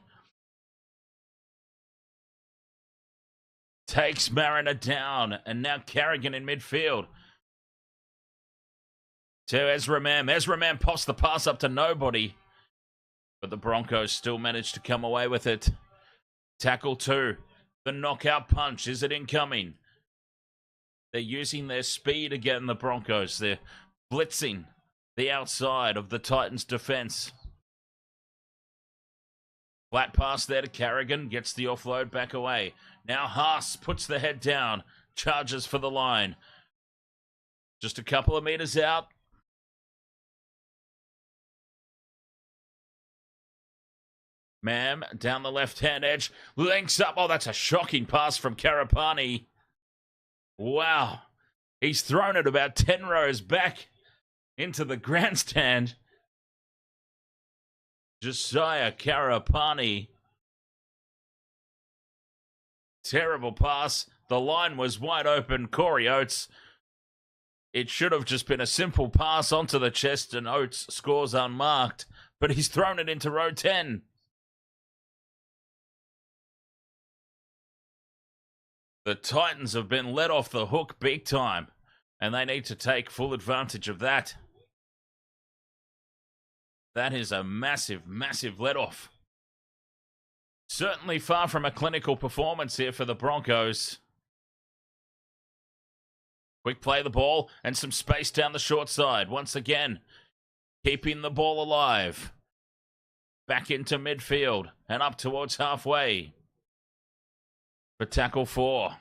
Takes Mariner down. And now Carrigan in midfield. To Ezra Mam. Ezra Mam pops the pass up to nobody. But the Broncos still managed to come away with it. Tackle 2. The knockout punch. Is it incoming? They're using their speed again, the Broncos. They're blitzing the outside of the Titans' defense. Flat pass there to Carrigan. Gets the offload back away. Now Haas puts the head down. Charges for the line. Just a couple of meters out. Mam down the left-hand edge. Links up. Oh, that's a shocking pass from Karapani. Wow. He's thrown it about 10 rows back into the grandstand. Josiah Karapani. Terrible pass. The line was wide open. Corey Oates. It should have just been a simple pass onto the chest and Oates scores unmarked. But he's thrown it into row 10. The Titans have been let off the hook big time. And they need to take full advantage of that. That is a massive, massive let-off. Certainly far from a clinical performance here for the Broncos. Quick play of the ball and some space down the short side. Once again, keeping the ball alive. Back into midfield and up towards halfway. For tackle 4.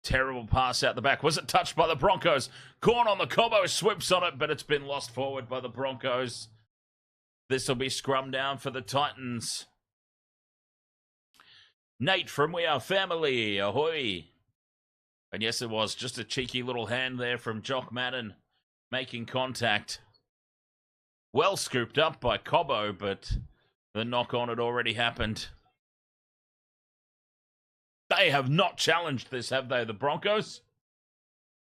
Terrible pass out the back. Was it touched by the Broncos? Corn on the Cobbo swoops on it, but it's been lost forward by the Broncos. This will be scrum down for the Titans. Nate from We Are Family. Ahoy. And yes, it was just a cheeky little hand there from Jock Madden making contact. Well scooped up by Cobbo, but the knock on had already happened. They have not challenged this, have they, the Broncos?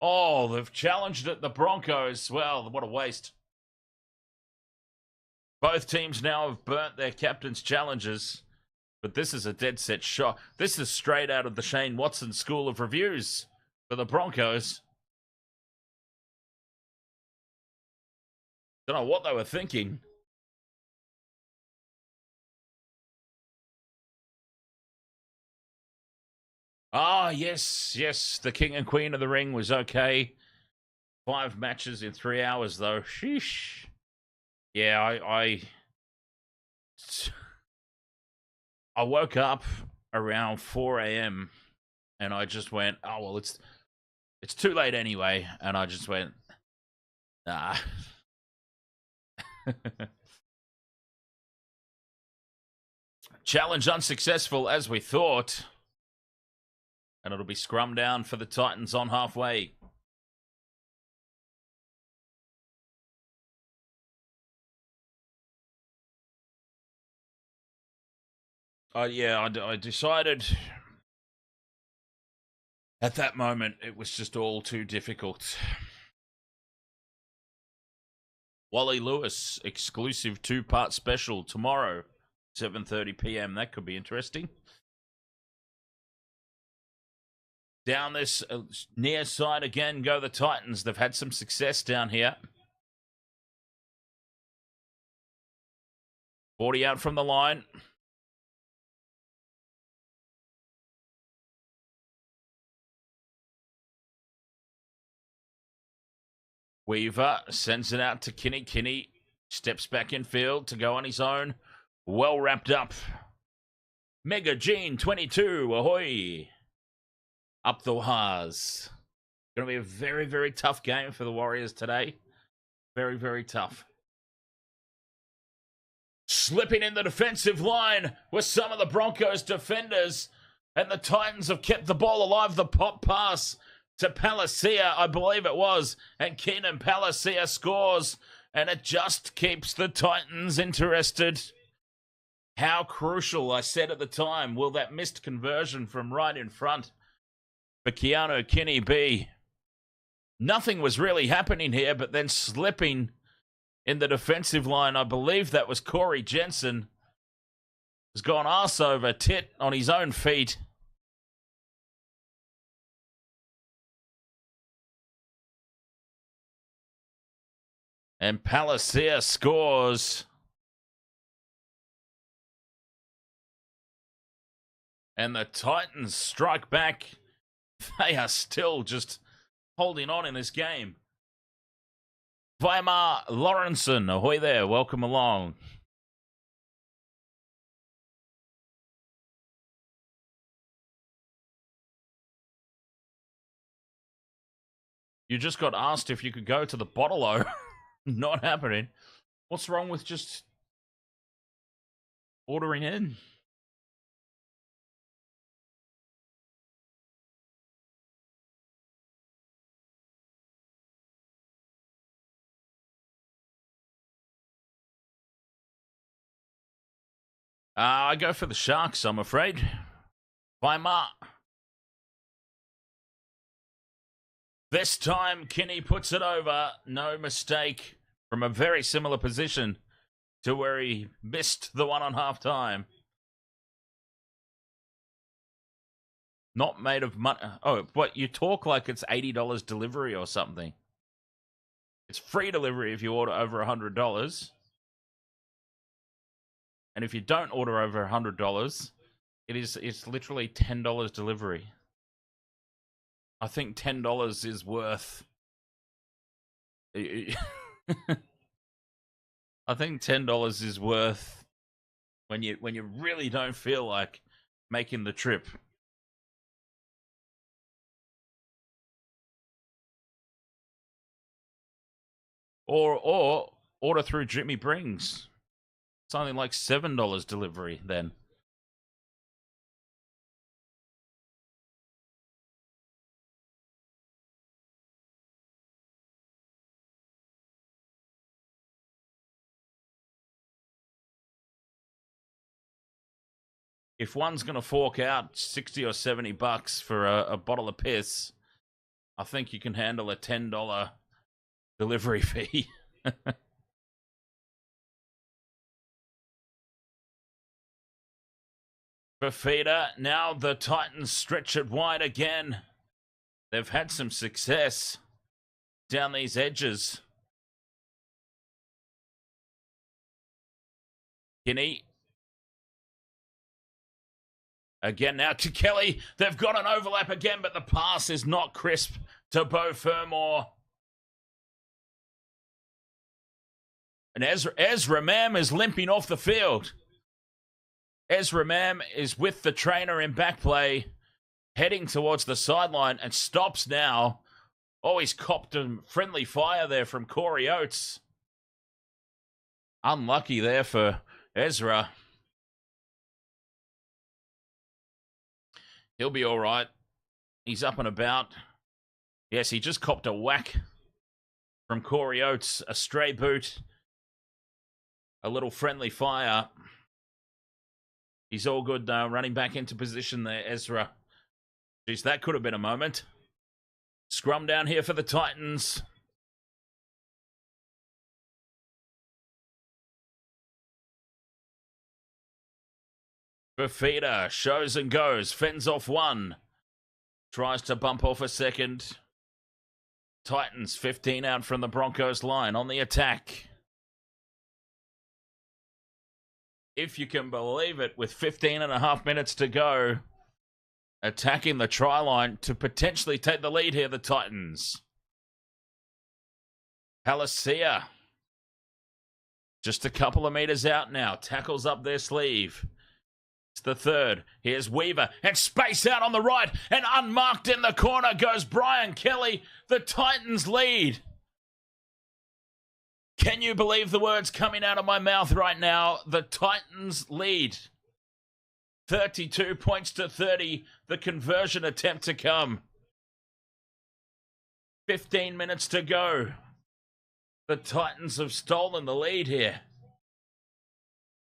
Oh, they've challenged it, the Broncos. Well, what a waste. Both teams now have burnt their captain's challenges, but this is a dead set shot. This is straight out of the Shane Watson School of Reviews for the Broncos. Don't know what they were thinking. Ah, yes. The King and Queen of the Ring was okay. 5 matches in 3 hours, though. Sheesh. Yeah, I woke up around 4 a.m. and I just went, oh, well, it's too late anyway. And I just went, nah. Challenge unsuccessful as we thought. And it'll be scrum down for the Titans on halfway. I decided at that moment it was just all too difficult. Wally Lewis, exclusive 2-part special tomorrow, 7:30 p.m. That could be interesting. Down this near side again go the Titans. They've had some success down here. 40 out from the line. Weaver sends it out to Kinney. Kinney steps back in field to go on his own. Well wrapped up. Mega Gene 22. Ahoy. Up the Waz. Going to be a very, very tough game for the Warriors today. Very, very tough. Slipping in the defensive line with some of the Broncos defenders. And the Titans have kept the ball alive. The pop pass to Palacia, I believe it was. And Keenan Palacia scores. And it just keeps the Titans interested. How crucial, I said at the time, will that missed conversion from right in front for Keanu Kinney be? Nothing was really happening here, but then slipping in the defensive line, I believe that was Corey Jensen, has gone arse over tit on his own feet. And Palacia scores. And the Titans strike back. They are still just holding on in this game. Weimar Lawrenson, ahoy there, welcome along. You just got asked if you could go to the bottle-o. Not happening. What's wrong with just ordering in? I go for the Sharks, I'm afraid. Weimar. This time, Kinney puts it over. No mistake. From a very similar position to where he missed the one on half time. Not made of money. Oh, but you talk like it's $80 delivery or something. It's free delivery if you order over $100. And if you don't order over $100, it's literally $10 delivery. I think $10 is worth. I think $10 is worth when you really don't feel like making the trip. Or order through Jimmy Brings. It's only like $7 delivery then. If one's going to fork out $60 or $70 for a bottle of piss, I think you can handle a $10 delivery fee. Fafita, now the Titans stretch it wide again. They've had some success down these edges. Kinney. Again now to Kelly. They've got an overlap again, but the pass is not crisp to Beau Fermor. And Ezra Mam is limping off the field. Ezra Mam is with the trainer in back play, heading towards the sideline and stops now. Oh, he's copped a friendly fire there from Corey Oates. Unlucky there for Ezra. He'll be all right. He's up and about. Yes, he just copped a whack from Corey Oates. A stray boot. A little friendly fire. He's all good, though. Running back into position there, Ezra. Jeez, that could have been a moment. Scrum down here for the Titans. Fafita shows and goes. Fends off one. Tries to bump off a second. Titans 15 out from the Broncos line on the attack. If you can believe it, with 15 and a half minutes to go, attacking the try line to potentially take the lead here, the Titans. Palacia. Just a couple of meters out now. Tackles up their sleeve. It's the third. Here's Weaver. And space out on the right. And unmarked in the corner goes Brian Kelly. The Titans lead. Can you believe the words coming out of my mouth right now? The Titans lead. 32 points to 30. The conversion attempt to come. 15 minutes to go. The Titans have stolen the lead here.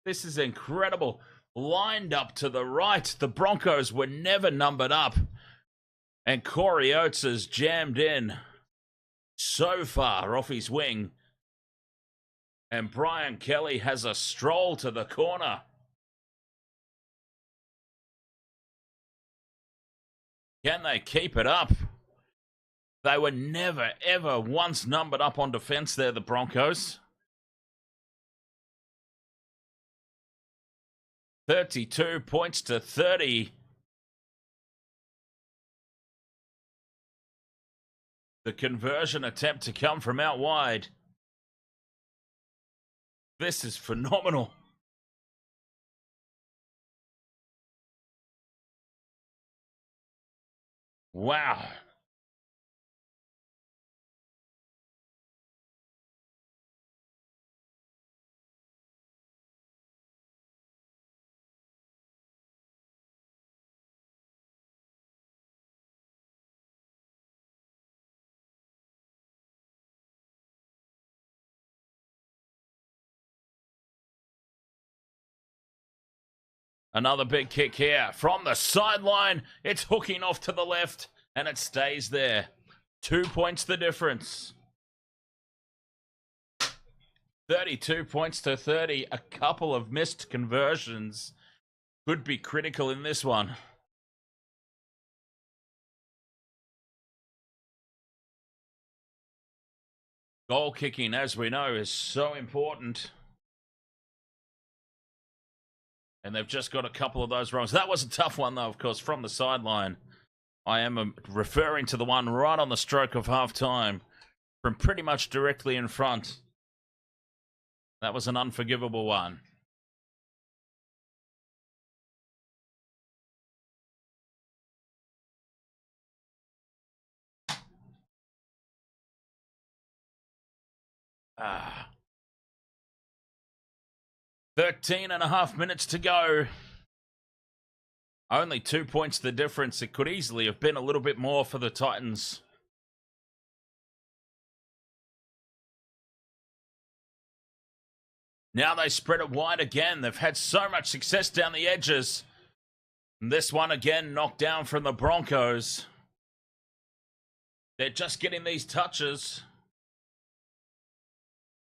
This is incredible. Lined up to the right. The Broncos were never numbered up. And Corey Oates has jammed in so far off his wing. And Brian Kelly has a stroll to the corner. Can they keep it up? They were never, ever once numbered up on defense there, the Broncos. 32 points to 30. The conversion attempt to come from out wide. This is phenomenal. Wow. Another big kick here from the sideline. It's hooking off to the left, and it stays there. 2 points the difference. 32 points to 30. A couple of missed conversions could be critical in this one. Goal kicking, as we know, is so important. And they've just got a couple of those wrongs. That was a tough one, though, of course, from the sideline. I am referring to the one right on the stroke of half-time from pretty much directly in front. That was an unforgivable one. Ah. 13.5 minutes to go. Only 2 points the difference. It could easily have been a little bit more for the Titans. Now they spread it wide again. They've had so much success down the edges. And this one again knocked down from the Broncos. They're just getting these touches.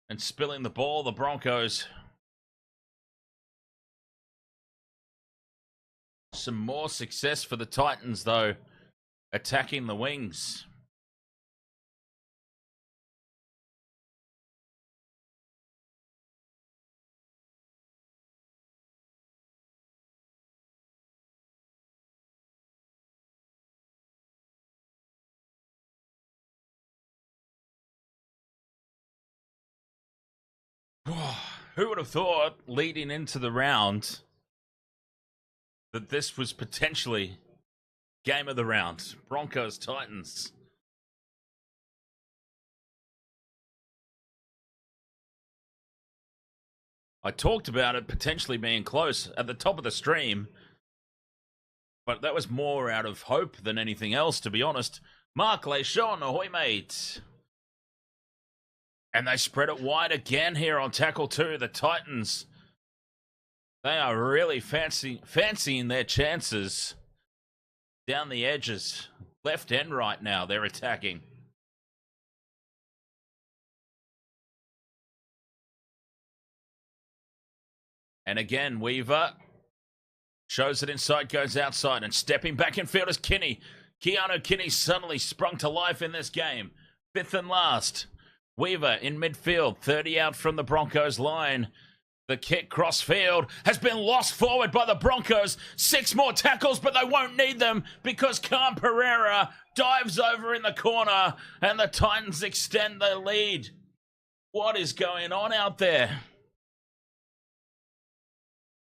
And spilling the ball, the Broncos. Some more success for the Titans, though, attacking the wings. Who would have thought, leading into the round, that this was potentially game of the round? Broncos, Titans. I talked about it potentially being close at the top of the stream, but that was more out of hope than anything else, to be honest. Mark Leishon, ahoy, mate. And they spread it wide again here on tackle 2. The Titans, they are really fancying their chances down the edges. Left and right now, they're attacking. And again, Weaver shows it inside, goes outside, and stepping back in field is Kinney. Keanu Kinney suddenly sprung to life in this game. 5th and last. Weaver in midfield, 30 out from the Broncos line. The kick cross field has been lost forward by the Broncos. 6 more tackles, but they won't need them because Khan Pereira dives over in the corner and the Titans extend their lead. What is going on out there?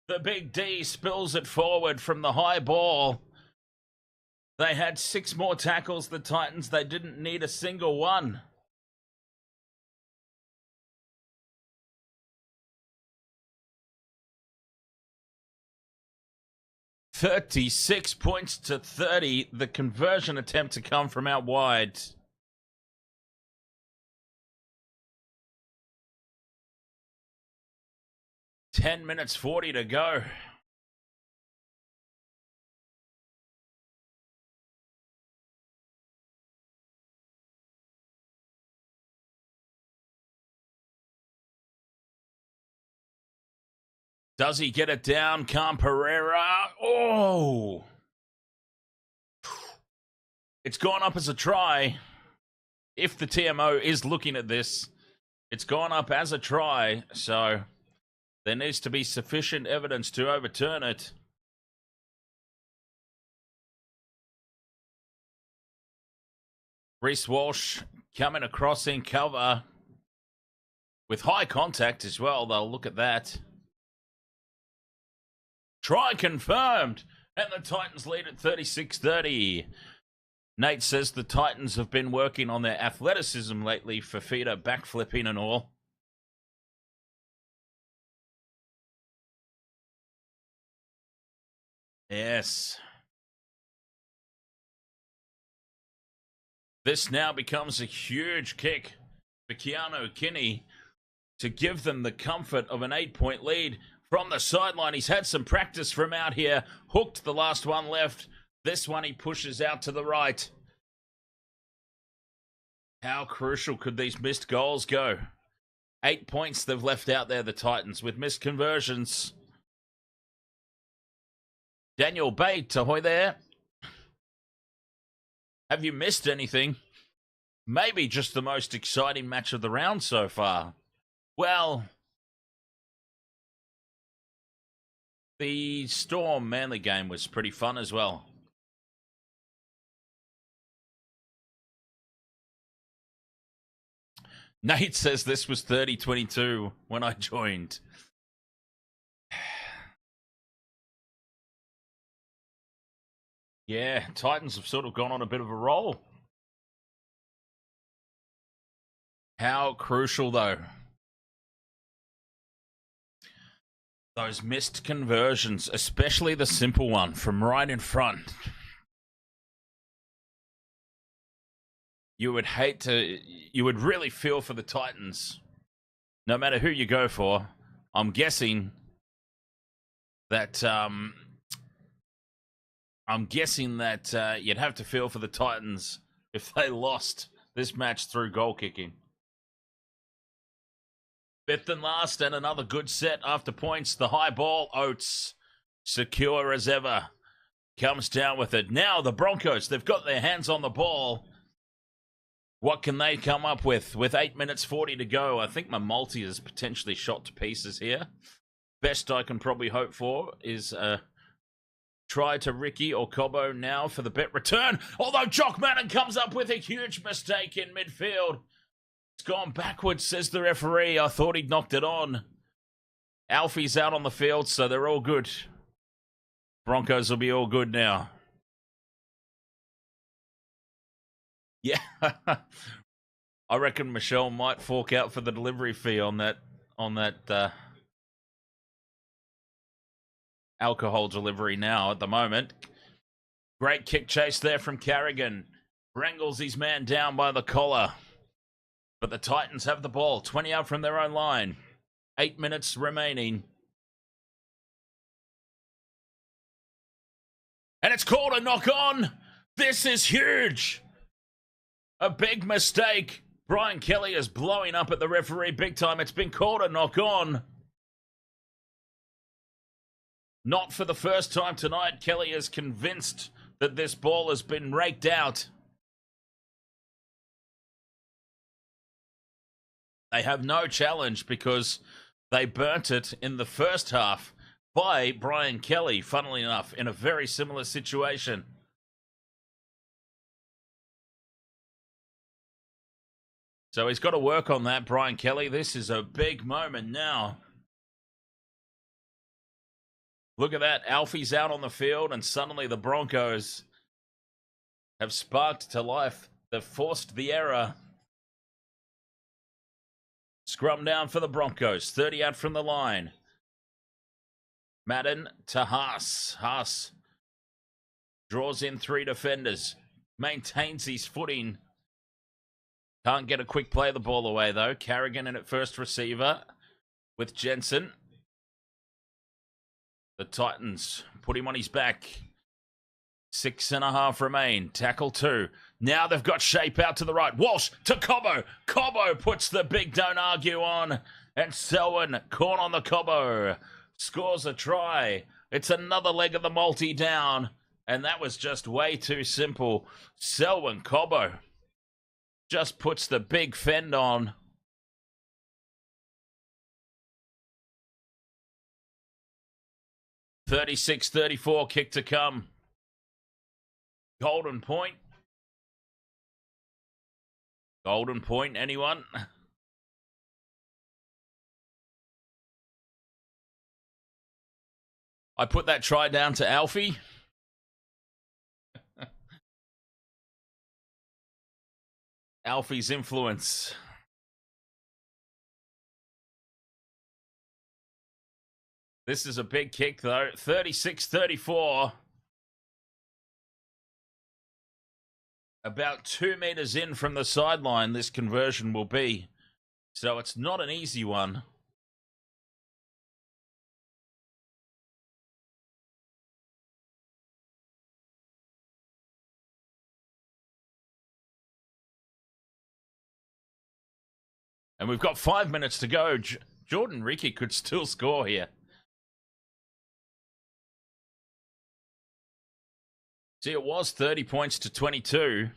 The big D spills it forward from the high ball. They had 6 more tackles, the Titans. They didn't need a single one. $36 points to 30. The conversion attempt to come from out wide. Ten minutes 40 to go. Does he get it down? Khan Pereira. Oh! It's gone up as a try. If the TMO is looking at this, it's gone up as a try. So there needs to be sufficient evidence to overturn it. Reece Walsh coming across in cover. With high contact as well. They'll look at that. Try confirmed. And the Titans lead at 36-30. Nate says the Titans have been working on their athleticism lately, Fafita backflipping and all. Yes. This now becomes a huge kick for Keanu Kinney to give them the comfort of an 8-point lead. From the sideline, he's had some practice from out here. Hooked the last one left. This one he pushes out to the right. How crucial could these missed goals go? 8 points they've left out there, the Titans, with missed conversions. Daniel Bate, ahoy there. Have you missed anything? maybe just the most exciting match of the round so far. Well, the Storm Manly game was pretty fun as well. Nate says this was 30-22 when I joined. Yeah, Titans have sort of gone on a bit of a roll. How crucial, though. Those missed conversions, especially the simple one from right in front. You would really feel for the Titans, no matter who you go for. I'm guessing that you'd have to feel for the Titans if they lost this match through goal kicking. Fifth and last, and another good set after points. The high ball, Oates, secure as ever, comes down with it. Now the Broncos, they've got their hands on the ball. What can they come up with 8 minutes 40 to go? I think my multi is potentially shot to pieces here. Best I can probably hope for is try to Ricky or Cobbo now for the bet return. Although Jock Madden comes up with a huge mistake in midfield. It's gone backwards, says the referee. I thought he'd knocked it on. Alfie's out on the field, so they're all good. Broncos will be all good now. Yeah. I reckon Michelle might fork out for the delivery fee on that alcohol delivery now at the moment. Great kick chase there from Carrigan. Wrangles his man down by the collar. But the Titans have the ball, 20 out from their own line. 8 minutes remaining. And it's called a knock on. This is huge. A big mistake. Brian Kelly is blowing up at the referee big time. It's been called a knock on. Not for the first time tonight. Kelly is convinced that this ball has been raked out. They have no challenge because they burnt it in the first half by Brian Kelly, funnily enough, in a very similar situation. So he's got to work on that, Brian Kelly. This is a big moment now. Look at that. Alfie's out on the field, and suddenly the Broncos have sparked to life. They've forced the error. Scrum down for the Broncos. 30 out from the line. Madden to Haas. Haas draws in 3 defenders. Maintains his footing. Can't get a quick play of the ball away, though. Carrigan in at first receiver with Jensen. The Titans put him on his back. 6.5 remain. Tackle 2. Now they've got shape out to the right. Walsh to Cobbo. Cobbo puts the big don't argue on. And Selwyn caught on the Cobbo. Scores a try. It's another leg of the multi down. And that was just way too simple. Selwyn Cobbo just puts the big fend on. $36-34, kick to come. Golden point. Golden point, anyone? I put that try down to Alfie. Alfie's influence. This is a big kick, though. 36-34. About 2 meters in from the sideline, this conversion will be. So it's not an easy one. And we've got 5 minutes to go. Jordan Ricky could still score here. See, it was 30 points to 22.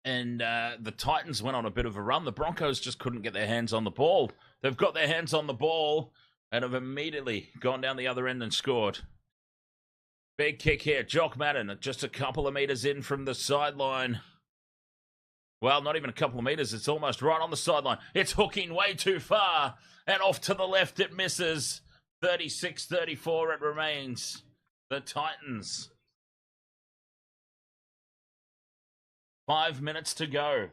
And the Titans went on a bit of a run. The Broncos just couldn't get their hands on the ball. They've got their hands on the ball and have immediately gone down the other end and scored. Big kick here. Jock Madden just a couple of meters in from the sideline. Well, not even a couple of meters. It's almost right on the sideline. It's hooking way too far. And off to the left it misses. 36-34 it remains. The Titans. 5 minutes to go.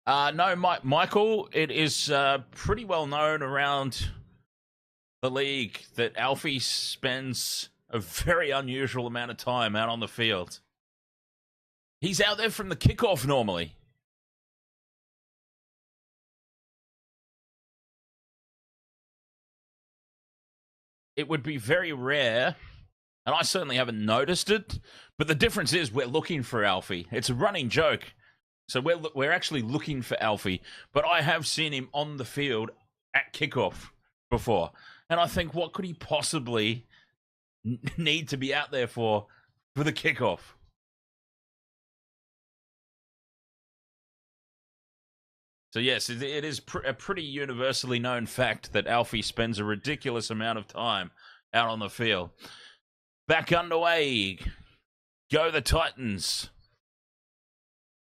No, Michael, it is pretty well known around the league that Alfie spends a very unusual amount of time out on the field. He's out there from the kickoff normally. It would be very rare, and I certainly haven't noticed it, but the difference is we're looking for Alfie. It's a running joke. So we're actually looking for Alfie, but I have seen him on the field at kickoff before. And I think, what could he possibly need to be out there for the kickoff? So yes, it is a pretty universally known fact that Alfie spends a ridiculous amount of time out on the field. Back underway. Go the Titans.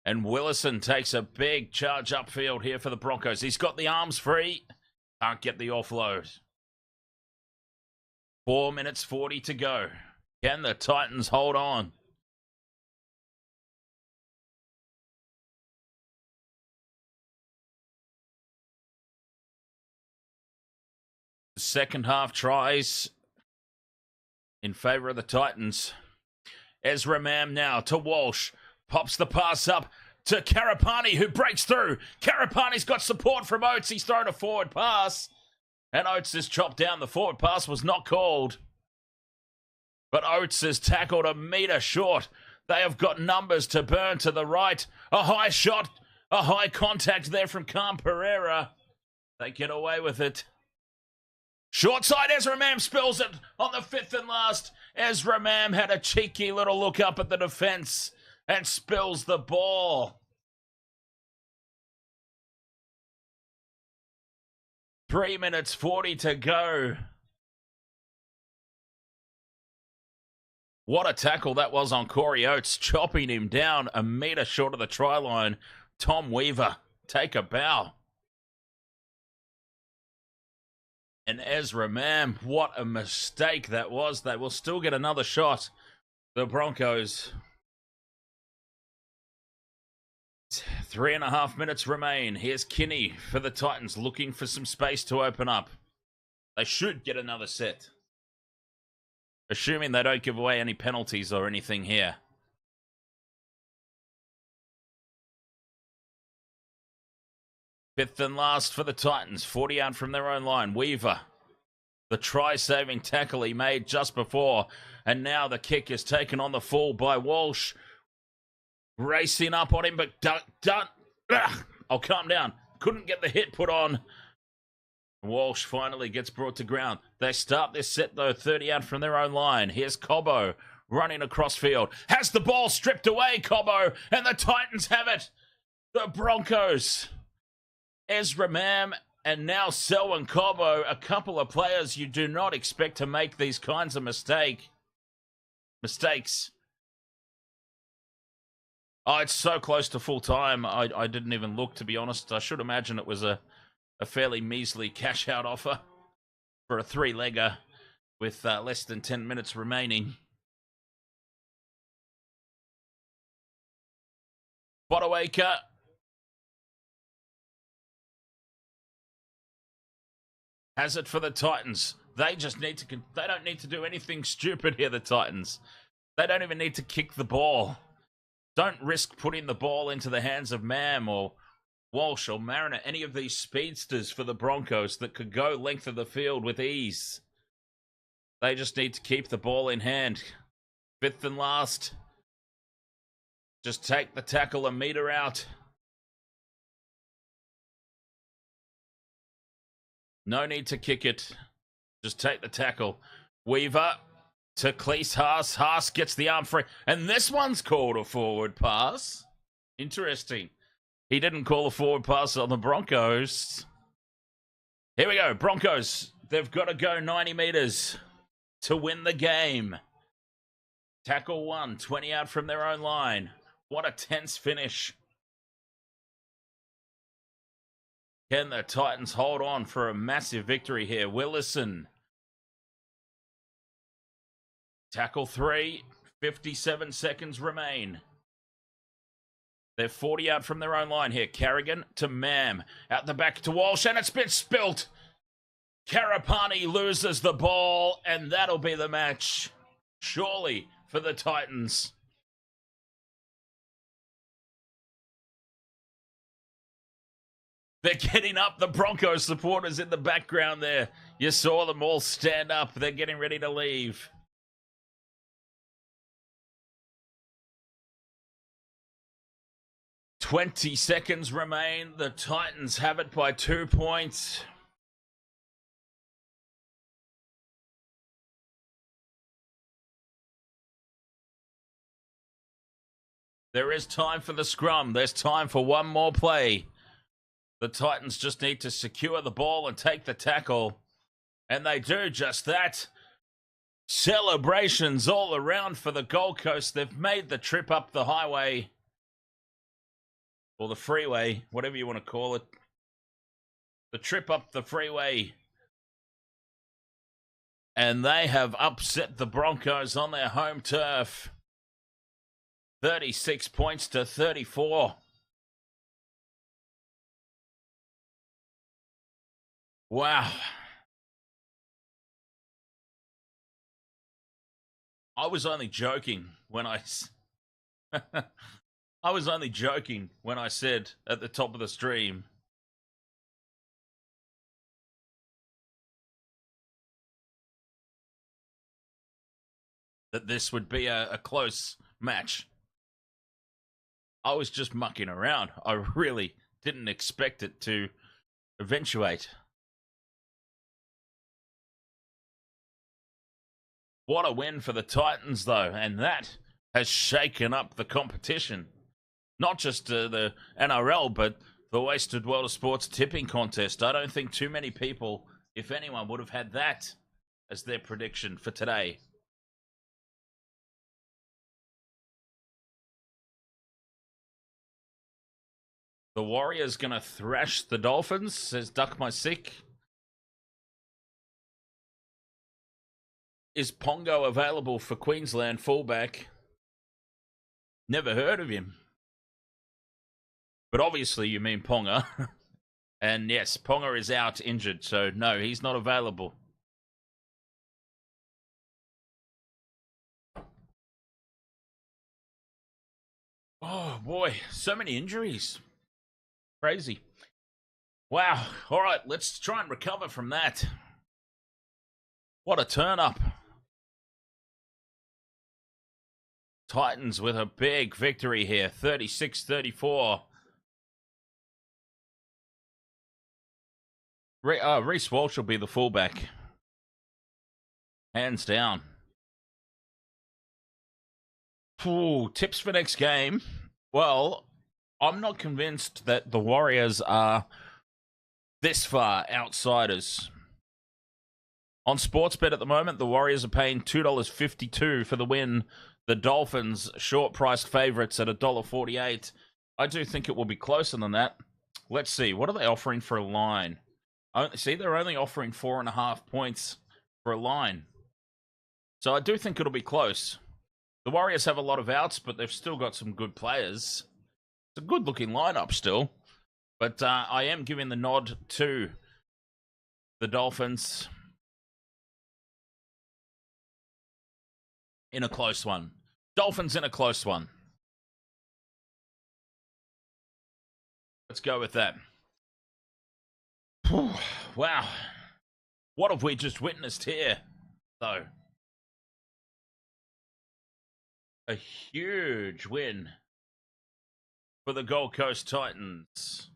And Willison takes a big charge upfield here for the Broncos. He's got the arms free. Can't get the offload. 4 minutes 40 to go. Can the Titans hold on? Second half tries in favour of the Titans. Ezra Mam now to Walsh. Pops the pass up to Karapani, who breaks through. Karapani's got support from Oates. He's thrown a forward pass. And Oates is chopped down. The forward pass was not called. But Oates is tackled a metre short. They have got numbers to burn to the right. A high shot. A high contact there from Cam Pereira. They get away with it. Short side, Ezra Mam spills it on the fifth and last. Ezra Mam had a cheeky little look up at the defence and spills the ball. 3 minutes 40 to go. What a tackle that was on Corey Oates, chopping him down a metre short of the try line. Tom Weaver, take a bow. And Ezra Mam, what a mistake that was. They will still get another shot. The Broncos. 3.5 minutes remain. Here's Kinney for the Titans, looking for some space to open up. They should get another set. Assuming they don't give away any penalties or anything here. Fifth and last for the Titans. 40 out from their own line. Weaver. The try-saving tackle he made just before. And now the kick is taken on the full by Walsh. Racing up on him, but I'll calm down. Couldn't get the hit put on. Walsh finally gets brought to ground. They start this set, though, 30 out from their own line. Here's Cobbo running across field. Has the ball stripped away, Cobbo, and the Titans have it. The Broncos. Ezra Mam and now Selwyn Cobbo, a couple of players you do not expect to make these kinds of mistakes. Oh, it's so close to full time. I didn't even look, to be honest. I should imagine it was a fairly measly cash-out offer for a three-legger with less than 10 minutes remaining. Botawaker. Has it for the Titans. They just need to... They don't need to do anything stupid here, the Titans. They don't even need to kick the ball. Don't risk putting the ball into the hands of Mam or Walsh or Mariner, any of these speedsters for the Broncos that could go length of the field with ease. They just need to keep the ball in hand. Fifth and last. Just take the tackle a metre out. No need to kick it. Just take the tackle. Weaver to Cleese Haas. Haas gets the arm free. And this one's called a forward pass. Interesting. He didn't call a forward pass on the Broncos. Here we go. Broncos. They've got to go 90 metres to win the game. Tackle 1. 20 out from their own line. What a tense finish. Can the Titans hold on for a massive victory here? Willison. Tackle 3. 57 seconds remain. They're 40 out from their own line here. Carrigan to Mam. Out the back to Walsh, and it's been spilt. Karapani loses the ball, and that'll be the match. Surely for the Titans. They're getting up. The Broncos supporters in the background there. You saw them all stand up. They're getting ready to leave. "20 seconds remain. The Titans have it by 2 points. There is time for the scrum. There's time for one more play. The Titans just need to secure the ball and take the tackle. And they do just that. Celebrations all around for the Gold Coast. They've made the trip up the highway. Or the freeway, whatever you want to call it. The trip up the freeway. And they have upset the Broncos on their home turf. 36 points to 34. Wow. I was only joking when I was only joking when I said at the top of the stream that this would be a close match. I was just mucking around. I really didn't expect it to eventuate. What a win for the Titans, though, and that has shaken up the competition. Not just the NRL, but the Wasted World of Sports tipping contest. I don't think too many people, if anyone, would have had that as their prediction for today. The Warriors going to thrash the Dolphins, says Duck My Sick. Is Pongo available for Queensland fullback? Never heard of him. But obviously you mean Ponga. And yes, Ponga is out injured, so no, he's not available. Oh boy, so many injuries. Crazy. Wow. All right, let's try and recover from that. What a turn up. Titans with a big victory here, 36-34. Reece Walsh will be the fullback. Hands down. Ooh, tips for next game. Well, I'm not convinced that the Warriors are this far outsiders. On Sportsbet at the moment, the Warriors are paying $2.52 for the win. The Dolphins, short-priced favourites at $1.48. I do think it will be closer than that. Let's see. What are they offering for a line? See, they're only offering 4.5 points for a line. So I do think it'll be close. The Warriors have a lot of outs, but they've still got some good players. It's a good-looking lineup still. But I am giving the nod to the Dolphins in a close one. Dolphins in a close one. Let's go with that. Wow. What have we just witnessed here, though? A huge win for the Gold Coast Titans.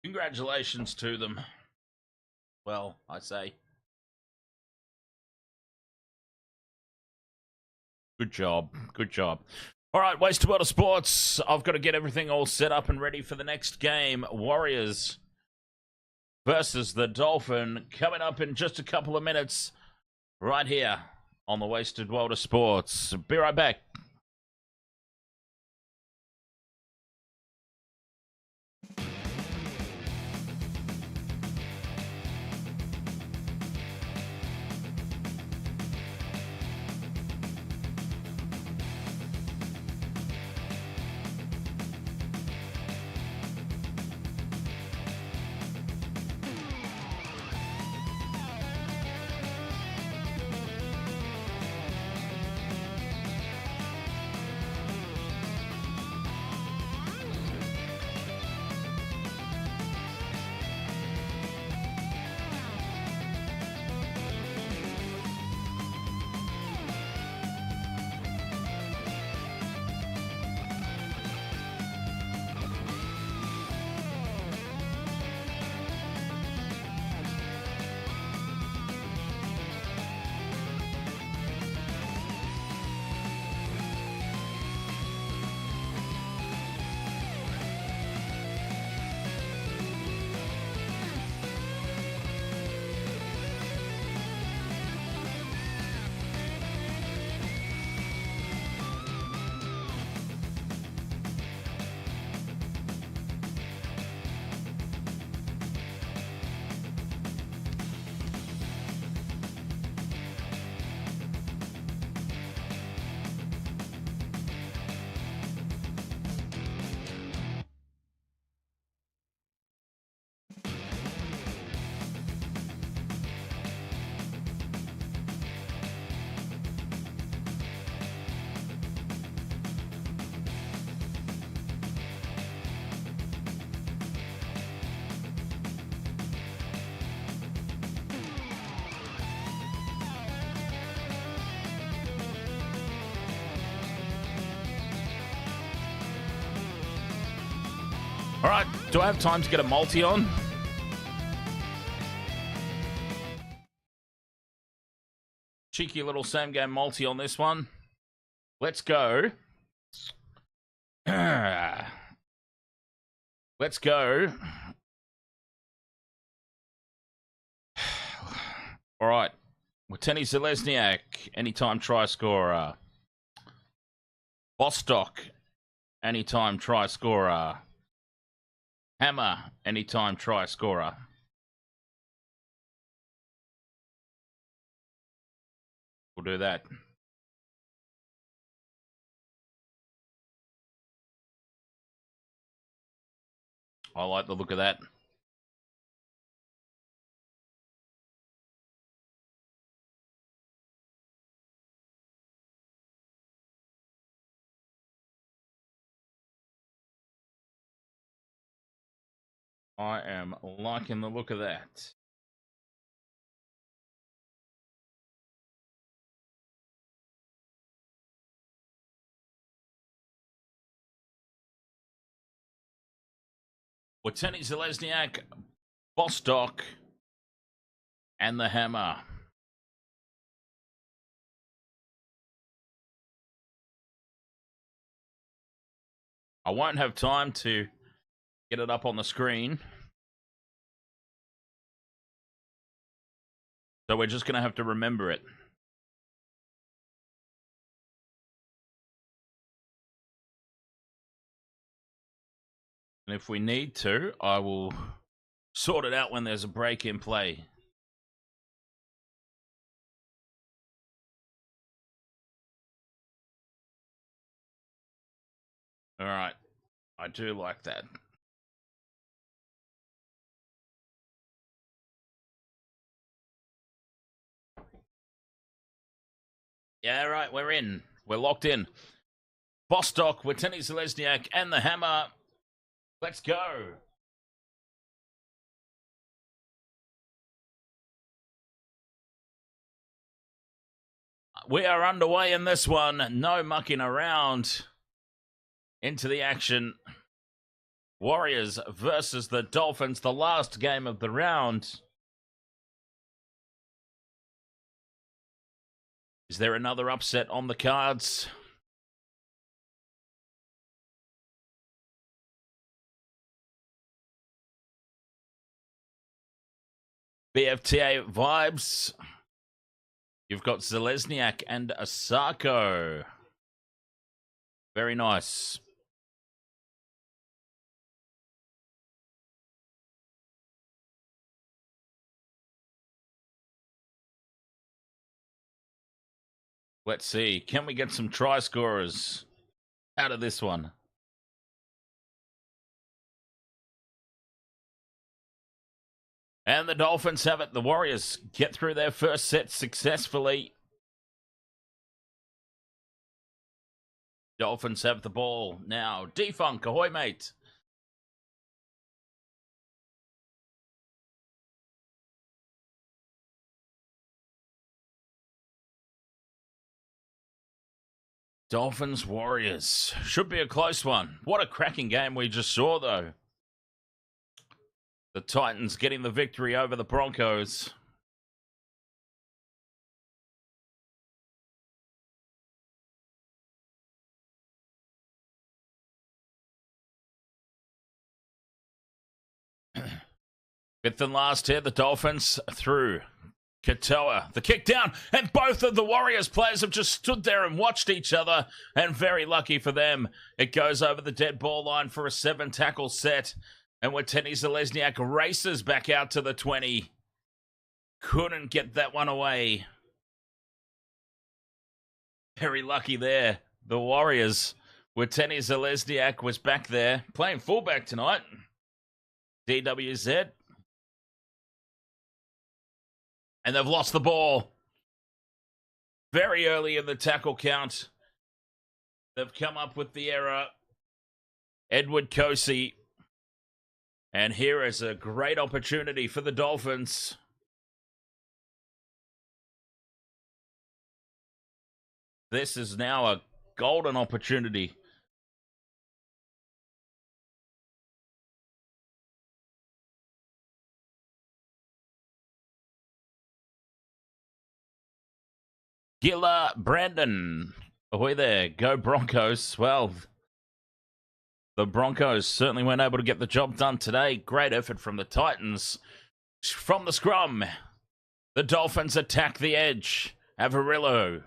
Congratulations to them. Well, I say. Good job. Good job. All right, Wasted World of Sports. I've got to get everything all set up and ready for the next game. Warriors versus the Dolphin coming up in just a couple of minutes right here on the Wasted World of Sports. Be right back. All right, do I have time to get a multi on? Cheeky little same game multi on this one. Let's go. Let's go. All right. Wateni Zelezniak, anytime try scorer. Bostock, anytime try scorer. Hammer, anytime try scorer. We'll do that. I like the look of that. I am liking the look of that. Wateni Zelezniak, Bostock, and the Hammer. I won't have time to get it up on the screen. So we're just going to have to remember it. And if we need to, I will sort it out when there's a break in play. All right. I do like that. Yeah, right, we're in. We're locked in. Bostock, Wateni Zelezniak, and the Hammer. Let's go. We are underway in this one. No mucking around. Into the action. Warriors versus the Dolphins, the last game of the round. Is there another upset on the cards? BFTA vibes. You've got Zelezniak and Asako. Very nice. Let's see. Can we get some try scorers out of this one? And the Dolphins have it. The Warriors get through their first set successfully. Dolphins have the ball now. Defunk, ahoy, mate. Dolphins, Warriors. Should be a close one. What a cracking game we just saw, though. The Titans getting the victory over the Broncos. Fifth and last here, the Dolphins through. Katoa, the kick down, and both of the Warriors players have just stood there and watched each other, and very lucky for them, it goes over the dead ball line for a 7-tackle set, and Watene Zelezniak races back out to the 20. Couldn't get that one away. Very lucky there. The Warriors, Watene Zelezniak was back there, playing fullback tonight. DWZ. And they've lost the ball very early in the tackle count. They've come up with the error. Edward Kosey. And here is a great opportunity for the Dolphins. This is now a golden opportunity. Gilla Brandon. Ahoy there. Go Broncos. Well, the Broncos certainly weren't able to get the job done today. Great effort from the Titans. From the scrum, the Dolphins attack the edge. Avarillo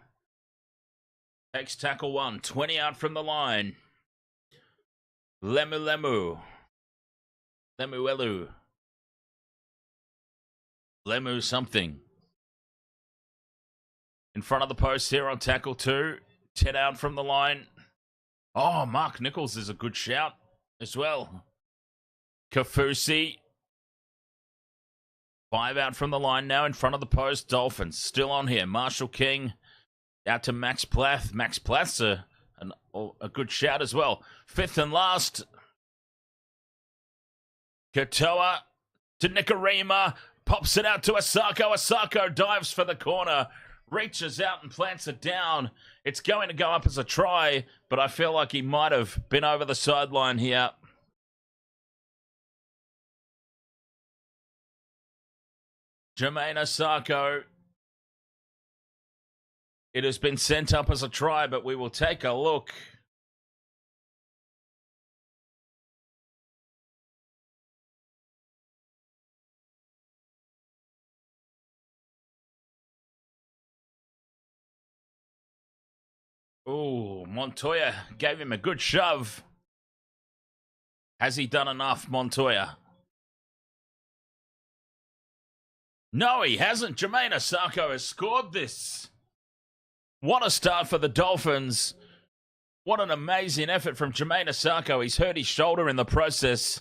takes tackle 1. 20 out from the line. Lemuelu. Lemu something. In front of the post here on tackle 2. 10 out from the line. Oh, Mark Nichols is a good shout as well. Kafusi. 5 out from the line now in front of the post. Dolphins still on here. Marshall King out to Max Plath. Max Plath's a good shout as well. 5th and last. Katoa to Nikarima. Pops it out to Asako. Asako dives for the corner. Reaches out and plants it down. It's going to go up as a try, but I feel like he might have been over the sideline here. Jermaine Asako. It has been sent up as a try, but we will take a look. Ooh, Montoya gave him a good shove. Has he done enough, Montoya? No, he hasn't. Jermaine Asako has scored this. What a start for the Dolphins. What an amazing effort from Jermaine Asako. He's hurt his shoulder in the process.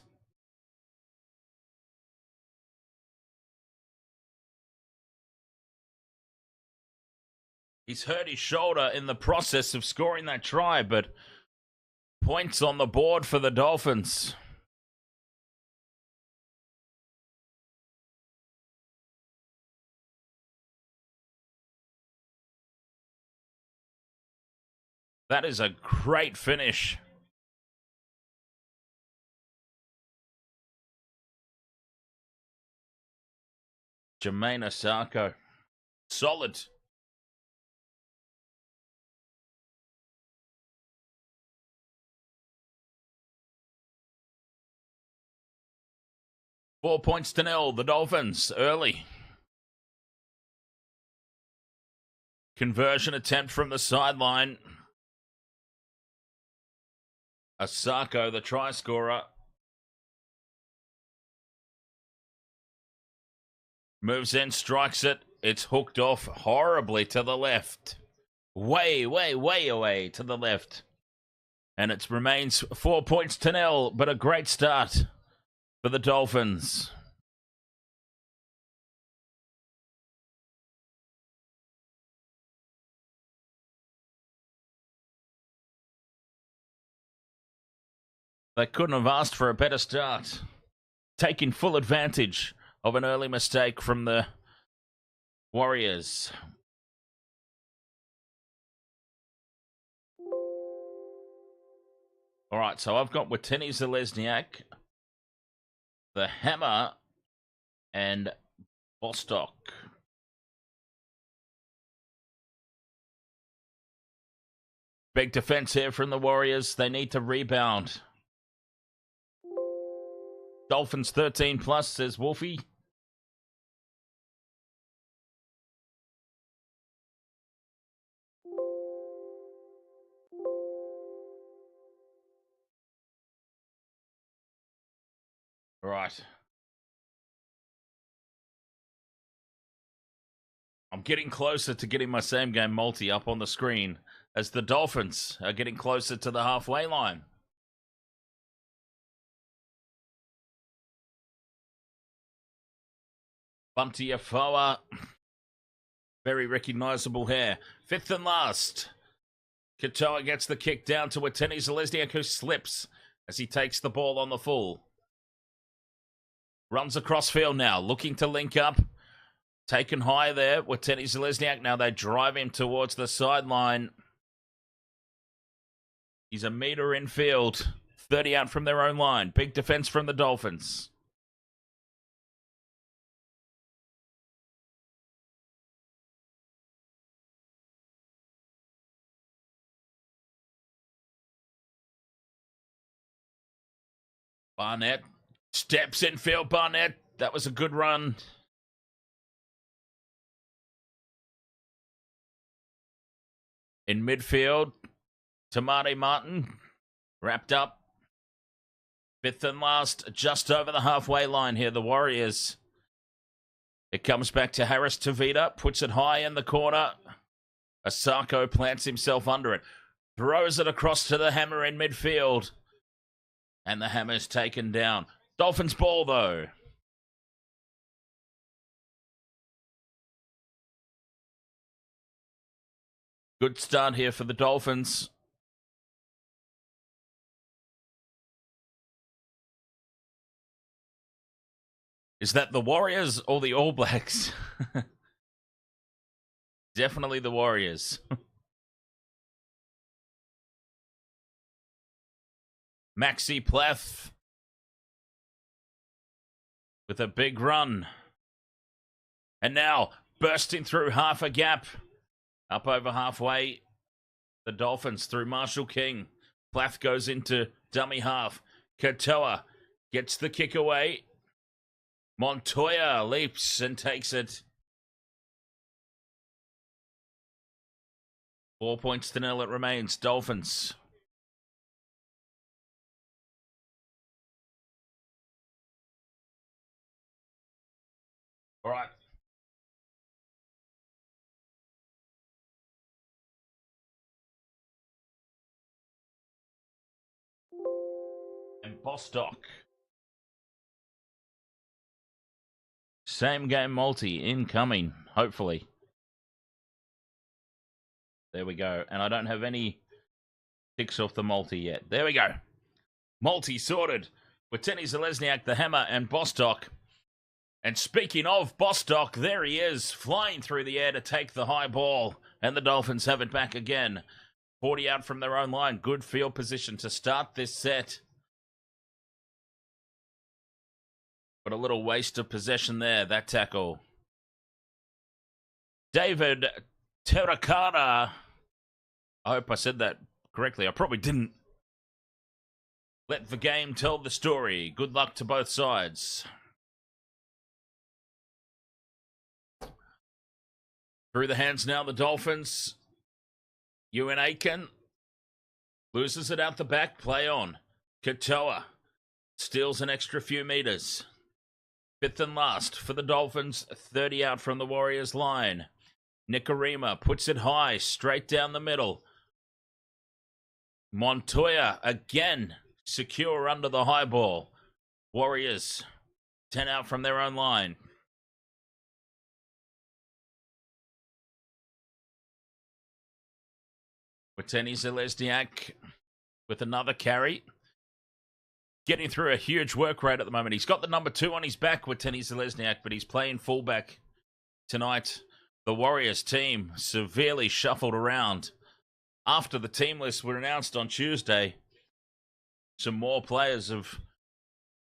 He's hurt his shoulder in the process of scoring that try, but points on the board for the Dolphins. That is a great finish. Jermaine Osako. Solid. Four points to nil, the Dolphins, early. Conversion attempt from the sideline. Osako, the try scorer. Moves in, strikes it. It's hooked off horribly to the left. Way away to the left. And it remains 4 points to nil, but a great start for the Dolphins. They couldn't have asked for a better start. Taking full advantage of an early mistake from the Warriors. All right, so I've got Watene Zelezniak, the Hammer, and Bostock. Big defense here from the Warriors. They need to rebound. Dolphins 13 plus, says Wolfie. Right. I'm getting closer to getting my same game multi up on the screen as the Dolphins are getting closer to the halfway line. Bunty Afoa. Very recognisable hair. Fifth and last. Katoa gets the kick down to Watene Zelezniak, who slips as he takes the ball on the full. Runs across field now, looking to link up. Taken high there, Watene Zelezniak. Now they drive him towards the sideline. He's a metre in field. 30 out from their own line. Big defence from the Dolphins. Barnett steps in field. Barnett, that was a good run. In midfield, Tamati Martin wrapped up. Fifth and last, just over the halfway line here, the Warriors. It comes back to Harris Tavita, puts it high in the corner. Osako plants himself under it. Throws it across to the Hammer in midfield. And the Hammer's taken down. Dolphins ball, though. Good start here for the Dolphins. Is that the Warriors or the All Blacks? Definitely the Warriors. Maxi Plath with a big run. And now bursting through half a gap. Up over halfway. The Dolphins through Marshall King. Plath goes into dummy half. Katoa gets the kick away. Montoya leaps and takes it. 4 points to nil it remains. Dolphins. All right. And Bostock. Same game multi incoming, hopefully. There we go. And I don't have any ticks off the multi yet. There we go. Multi sorted. Watene Zelezniak, the Hammer, and Bostock. And speaking of Bostock, there he is, flying through the air to take the high ball. And the Dolphins have it back again. 40 out from their own line. Good field position to start this set. But a little waste of possession there, that tackle. David Terracotta. I hope I said that correctly. I probably didn't. Let the game tell the story. Good luck to both sides. Through the hands now, the Dolphins. Ewan Aiken loses it out the back. Play on. Katoa steals an extra few meters. Fifth and last for the Dolphins. 30 out from the Warriors line. Nikarima puts it high, straight down the middle. Montoya again secure under the high ball. Warriors 10 out from their own line. Watene Zelezniak with another carry. Getting through a huge work rate at the moment. He's got the number 2 on his back, Watene Zelezniak, but he's playing fullback tonight. The Warriors team severely shuffled around. After the team lists were announced on Tuesday, some more players have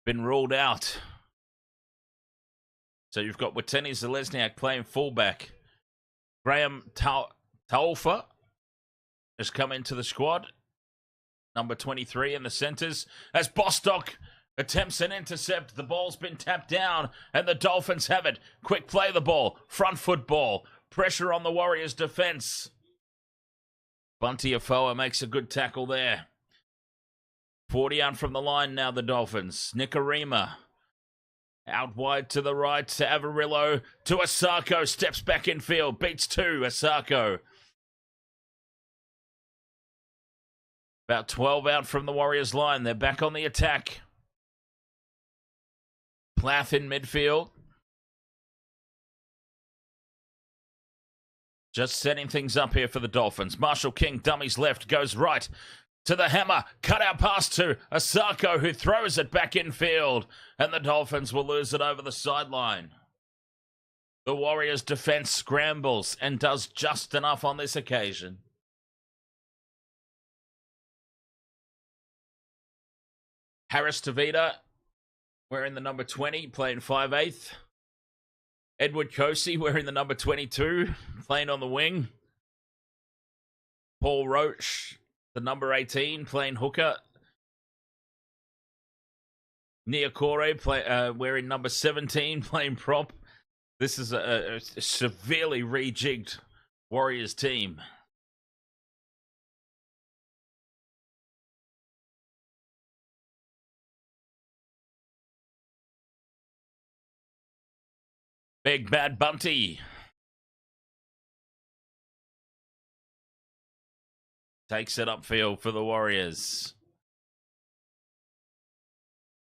been ruled out. So you've got Watene Zelezniak playing fullback. Graham Taufa has come into the squad. Number 23 in the centres. As Bostock attempts an intercept. The ball's been tapped down and the Dolphins have it. Quick play the ball. Front foot ball. Pressure on the Warriors' defence. Bunty Afoa makes a good tackle there. 40 out from the line now, the Dolphins. Nikarima out wide to the right to Avarillo. To Asako. Steps back in field. Beats 2. Asako. About 12 out from the Warriors line. They're back on the attack. Plath in midfield. Just setting things up here for the Dolphins. Marshall King, dummies left, goes right to the hammer. Cut out pass to Asako, who throws it back in field. And the Dolphins will lose it over the sideline. The Warriors' defense scrambles and does just enough on this occasion. Harris Tavita, wearing the number 20, playing 5/8. Edward Kosey, wearing the number 22, playing on the wing. Paul Roach, the number 18, playing hooker. Niokore, wearing number 17, playing prop. This is a severely rejigged Warriors team. Big Bad Bunty takes it upfield for the Warriors.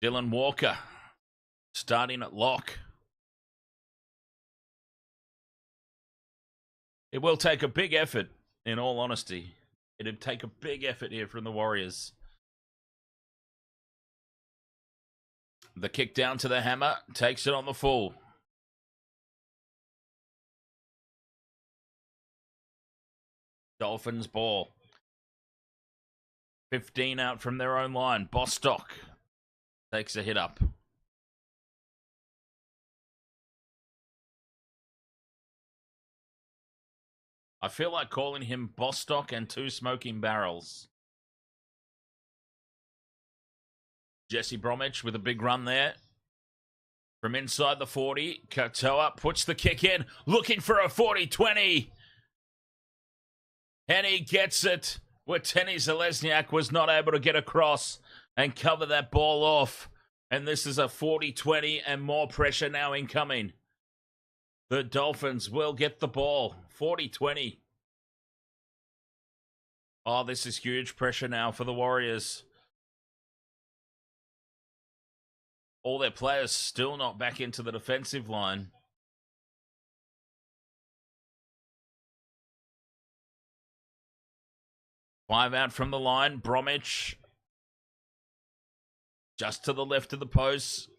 Dylan Walker starting at lock. It will take a big effort, in all honesty. It'd take a big effort here from the Warriors. The kick down to the hammer, takes it on the full. Dolphins ball. 15 out from their own line. Bostock takes a hit up. I feel like calling him Bostock and 2 smoking barrels. Jesse Bromwich with a big run there. From inside the 40, Katoa puts the kick in, looking for a 40-20. And he gets it. Watene Zelezniak was not able to get across and cover that ball off. And this is a 40-20 and more pressure now incoming. The Dolphins will get the ball. 40-20. Oh, this is huge pressure now for the Warriors. All their players still not back into the defensive line. Five out from the line. Bromwich just to the left of the post.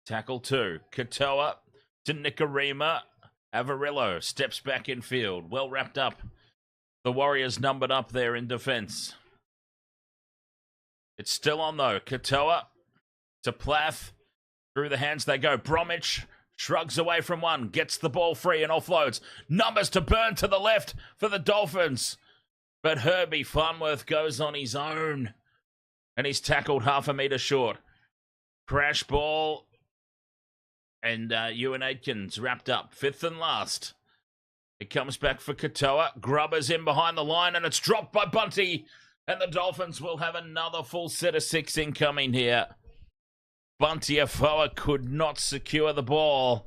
Tackle 2. Katoa to Nikarima. Avarillo steps back in field. Well wrapped up. The Warriors numbered up there in defense. It's still on though. Katoa to Plath. Through the hands they go. Bromwich Shrugs away from one, gets the ball free and offloads. Numbers to burn to the left for the Dolphins. But Herbie Farnworth goes on his own. And he's tackled half a metre short. Crash ball. And Ewan Aitken's wrapped up. Fifth and last. It comes back for Katoa. Grubber's in behind the line and it's dropped by Bunty. And the Dolphins will have another full set of 6 incoming here. Bunty Afoa could not secure the ball.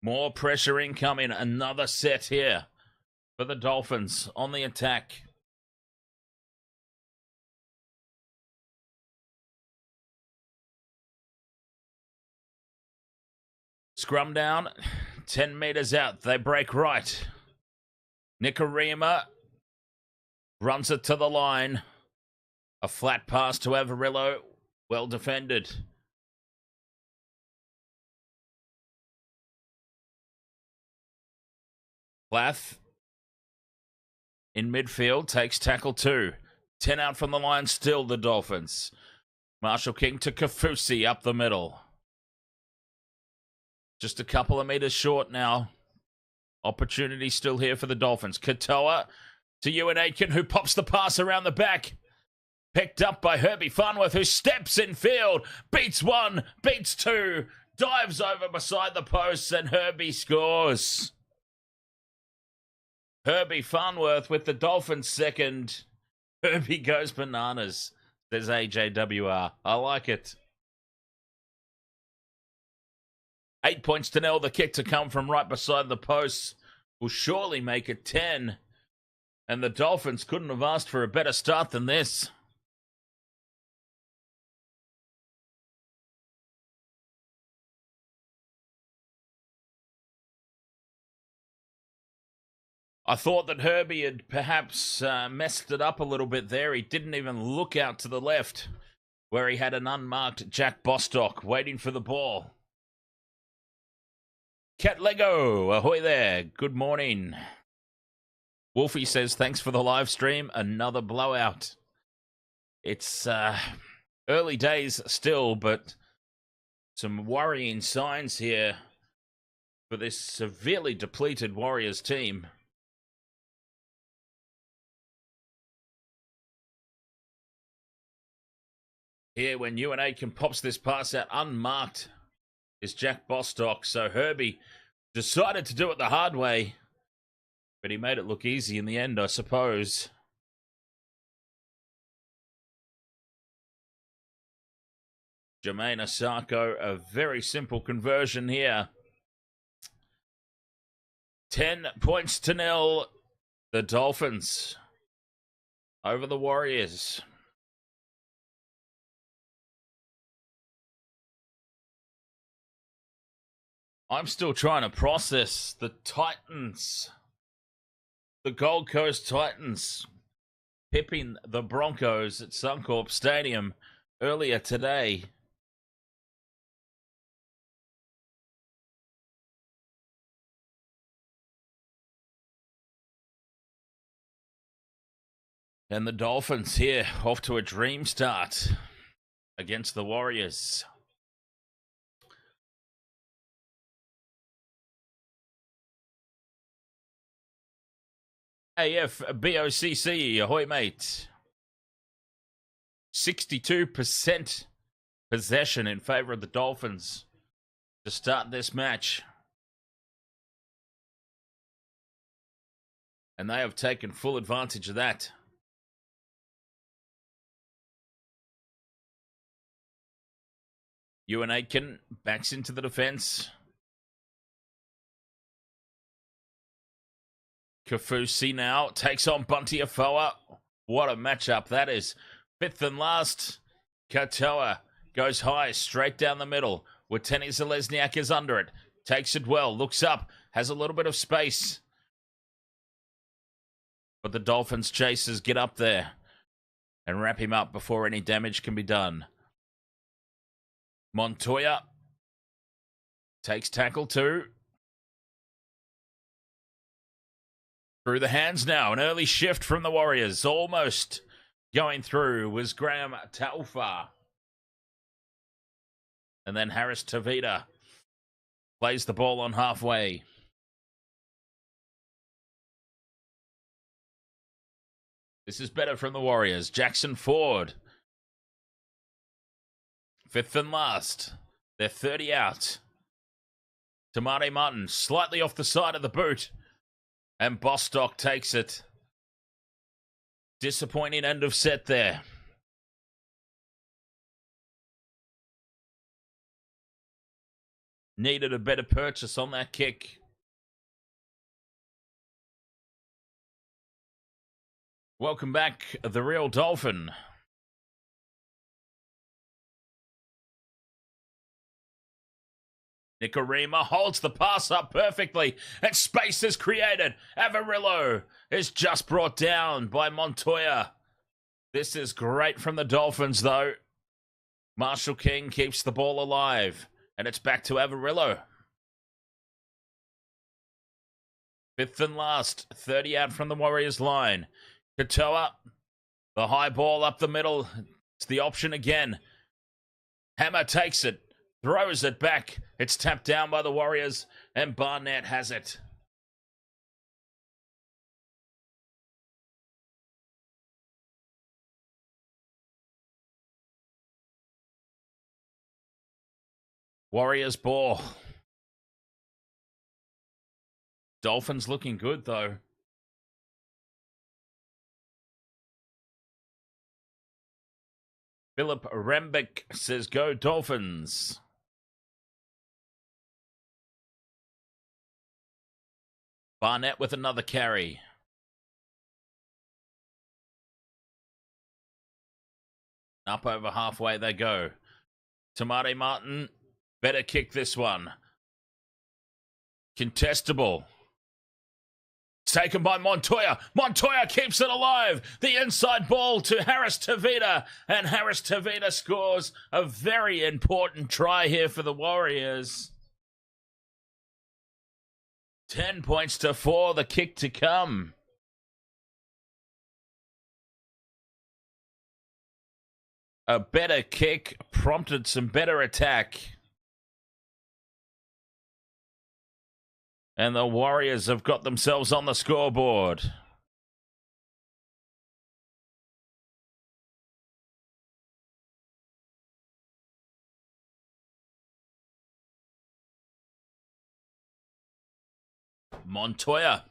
More pressure incoming. Another set here for the Dolphins on the attack. Scrum down, 10 metres out. They break right. Nicarima runs it to the line. A flat pass to Avarillo. Well defended. Plath in midfield takes tackle 2. 10 out from the line, still the Dolphins. Marshall King to Kafusi up the middle. Just a couple of metres short now. Opportunity still here for the Dolphins. Katoa to Ewan Aitken, who pops the pass around the back. Picked up by Herbie Farnworth, who steps in field. Beats 1, beats 2. Dives over beside the posts, and Herbie scores. Herbie Farnworth with the Dolphins second. Herbie goes bananas, says AJWR. I like it. 8 points to 0. The kick to come from right beside the posts will surely make it 10. And the Dolphins couldn't have asked for a better start than this. I thought that Herbie had perhaps messed it up a little bit there. He didn't even look out to the left, where he had an unmarked Jack Bostock waiting for the ball. Cat Lego, ahoy there. Good morning. Wolfie says, thanks for the live stream. Another blowout. It's early days still, but some worrying signs here for this severely depleted Warriors team. Here, when Ewan Aitken pops this pass out unmarked, is Jack Bostock. So Herbie decided to do it the hard way, but he made it look easy in the end, I suppose. Jermaine Asako, a very simple conversion here. 10 points to 0. The Dolphins over the Warriors. I'm still trying to process the Titans. The Gold Coast Titans pipping the Broncos at Suncorp Stadium earlier today. And the Dolphins here off to a dream start against the Warriors. AFBOCC, ahoy mate. 62% possession in favour of the Dolphins to start this match. And they have taken full advantage of that. Ewan Aitken backs into the defence. Kafusi now takes on Bunty Afoa. What a matchup that is. Fifth and last. Katoa goes high, straight down the middle. Wateni Zalesniak is under it. Takes it well, looks up, has a little bit of space. But the Dolphins chasers get up there and wrap him up before any damage can be done. Montoya takes tackle 2. Through the hands now. An early shift from the Warriors. Almost going through was Graham Taufa. And then Harris Tavita plays the ball on halfway. This is better from the Warriors. Jackson Ford. 5th and last. They're 30 out. Tamate Martin slightly off the side of the boot. And Bostock takes it. Disappointing end of set there. Needed a better purchase on that kick. Welcome back, the real Dolphin. Nicarima holds the pass up perfectly, and space is created. Avarillo is just brought down by Montoya. This is great from the Dolphins, though. Marshall King keeps the ball alive, and it's back to Avarillo. 5th and last, 30 out from the Warriors line. Katoa, the high ball up the middle. It's the option again. Hammer takes it, throws it back. It's tapped down by the Warriors, and Barnett has it. Warriors ball. Dolphins looking good, though. Philip Rembick says, go Dolphins. Barnett with another carry. Up over halfway they go. Tamate Martin, better kick this one. Contestable. Taken by Montoya. Montoya keeps it alive. The inside ball to Harris Tavita. And Harris Tavita scores a very important try here for the Warriors. 10 points to 4, the kick to come. A better kick prompted some better attack. And the Warriors have got themselves on the scoreboard. Montoya.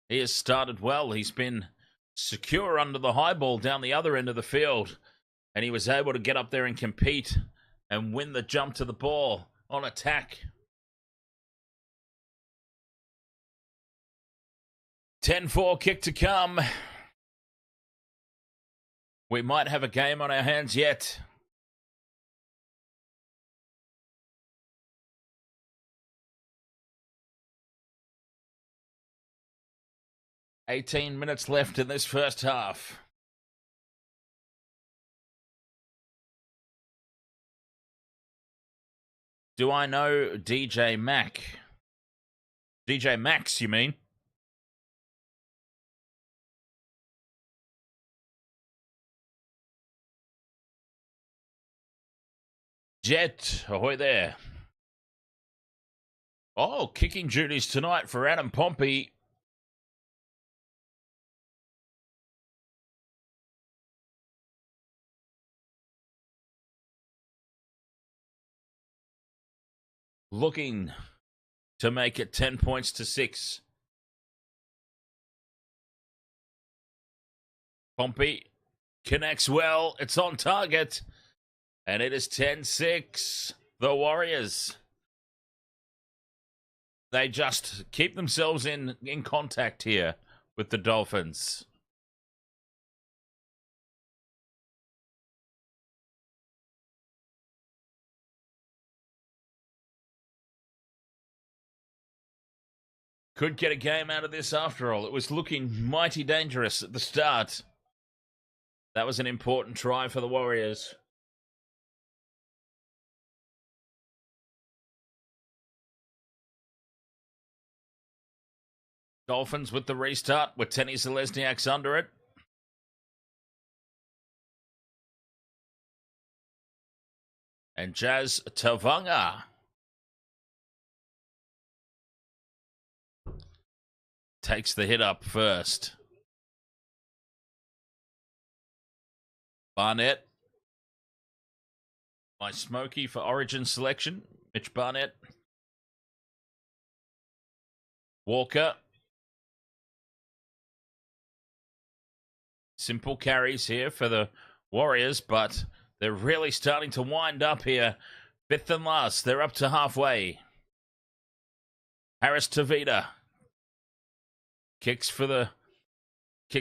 He has started well. He's been secure under the high ball down the other end of the field. And he was able to get up there and compete and win the jump to the ball on attack. 10-4 kick to come. We might have a game on our hands yet. $18 left in this first half. Do I know DJ Mac? DJ Max, you mean? Jet, ahoy there. Oh, kicking duties tonight for Adam Pompey. Looking to make it 10 points to 6. Pompey connects well. It's on target. And it is 10-6. The Warriors. They just keep themselves in contact here with the Dolphins. Could get a game out of this after all. It was looking mighty dangerous at the start. That was an important try for the Warriors. Dolphins with the restart with Tenny Zalesniak's under it. And Jazz Tavanga takes the hit up first. Barnett. My Smokey for Origin selection. Mitch Barnett. Walker. Simple carries here for the Warriors, but they're really starting to wind up here. Fifth and last. They're up to halfway. Harris Tavita. Kicks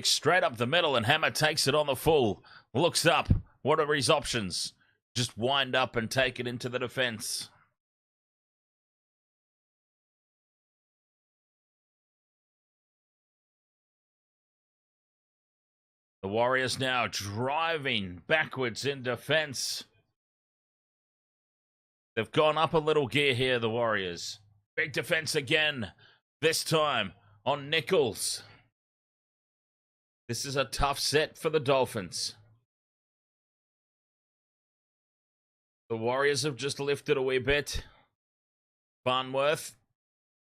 straight up the middle, and Hammer takes it on the full. Looks up. What are his options? Just wind up and take it into the defense. The Warriors now driving backwards in defense. They've gone up a little gear here, the Warriors. Big defense again, this time on Nichols. This is a tough set for the Dolphins. The Warriors have just lifted a wee bit. Farnworth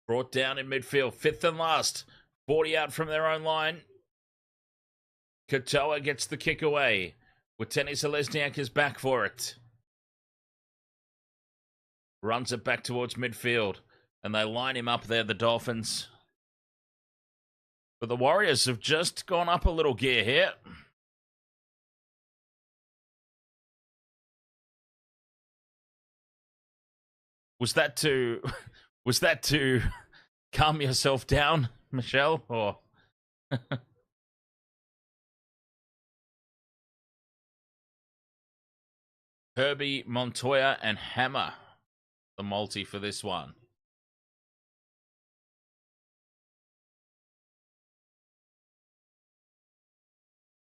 brought down in midfield. Fifth and last. 40 out from their own line. Katoa gets the kick away. Witeni Zalesniak is back for it. Runs it back towards midfield. And they line him up there, the Dolphins. But the Warriors have just gone up a little gear here. Was that to calm yourself down, Michelle? Or Herbie, Montoya, and Hammer, the multi for this one.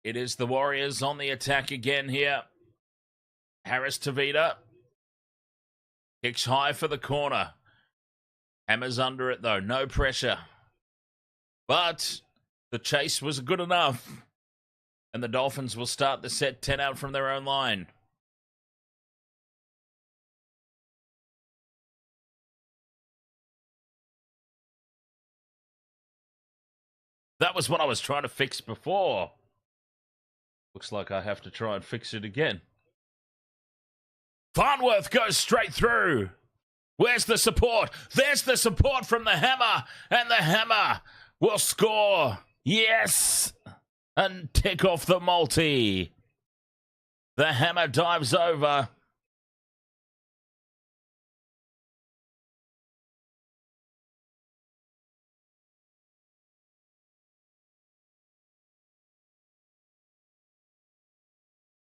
It is the Warriors on the attack again here. Harris Tavita. Kicks high for the corner. Hammer's under it though. No pressure. But the chase was good enough. And the Dolphins will start the set 10 out from their own line. That was what I was trying to fix before. Looks like I have to try and fix it again. Farnworth goes straight through. Where's the support? There's the support from the Hammer. And the Hammer will score. Yes. And tick off the multi. The Hammer dives over.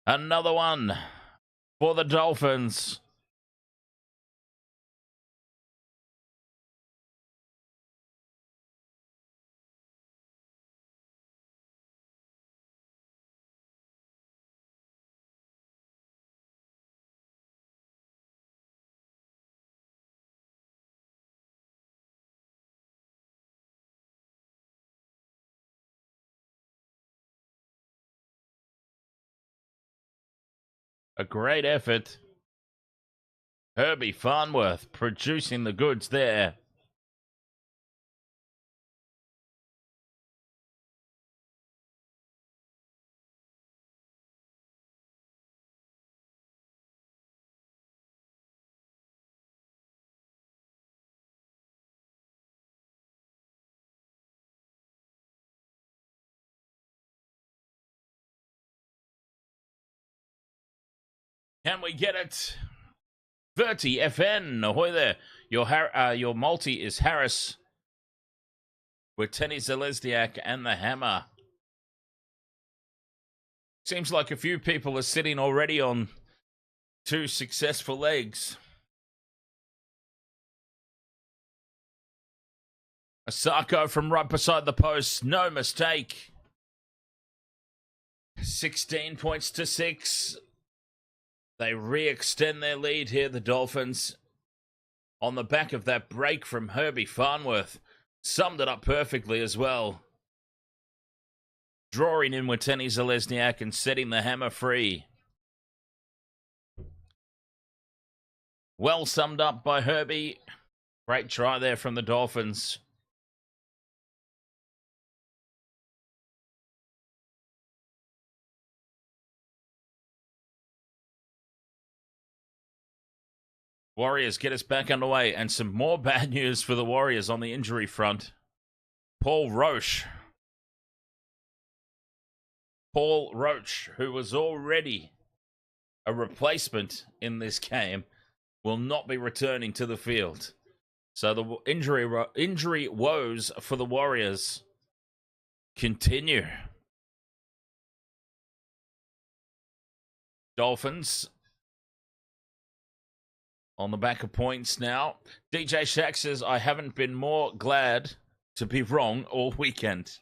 Another one for the Dolphins. A great effort. Herbie Farnworth producing the goods there. Can we get it? Verti FN, ahoy there. Your multi is Harris with Tenny Zalesniak and the Hammer. Seems like a few people are sitting already on 2 successful legs. Asako from right beside the post, no mistake. 16 points to 6. They re-extend their lead here, the Dolphins, on the back of that break from Herbie Farnworth. summed it up perfectly as well. Drawing in with Tenny Zalesniak and setting the hammer free. Well summed up by Herbie. Great try there from the Dolphins. Warriors get us back underway, and some more bad news for the Warriors on the injury front. Paul Roche, who was already a replacement in this game, will not be returning to the field. So the injury woes for the Warriors continue. Dolphins on the back of points now. DJ Shack says, I haven't been more glad to be wrong all weekend.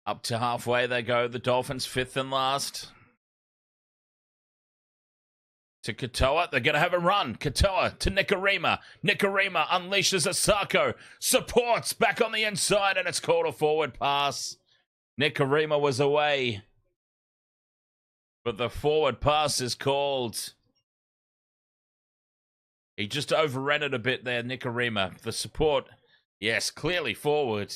Up to halfway they go. The Dolphins, fifth and last. To Katoa. They're going to have a run. Katoa to Nikorima. Nikorima unleashes Asako. Supports back on the inside, and it's called a forward pass. Nikorima was away. But the forward pass is called. He just overran it a bit there, Nikorima. The support, yes, clearly forward.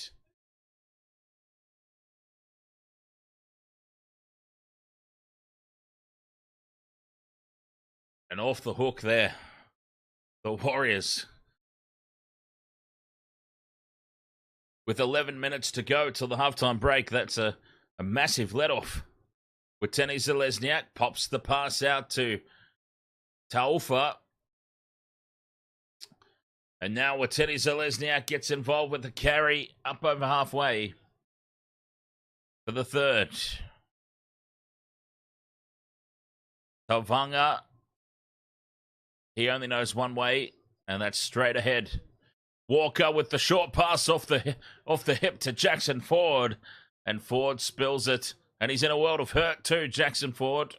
And off the hook there, the Warriors. With 11 minutes to go till the halftime break, that's a massive let-off. With Tenny Zalesniak, pops the pass out to Taufa. And now Wateni Zalesniak gets involved with the carry up over halfway for the third. Tavanga, he only knows one way, and that's straight ahead. Walker with the short pass off the hip to Jackson Ford, and Ford spills it, and he's in a world of hurt too, Jackson Ford.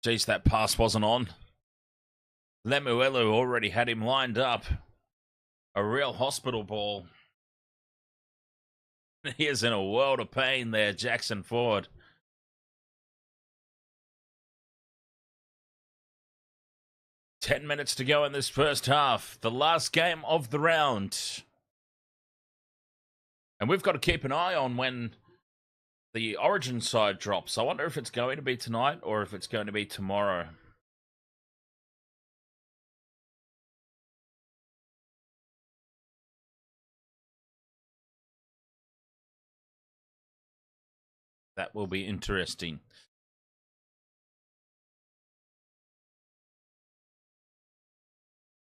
Jeez, that pass wasn't on. Lemuelu already had him lined up. A real hospital ball. He is in a world of pain there, Jackson Ford. Ten minutes to go in this first half. The last game of the round. And we've got to keep an eye on when the Origin side drops. I wonder if it's going to be tonight or if it's going to be tomorrow. That will be interesting.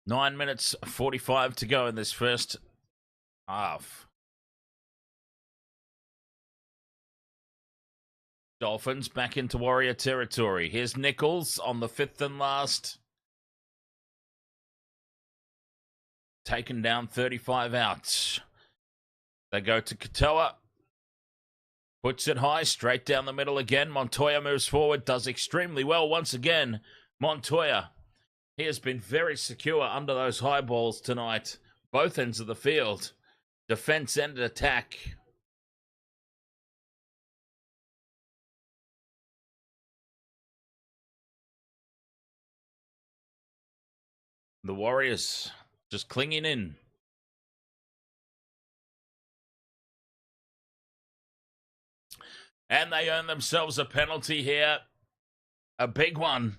Nine minutes 45 to go in this first half. Dolphins back into Warrior territory. Here's Nichols on the fifth and last. Taken down 35 out. They go to Katoa. Puts it high, straight down the middle again. Montoya moves forward, does extremely well once again. Montoya, he has been very secure under those high balls tonight. Both ends of the field. Defense and attack. The Warriors just clinging in. And they earn themselves a penalty here. A big one.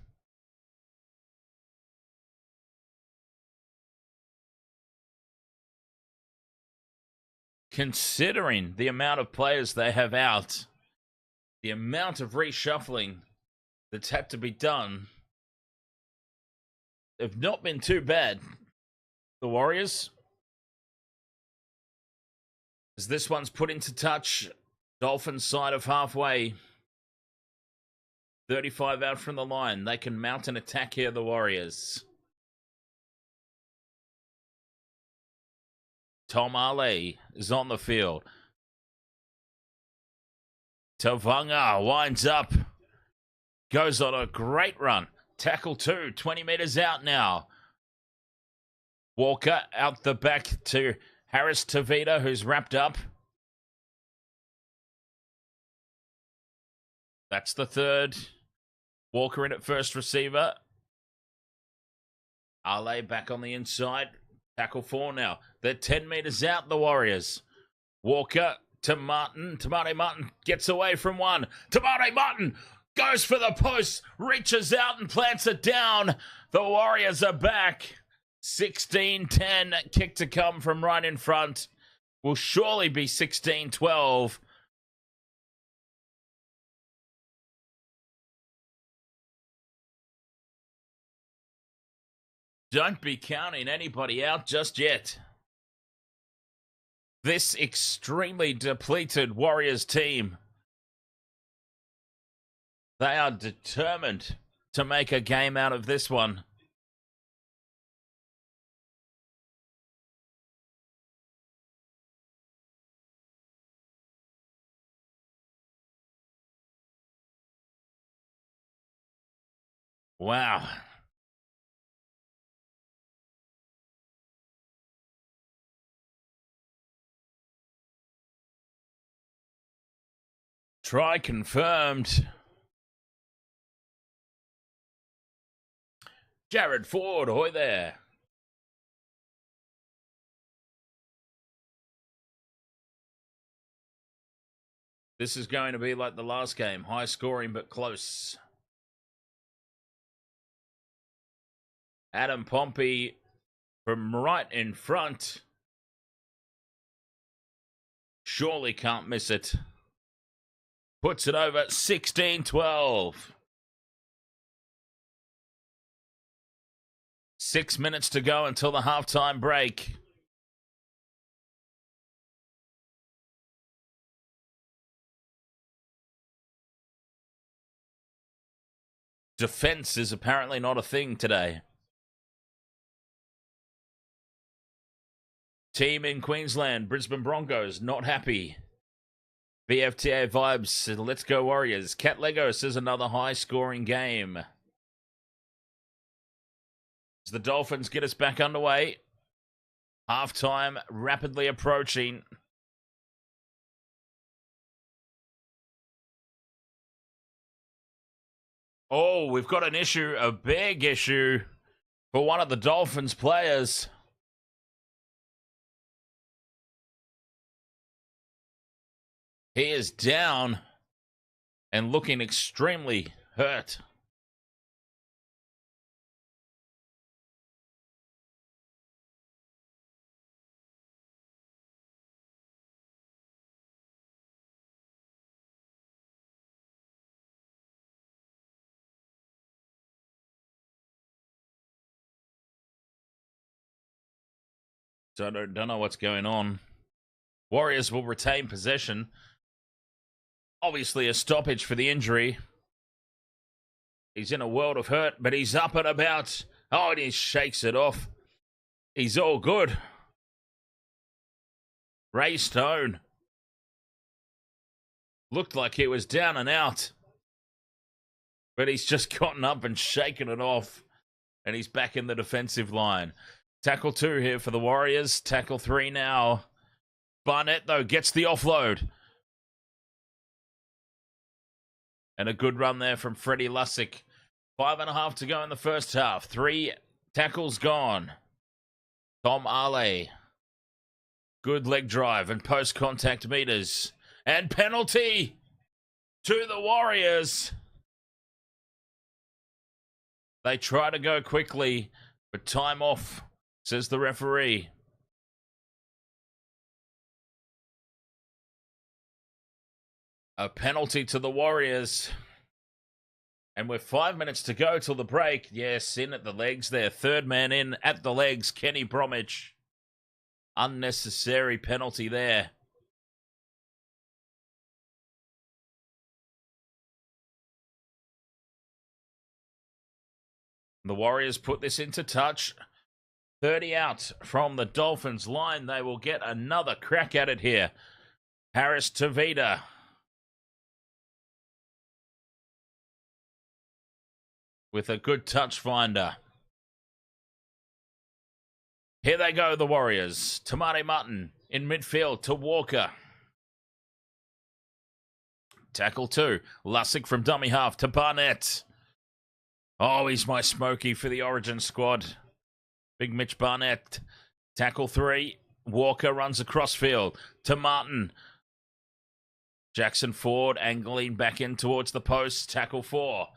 Considering the amount of players they have out, the amount of reshuffling that's had to be done, they've not been too bad. The Warriors. As this one's put into touch, Dolphins side of halfway. 35 out from the line. They can mount an attack here, the Warriors. Tom Ali is on the field. Tavanga winds up. Goes on a great run. Tackle 2, 20 metres out now. Walker out the back to Harris Tavita, who's wrapped up. That's the third. Walker in at first receiver. Ale back on the inside. Tackle 4 now. They're 10 metres out, the Warriors. Walker to Martin. Tamate Martin gets away from one. Tamate Martin goes for the post. Reaches out and plants it down. The Warriors are back. 16-10. Kick to come from right in front. Will surely be 16-12. Don't be counting anybody out just yet. This extremely depleted Warriors team, they are determined to make a game out of this one. Wow. Try confirmed. Jared Ford, ahoy there. This is going to be like the last game. High scoring but close. Adam Pompey from right in front. Surely can't miss it. Puts it over 16-12. 6 minutes to go until the halftime break. Defense is apparently not a thing today. Team in Queensland, Brisbane Broncos, not happy. BFTA vibes, let's go Warriors. Cat Lego says another high-scoring game. As the Dolphins get us back underway. Halftime rapidly approaching. Oh, we've got an issue, a big issue for one of the Dolphins players. He is down and looking extremely hurt. So I don't know what's going on. Warriors will retain possession. Obviously a stoppage for the injury. He's in a world of hurt, but he's up and about. Oh, and he shakes it off. He's all good. Ray Stone. Looked like he was down and out. But he's just gotten up and shaken it off. And he's back in the defensive line. Tackle 2 here for the Warriors. Tackle 3 now. Barnett, though, gets the offload. And a good run there from Freddie Lussick. 5.5 to go in the first half. 3 tackles gone. Tom Ale. Good leg drive and post-contact meters. And penalty to the Warriors. They try to go quickly, but time off, says the referee. A penalty to the Warriors. And with 5 minutes to go till the break. Yes, in at the legs there. Third man in at the legs, Kenny Bromwich. Unnecessary penalty there. The Warriors put this into touch. 30 out from the Dolphins line. They will get another crack at it here. Harris Tavita. With a good touch finder. Here they go, the Warriors. Tamati Mutton in midfield to Walker. Tackle 2. Lussick from dummy half to Barnett. Oh, he's my smoky for the Origin squad. Big Mitch Barnett. Tackle 3. Walker runs across field to Martin. Jackson Ford angling back in towards the post. Tackle 4.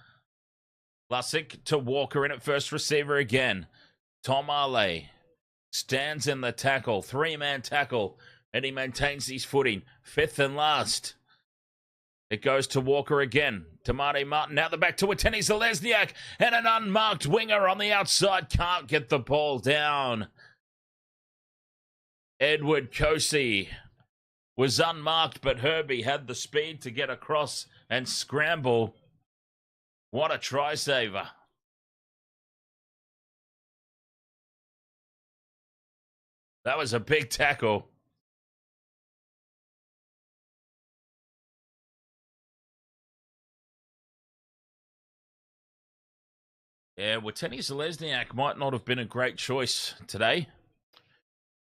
Lussick to Walker in at first receiver again. Tom Arley stands in the tackle. 3-man tackle. And he maintains his footing. 5th and last. It goes to Walker again. Tamati Martin out the back to Wateni Zalesniak. And an unmarked winger on the outside. Can't get the ball down. Edward Kosey was unmarked, but Herbie had the speed to get across and scramble. What a try saver. That was a big tackle. Yeah, Wateni Zalesniak might not have been a great choice today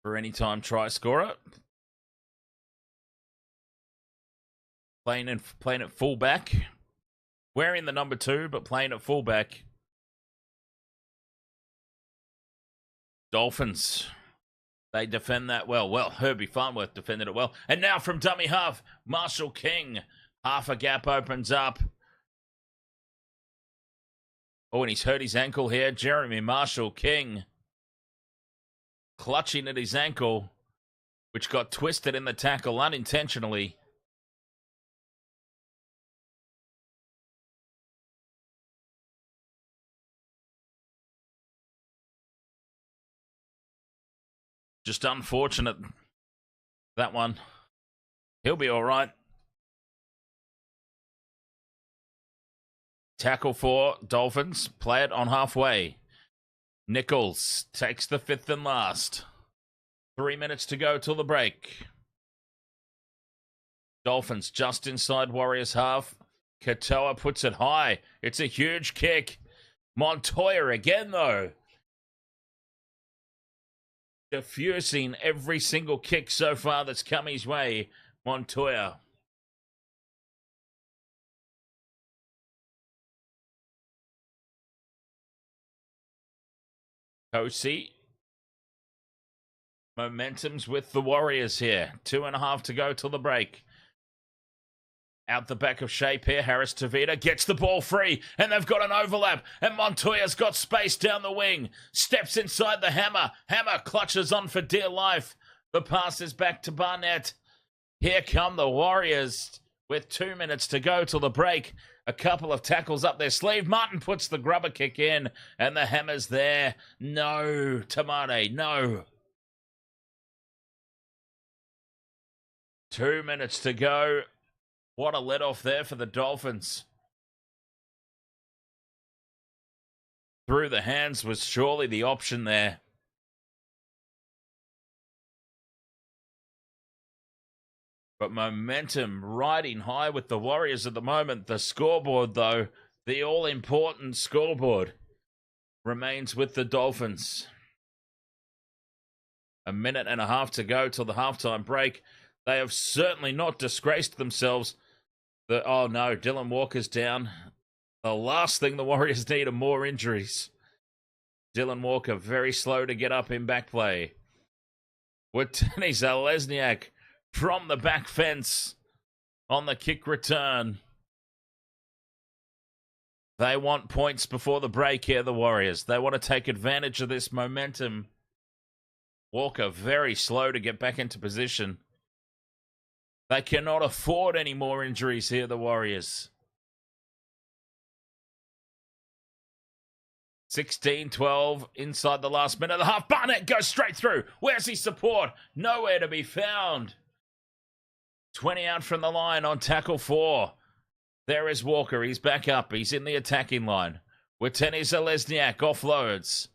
for any time try scorer. Playing at fullback. Wearing the number 2, but playing at fullback. Dolphins. They defend that well. Well, Herbie Farnworth defended it well. And now from dummy half, Marshall King. Half a gap opens up. Oh, and he's hurt his ankle here. Jeremy Marshall King clutching at his ankle, which got twisted in the tackle unintentionally. Just unfortunate, that one. He'll be all right. Tackle 4, Dolphins. Play it on halfway. Nichols takes the 5th and last. 3 minutes to go till the break. Dolphins just inside Warriors half. Katoa puts it high. It's a huge kick. Montoya again, though. Diffusing every single kick so far that's come his way. Montoya. Kosey. Momentum's with the Warriors here. 2.5 to go till the break. Out the back of shape here, Harris Tavita gets the ball free, and they've got an overlap, and Montoya's got space down the wing. Steps inside the Hammer. Hammer clutches on for dear life. The pass is back to Barnett. Here come the Warriors with 2 minutes to go till the break. A couple of tackles up their sleeve. Martin puts the grubber kick in, and the Hammer's there. No, Tamate, no. 2 minutes to go. What a let-off there for the Dolphins. Through the hands was surely the option there. But momentum riding high with the Warriors at the moment. The scoreboard, though, the all-important scoreboard, remains with the Dolphins. 1.5 minutes to go till the halftime break. They have certainly not disgraced themselves. Oh no, Dylan Walker's down. The last thing the Warriors need are more injuries. Dylan Walker very slow to get up in back play. Wateni Zalesniak from the back fence on the kick return. They want points before the break here, the Warriors. They want to take advantage of this momentum. Walker very slow to get back into position. They cannot afford any more injuries here, the Warriors. 16-12 inside the last minute of the half. Barnett goes straight through. Where's his support? Nowhere to be found. 20 out from the line on tackle 4. There is Walker. He's back up. He's in the attacking line. Wateni Zalesniak offloads.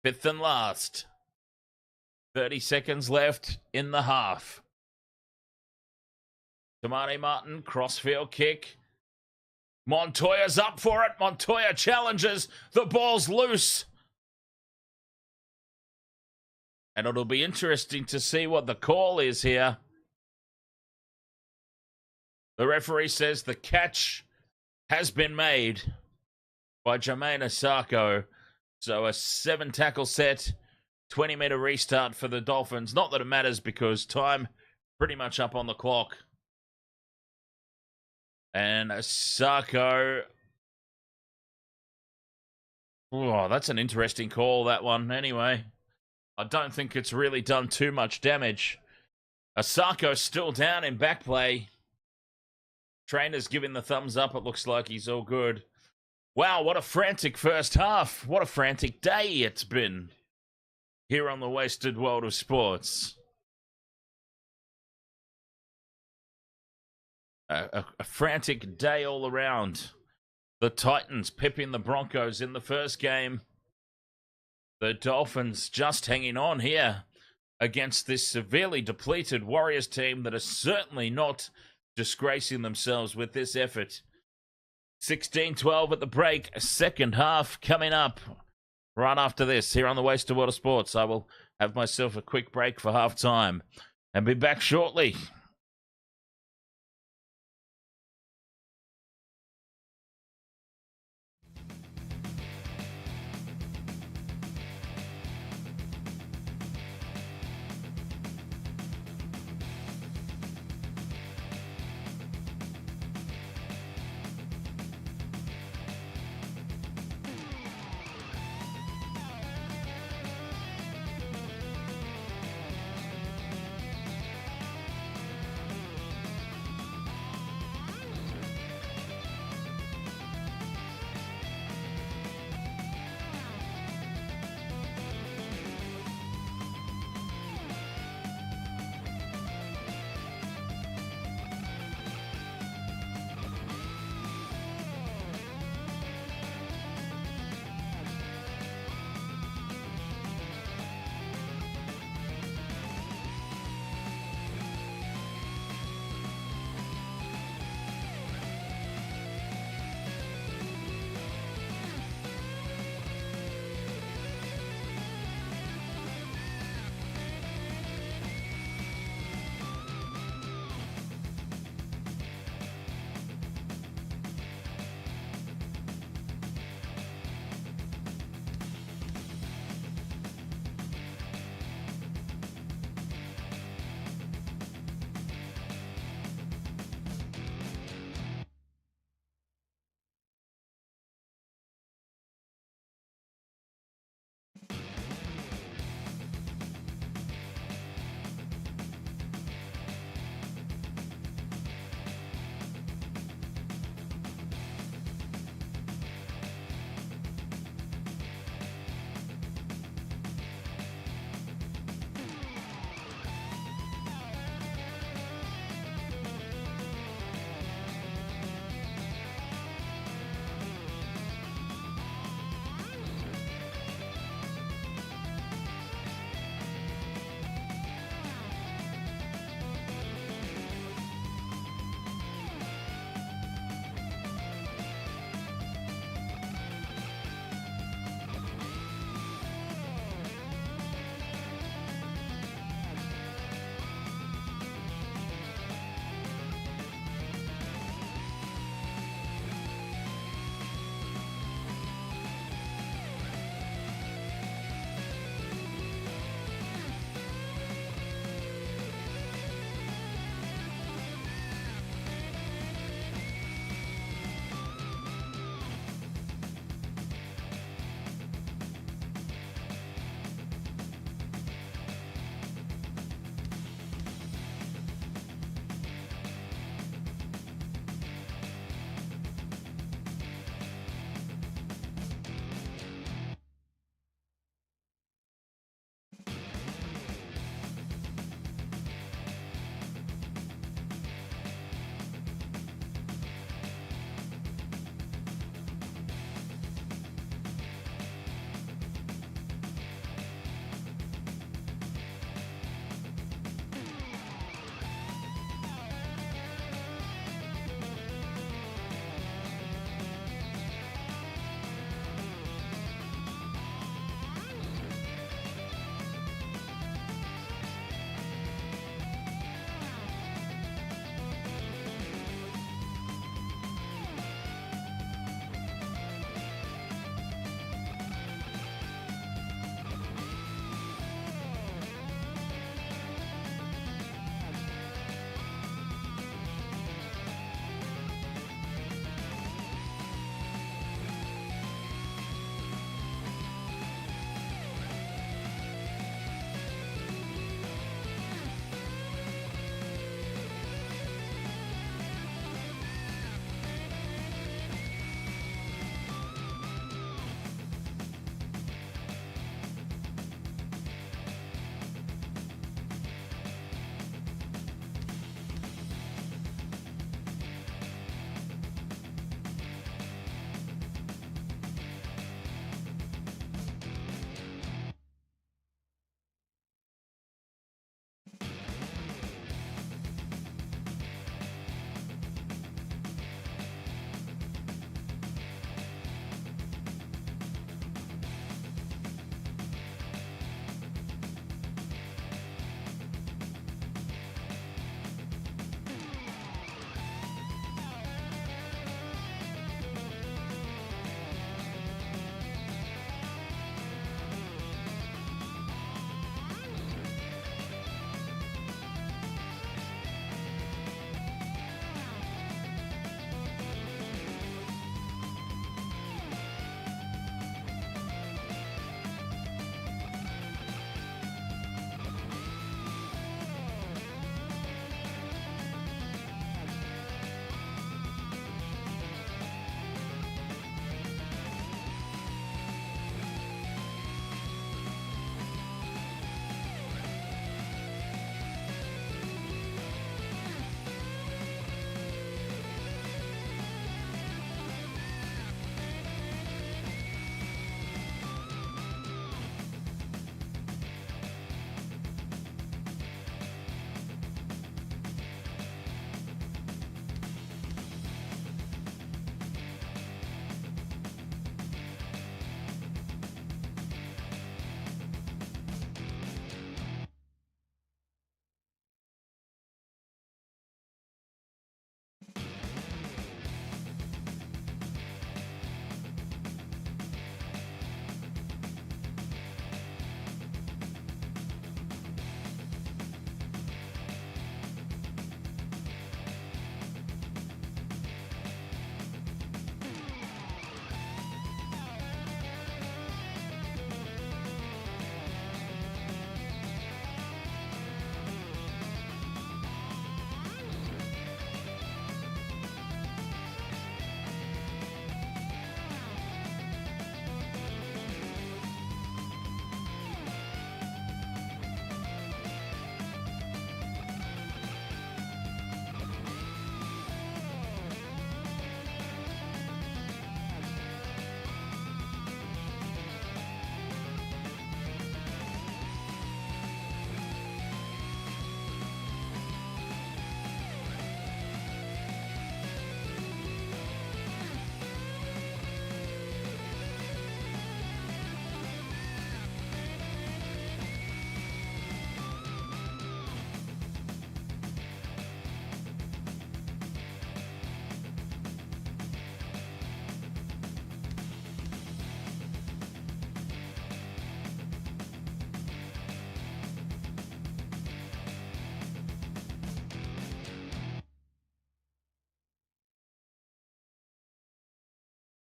5th and last. 30 seconds left in the half. Tamani Martin, crossfield kick. Montoya's up for it. Montoya challenges. The ball's loose. And it'll be interesting to see what the call is here. The referee says the catch has been made by Jermaine Asako. So a 7-tackle set, 20-meter restart for the Dolphins. Not that it matters because time pretty much up on the clock. And Asako... Oh, that's an interesting call, that one. Anyway, I don't think it's really done too much damage. Asako's still down in back play. Trainer's giving the thumbs up. It looks like he's all good. Wow, what a frantic first half. What a frantic day it's been here on the Wasted World of Sports. A frantic day all around. The Titans pipping the Broncos in the first game. The Dolphins just hanging on here against this severely depleted Warriors team that are certainly not disgracing themselves with this effort. 16-12 at the break. Second half coming up right after this here on the Wasted World of Sports. I will have myself a quick break for half time and be back shortly.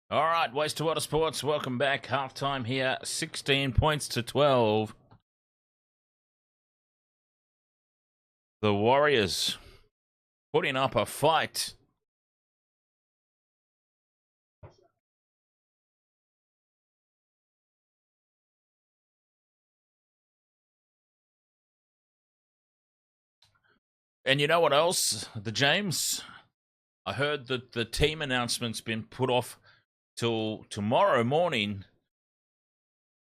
All right, Waste to Water Sports, welcome back. Halftime here, 16 points to 12. The Warriors putting up a fight. And you know what else, the James? I heard that the team announcement's been put off till tomorrow morning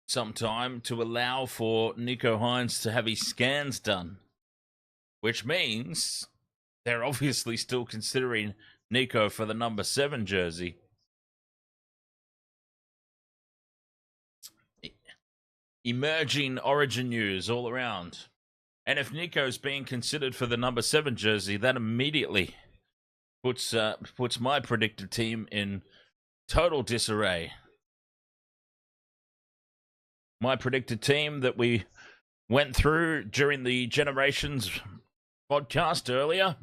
sometime to allow for Nico Hines to have his scans done, which means they're obviously still considering Nico for the number 7 jersey. Emerging Origin news all around. And if Nico's being considered for the number 7 jersey, that immediately puts my predicted team in total disarray. My predicted team that we went through during the Generations podcast earlier.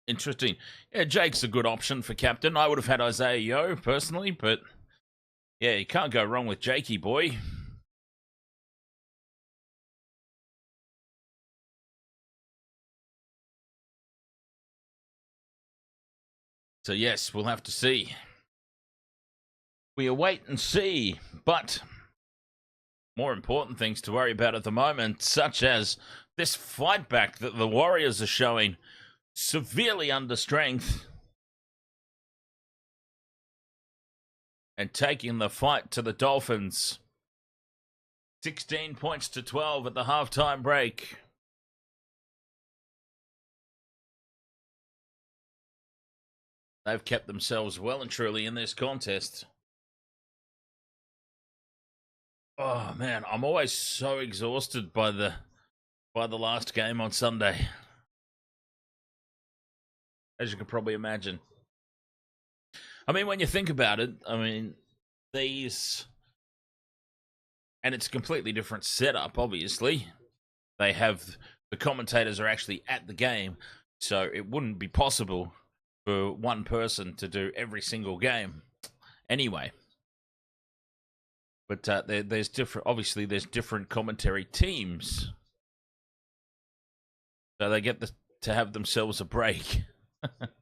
Interesting. Yeah, Jake's a good option for captain. I would have had Isaiah Yeo personally, but yeah, you can't go wrong with Jakey boy. So yes, we'll have to see. We await and see, but more important things to worry about at the moment, such as this fight back that the Warriors are showing, severely under strength, and taking the fight to the Dolphins. 16 points to 12 at the halftime break. They've kept themselves well and truly in this contest. Oh man, I'm always so exhausted by the last game on Sunday, as you can probably imagine. I mean, when you think about it, I mean, these, and it's a completely different setup, obviously. They have, the commentators are actually at the game, so it wouldn't be possible for one person to do every single game anyway. But there's different, obviously there's different commentary teams, so they get to have themselves a break. It's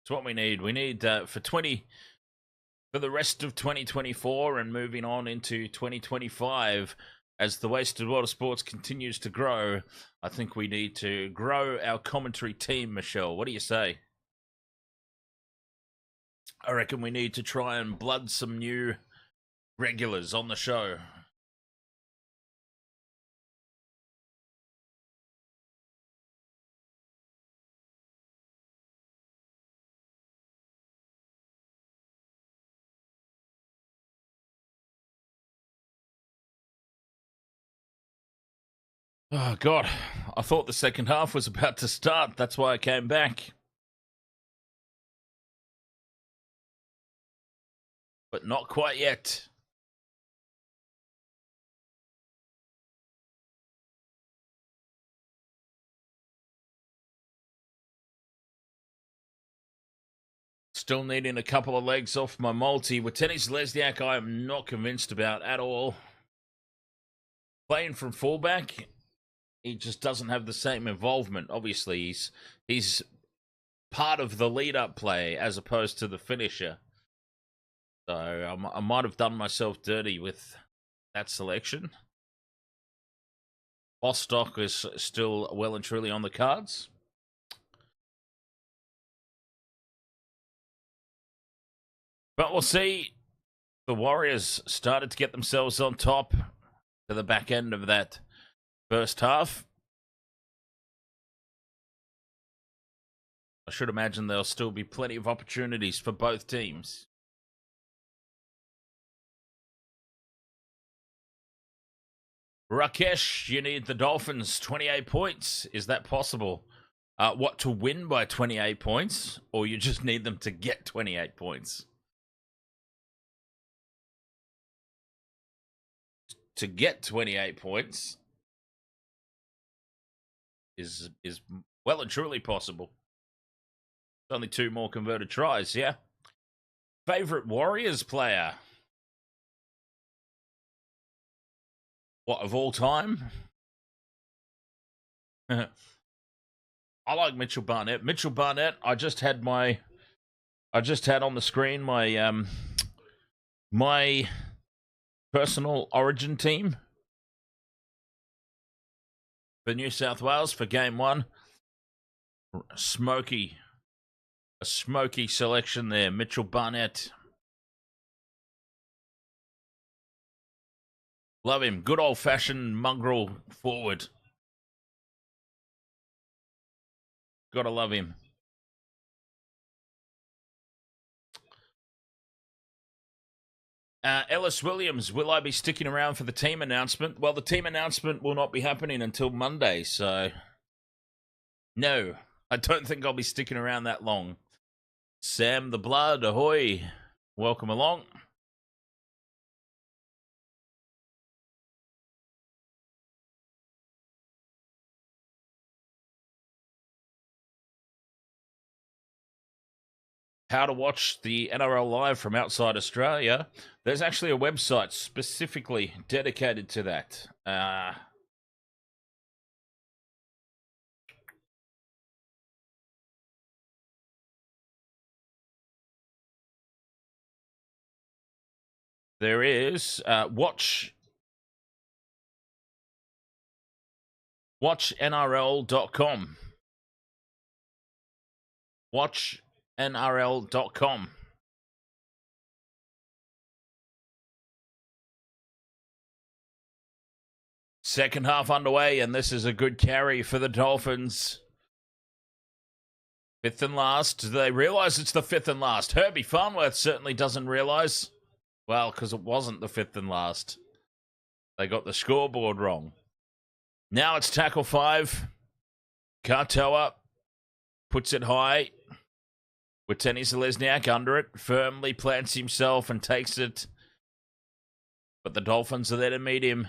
what we need. We need for the rest of 2024 and moving on into 2025, as the Wasted Water Sports continues to grow. I think we need to grow our commentary team, Michelle. What do you say? I reckon we need to try and blood some new regulars on the show. Oh, God. I thought the second half was about to start. That's why I came back. But not quite yet. Still needing a couple of legs off my multi. With Tennis Lesniak, I am not convinced about at all. Playing from fullback, he just doesn't have the same involvement. Obviously, he's part of the lead-up play as opposed to the finisher. So I might have done myself dirty with that selection. Bostock is still well and truly on the cards. But we'll see. The Warriors started to get themselves on top to the back end of that first half. I should imagine there'll still be plenty of opportunities for both teams. Rakesh, you need the Dolphins 28 points. Is that possible? What, to win by 28 points? Or you just need them to get 28 points? to get 28 points is well and truly possible. Only 2 more converted tries, yeah. Favorite Warriors player? What, of all time? I like Mitchell Barnett. Mitchell Barnett, I just had on the screen my my personal Origin team for New South Wales for game 1. A smoky selection there. Mitchell Barnett. Love him. Good old-fashioned mongrel forward. Gotta love him. Ellis Williams, will I be sticking around for the team announcement? Well, the team announcement will not be happening until Monday, so no, I don't think I'll be sticking around that long. Sam the Blood, ahoy. Welcome along. How to watch the NRL live from outside Australia. There's actually a website specifically dedicated to that. There is watchnrl.com. watchnrl.com. Second half underway, and this is a good carry for the Dolphins. 5th and last. Do they realise it's the 5th and last? Herbie Farnworth certainly doesn't realise. Well, because it wasn't the 5th and last. They got the scoreboard wrong. Now it's tackle 5. Katoa puts it high. With Tenny Selesniak under it. Firmly plants himself and takes it. But the Dolphins are there to meet him.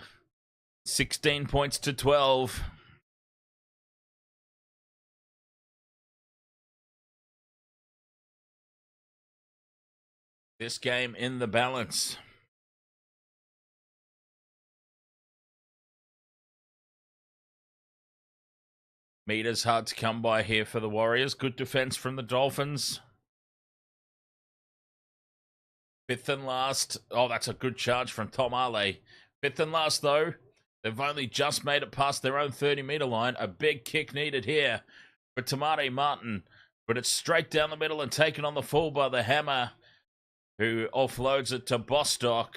16 points to 12. This game in the balance. Meters hard to come by here for the Warriors. Good defense from the Dolphins. 5th and last. Oh, that's a good charge from Tom Ale. 5th and last, though. They've only just made it past their own 30-meter line. A big kick needed here for Tamati Martin. But it's straight down the middle and taken on the full by the Hammer, who offloads it to Bostock.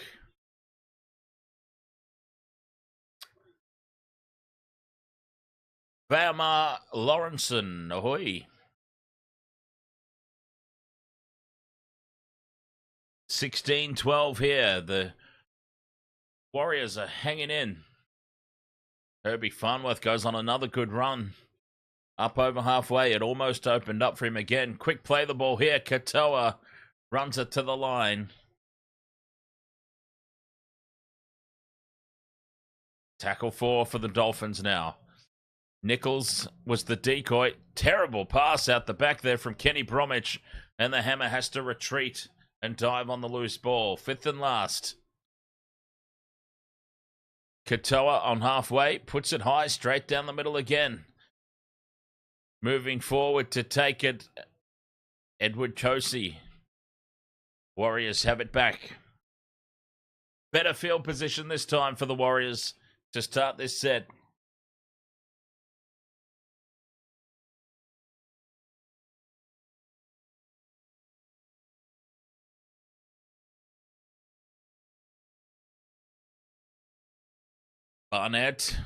Bama Lawrenson, ahoy. 16-12 here. The Warriors are hanging in. Herbie Farnworth goes on another good run. Up over halfway. It almost opened up for him again. Quick play the ball here. Katoa runs it to the line. Tackle 4 for the Dolphins now. Nichols was the decoy. Terrible pass out the back there from Kenny Bromwich. And the Hammer has to retreat and dive on the loose ball. 5th and last. Katoa on halfway. Puts it high, straight down the middle again. Moving forward to take it. Edward Chosey. Warriors have it back. Better field position this time for the Warriors to start this set. Barnett.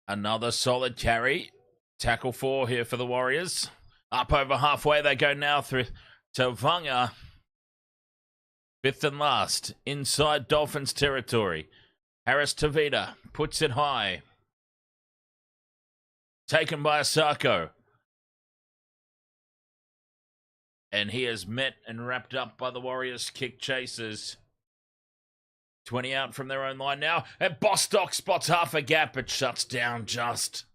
Another solid carry. Tackle 4 here for the Warriors. Up over halfway they go now through to Vanga. 5th and last. Inside Dolphins territory. Harris Tavita puts it high. Taken by Asako. And he is met and wrapped up by the Warriors kick chasers. 20 out from their own line now. And Bostock spots half a gap, but shuts down just.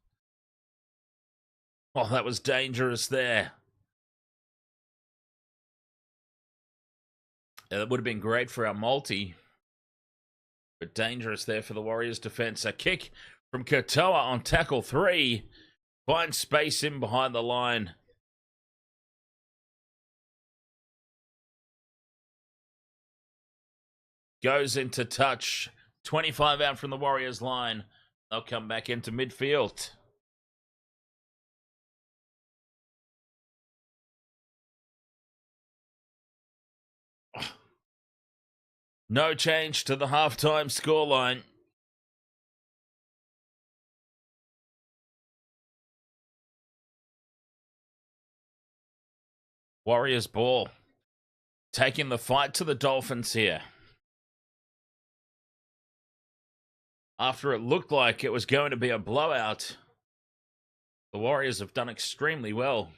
Oh, that was dangerous there. Yeah, that would have been great for our multi. But dangerous there for the Warriors defense. A kick from Katoa on tackle 3. Finds space in behind the line. Goes into touch. 25 out from the Warriors line. They'll come back into midfield. No change to the halftime scoreline. Warriors ball. Taking the fight to the Dolphins here. After it looked like it was going to be a blowout, the Warriors have done extremely well.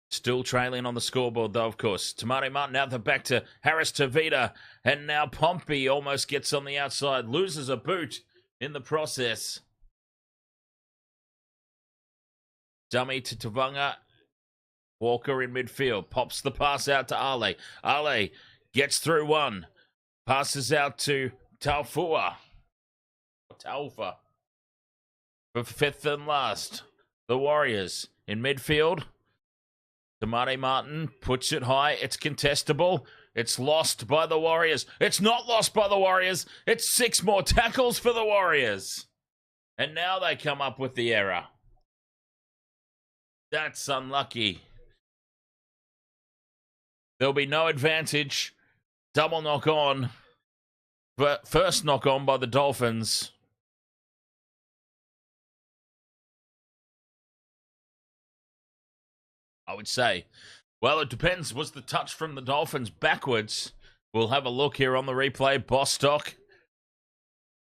Still trailing on the scoreboard, though, of course. Tamari Martin out the back to Harris Tavita. And now Pompey almost gets on the outside. Loses a boot in the process. Dummy to Tavunga. Walker in midfield. Pops the pass out to Ale. Ale gets through one. Passes out to Taufa. For fifth and last. The Warriors in midfield. Tamari Martin puts it high. It's contestable. It's lost by the Warriors. It's not lost by the Warriors. It's 6 more tackles for the Warriors. And now they come up with the error. That's unlucky. There'll be no advantage. Double knock on. But first knock on by the Dolphins. I would say. Well, it depends. Was the touch from the Dolphins backwards? We'll have a look here on the replay. Bostock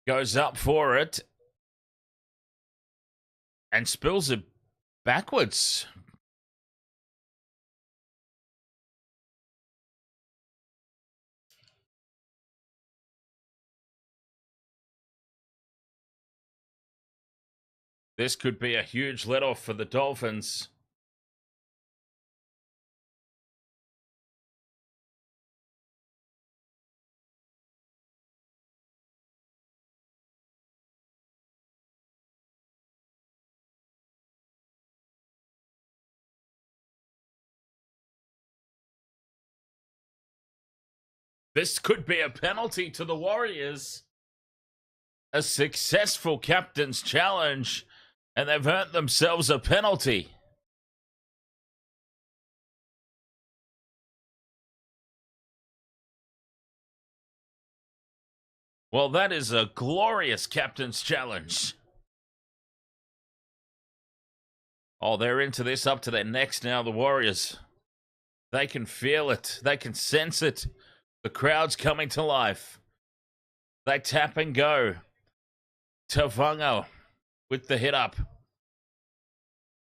goes up for it and spills it backwards. This could be a huge let-off for the Dolphins. This could be a penalty to the Warriors. A successful captain's challenge, and they've earned themselves a penalty. Well, that is a glorious captain's challenge. Oh, they're into this up to their necks now, the Warriors. They can feel it. They can sense it. The crowd's coming to life. They tap and go. Tavunga with the hit up.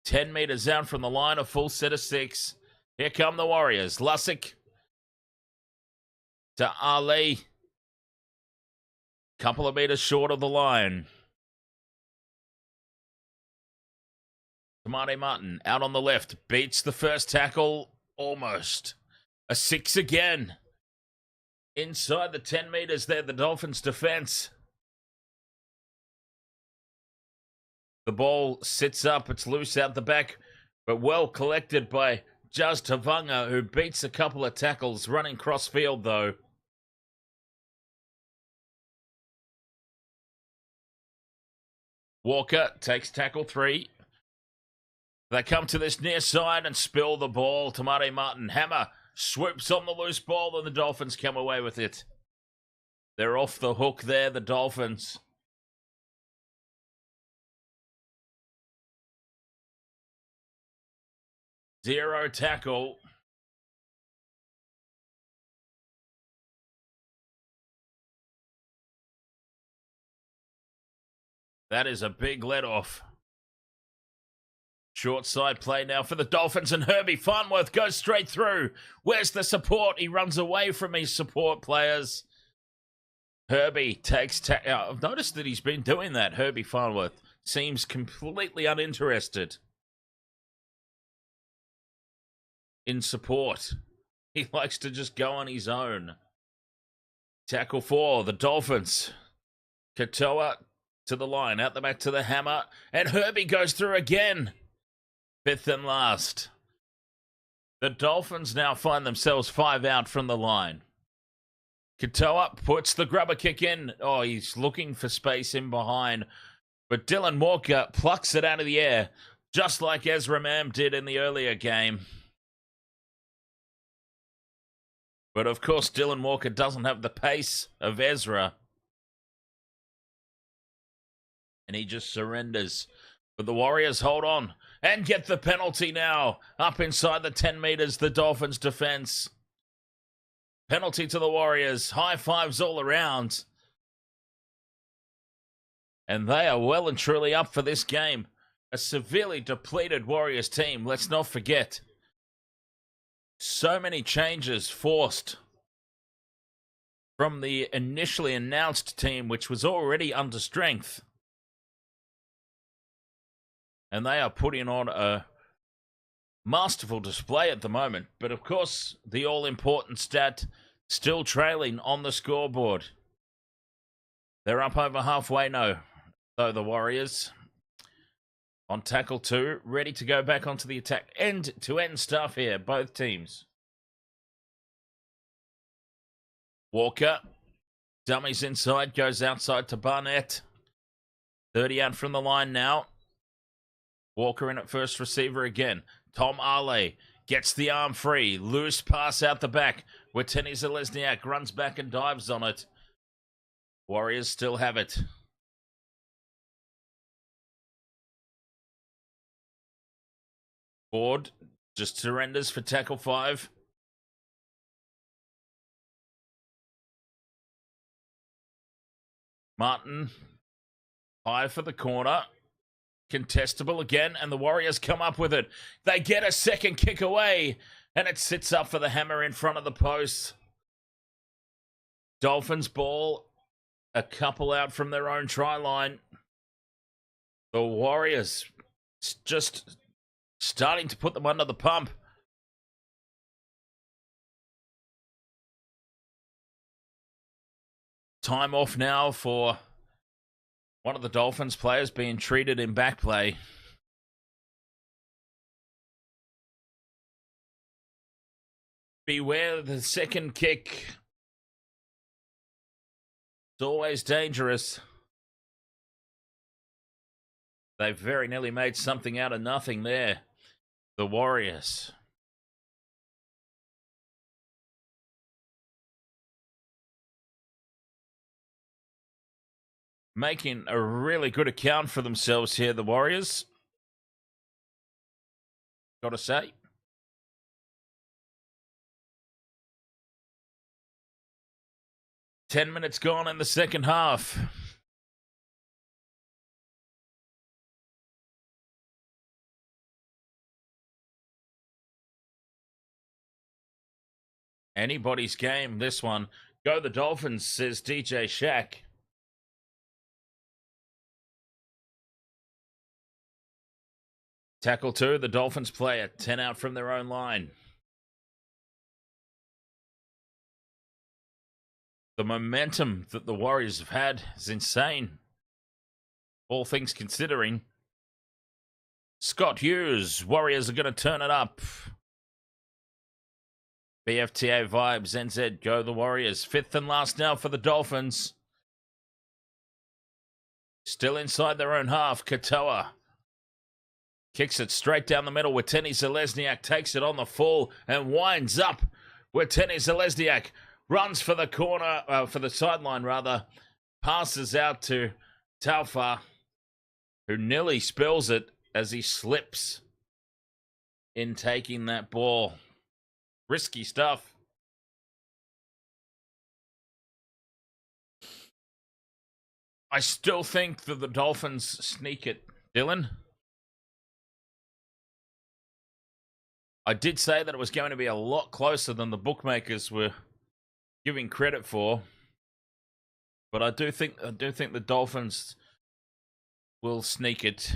10 meters out from the line, a full set of 6. Here come the Warriors. Lussick to Ali. Couple of meters short of the line. Tamari Martin out on the left. Beats the first tackle almost. A 6 again. Inside the 10 meters there, the Dolphins' defense. The ball sits up. It's loose out the back, but well collected by Juz Tavunga, who beats a couple of tackles, running cross field though. Walker takes tackle 3. They come to this near side and spill the ball. Tamari Martin, hammer, swoops on the loose ball, and the Dolphins come away with it. They're off the hook there, the Dolphins. Zero tackle. That is a big let off. Short side play now for the Dolphins, and Herbie Farnworth goes straight through. Where's the support? He runs away from his support players. Herbie takes... I've noticed that he's been doing that. Herbie Farnworth seems completely uninterested in support. He likes to just go on his own. Tackle 4, the Dolphins. Katoa to the line, out the back to the hammer, and Herbie goes through again. 5th and last. The Dolphins now find themselves 5 out from the line. Katoa puts the grubber kick in. Oh, he's looking for space in behind. But Dylan Walker plucks it out of the air, just like Ezra Mam did in the earlier game. But of course, Dylan Walker doesn't have the pace of Ezra. And he just surrenders. But the Warriors hold on and get the penalty now. Up inside the 10 meters, the Dolphins' defense. Penalty to the Warriors. High fives all around. And they are well and truly up for this game. A severely depleted Warriors team, let's not forget. So many changes forced from the initially announced team, which was already under strength. And they are putting on a masterful display at the moment. But of course, the all-important stat still trailing on the scoreboard. They're up over halfway now, though, the Warriors. On tackle 2, ready to go back onto the attack. End-to-end stuff here, both teams. Walker, dummies inside, goes outside to Barnett. 30 out from the line now. Walker in at first receiver again. Tom Ale gets the arm free. Loose pass out the back. Witeni Zalesniak runs back and dives on it. Warriors still have it. Ford just surrenders for tackle 5. Martin, high for the corner. Contestable again, and the Warriors come up with it. They get a second kick away, and it sits up for the hammer in front of the post. Dolphins ball, a couple out from their own try line. The Warriors just starting to put them under the pump. Time off now for one of the Dolphins players being treated in back play. Beware the second kick. It's always dangerous. They very nearly made something out of nothing there. The Warriors. Making a really good account for themselves here, the Warriors. Gotta say. Ten minutes gone in the second half. Anybody's game, this one. Go the Dolphins, says DJ Shaq. Tackle 2, the Dolphins play at 10 out from their own line. The momentum that the Warriors have had is insane. All things considering. Scott Hughes, Warriors are going to turn it up. BFTA vibes, NZ, go the Warriors. 5th and last now for the Dolphins. Still inside their own half, Katoa. Kicks it straight down the middle. Witeni Zalesniak takes it on the full and winds up. Witeni Zalesniak runs for the corner, for the sideline rather. Passes out to Taufa, who nearly spills it as he slips in taking that ball. Risky stuff. I still think that the Dolphins sneak it. Dylan? I did say that it was going to be a lot closer than the bookmakers were giving credit for. But I do think the Dolphins will sneak it.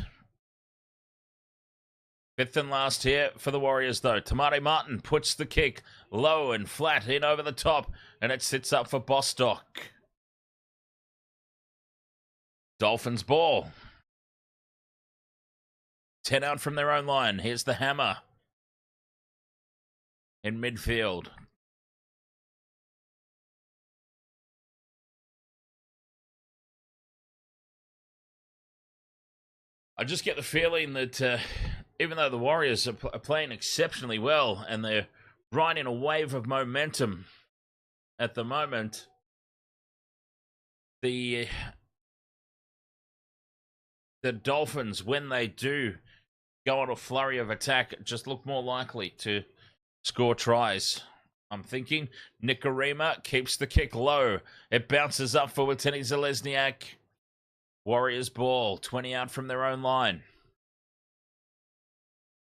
Fifth and last here for the Warriors, though. Tamati Martin puts the kick low and flat in over the top, and it sits up for Bostock. Dolphins ball. 10 out from their own line. Here's the hammer. In midfield. I just get the feeling that even though the Warriors are playing exceptionally well and they're riding a wave of momentum at the moment, the Dolphins, when they do go on a flurry of attack, just look more likely to score tries. I'm thinking Nikorima keeps the kick low. It bounces up for Watene Zelezniak. Warriors ball, 20 out from their own line.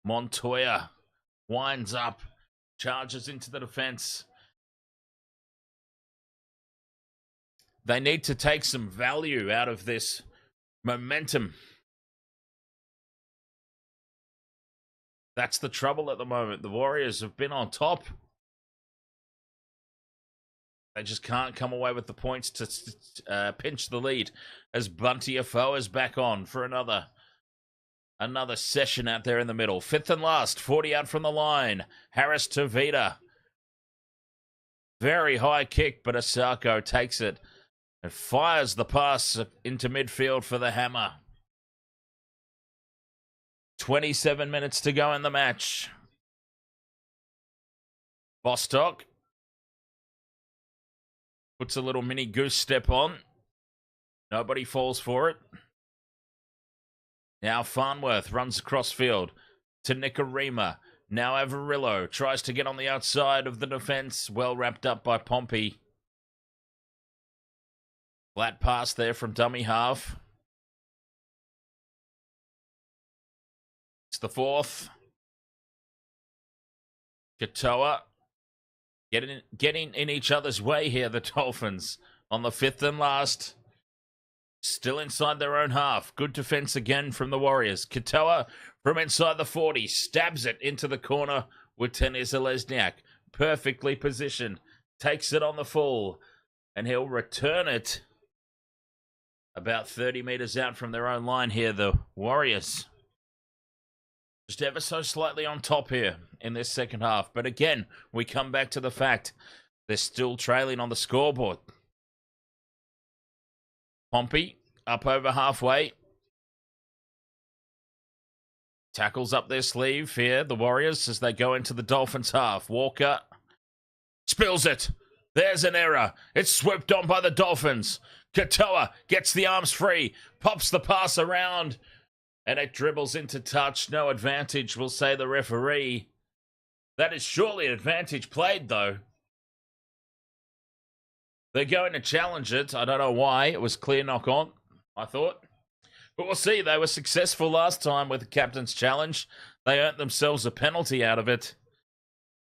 Montoya winds up, charges into the defense. They need to take some value out of this momentum. That's the trouble at the moment. The Warriors have been on top. They just can't come away with the points to pinch the lead as Bunty Afoe is back on for another session out there in the middle. Fifth and last, 40 out from the line. Harris to Vida. Very high kick, but Asako takes it and fires the pass into midfield for the hammer. 27 minutes to go in the match. Bostock puts a little mini goose step on. Nobody falls for it. Now Farnworth runs across field to Nikorima. Now Avarillo tries to get on the outside of the defense. Well wrapped up by Pompey. Flat pass there from dummy half. It's the fourth. Katoa getting in each other's way here, the Dolphins, on the fifth and last. Still inside their own half. Good defense again from the Warriors. Katoa from inside the 40 stabs it into the corner with Watene Zelezniak. Perfectly positioned. Takes it on the full. And he'll return it about 30 meters out from their own line here, the Warriors. Just ever so slightly on top here in this second half. But again, we come back to the fact they're still trailing on the scoreboard. Pompey up over halfway. Tackles up their sleeve here, the Warriors, as they go into the Dolphins half. Walker spills it. There's an error. It's swooped on by the Dolphins. Katoa gets the arms free, pops the pass around, and it dribbles into touch. No advantage, will say the referee. That is surely an advantage played, though. They're going to challenge it. I don't know why. It was clear knock on, I thought. But we'll see. They were successful last time with the captain's challenge. They earned themselves a penalty out of it.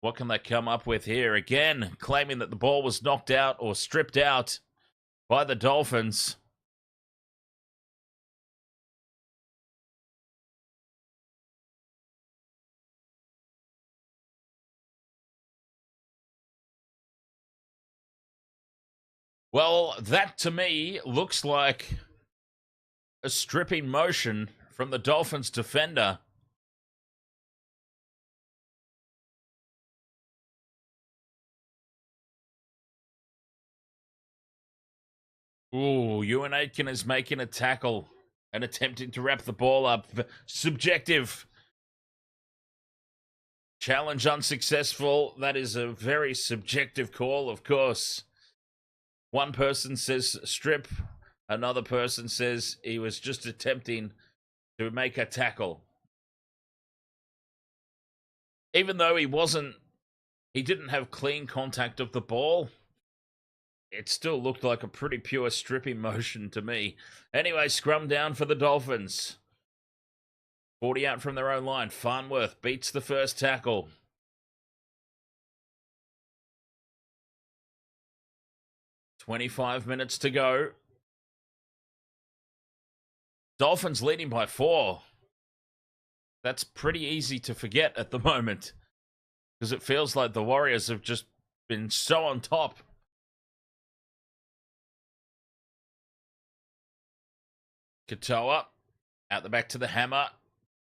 What can they come up with here? Again, claiming that the ball was knocked out or stripped out by the Dolphins. Well, that to me looks like a stripping motion from the Dolphins defender. Ooh, Ewan Aitken is making a tackle and attempting to wrap the ball up. Subjective. Challenge unsuccessful. That is a very subjective call, of course. One person says strip. Another person says he was just attempting to make a tackle. Even though he didn't have clean contact of the ball, it still looked like a pretty pure stripping motion to me. Anyway, scrum down for the Dolphins. 40 out from their own line. Farnworth beats the first tackle. $25 to go. Dolphins leading by 4. That's pretty easy to forget at the moment, because it feels like the Warriors have just been so on top. Katoa out the back to the hammer.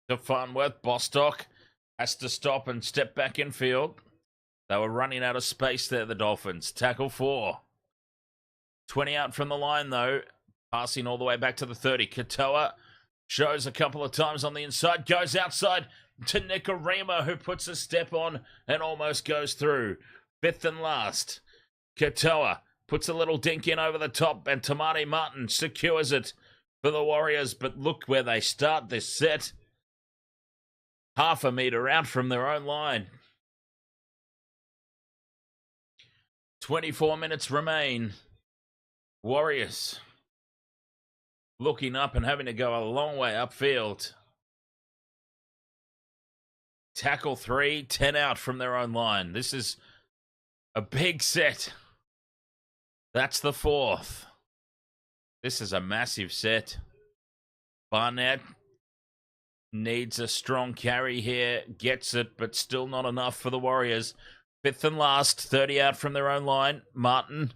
To Farnworth. Bostock has to stop and step back in field. They were running out of space there, the Dolphins. Tackle 4. 20 out from the line, though. Passing all the way back to the 30. Katoa shows a couple of times on the inside. Goes outside to Nikorima, who puts a step on and almost goes through. 5th and last. Katoa puts a little dink in over the top, and Tamari Martin secures it for the Warriors. But look where they start this set. Half a metre out from their own line. 24 minutes remain. Warriors looking up and having to go a long way upfield. Tackle 3, 10 out from their own line. This is a big set. That's the 4th. This is a massive set. Barnett needs a strong carry here. Gets it, but still not enough for the Warriors. 5th and last, 30 out from their own line. Martin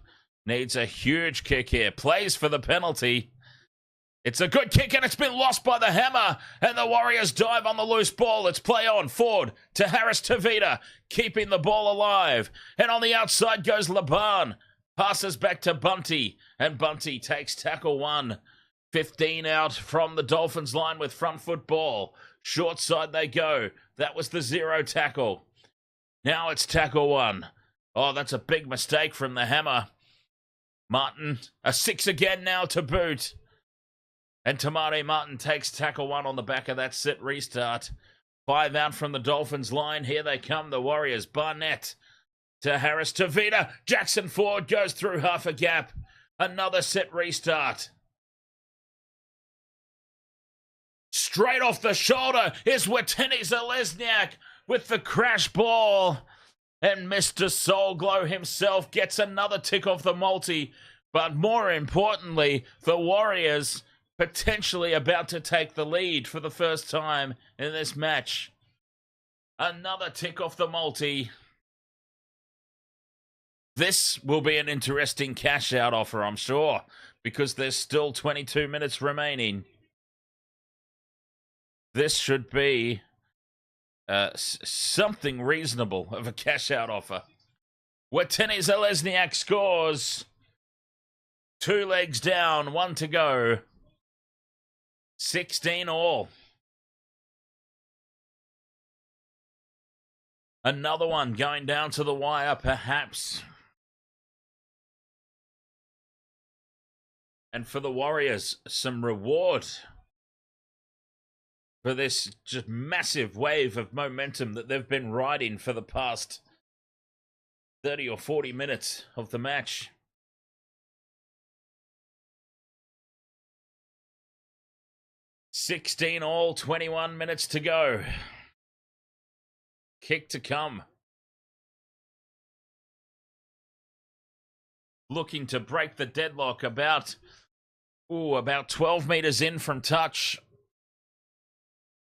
needs a huge kick here. Plays for the penalty. It's a good kick, and it's been lost by the hammer. And the Warriors dive on the loose ball. It's play on. Forward to Harris Tavita, keeping the ball alive. And on the outside goes Laban. Passes back to Bunty. And Bunty takes tackle 1. 15 out from the Dolphins line with front foot ball. Short side they go. That was the 0 tackle. Now it's tackle 1. Oh, that's a big mistake from the hammer. Martin, a 6 again now to boot. And Tamari Martin takes tackle 1 on the back of that set restart. 5 out from the Dolphins line. Here they come, the Warriors. Barnett to Harris Tavita. Jackson Ford goes through half a gap. Another set restart. Straight off the shoulder is Watene Zalesniak with the crash ball. And Mr. Soulglow himself gets another tick off the multi. But more importantly, the Warriors potentially about to take the lead for the first time in this match. Another tick off the multi. This will be an interesting cash-out offer, I'm sure, because there's still 22 minutes remaining. This should be something reasonable of a cash-out offer. Watene Zalesniak scores. 2 legs down, 1 to go. 16 all. Another one going down to the wire, perhaps. And for the Warriors, some reward for this just massive wave of momentum that they've been riding for the past 30 or 40 minutes of the match. $16 all, 21 minutes to go. Kick to come. Looking to break the deadlock about 12 meters in from touch.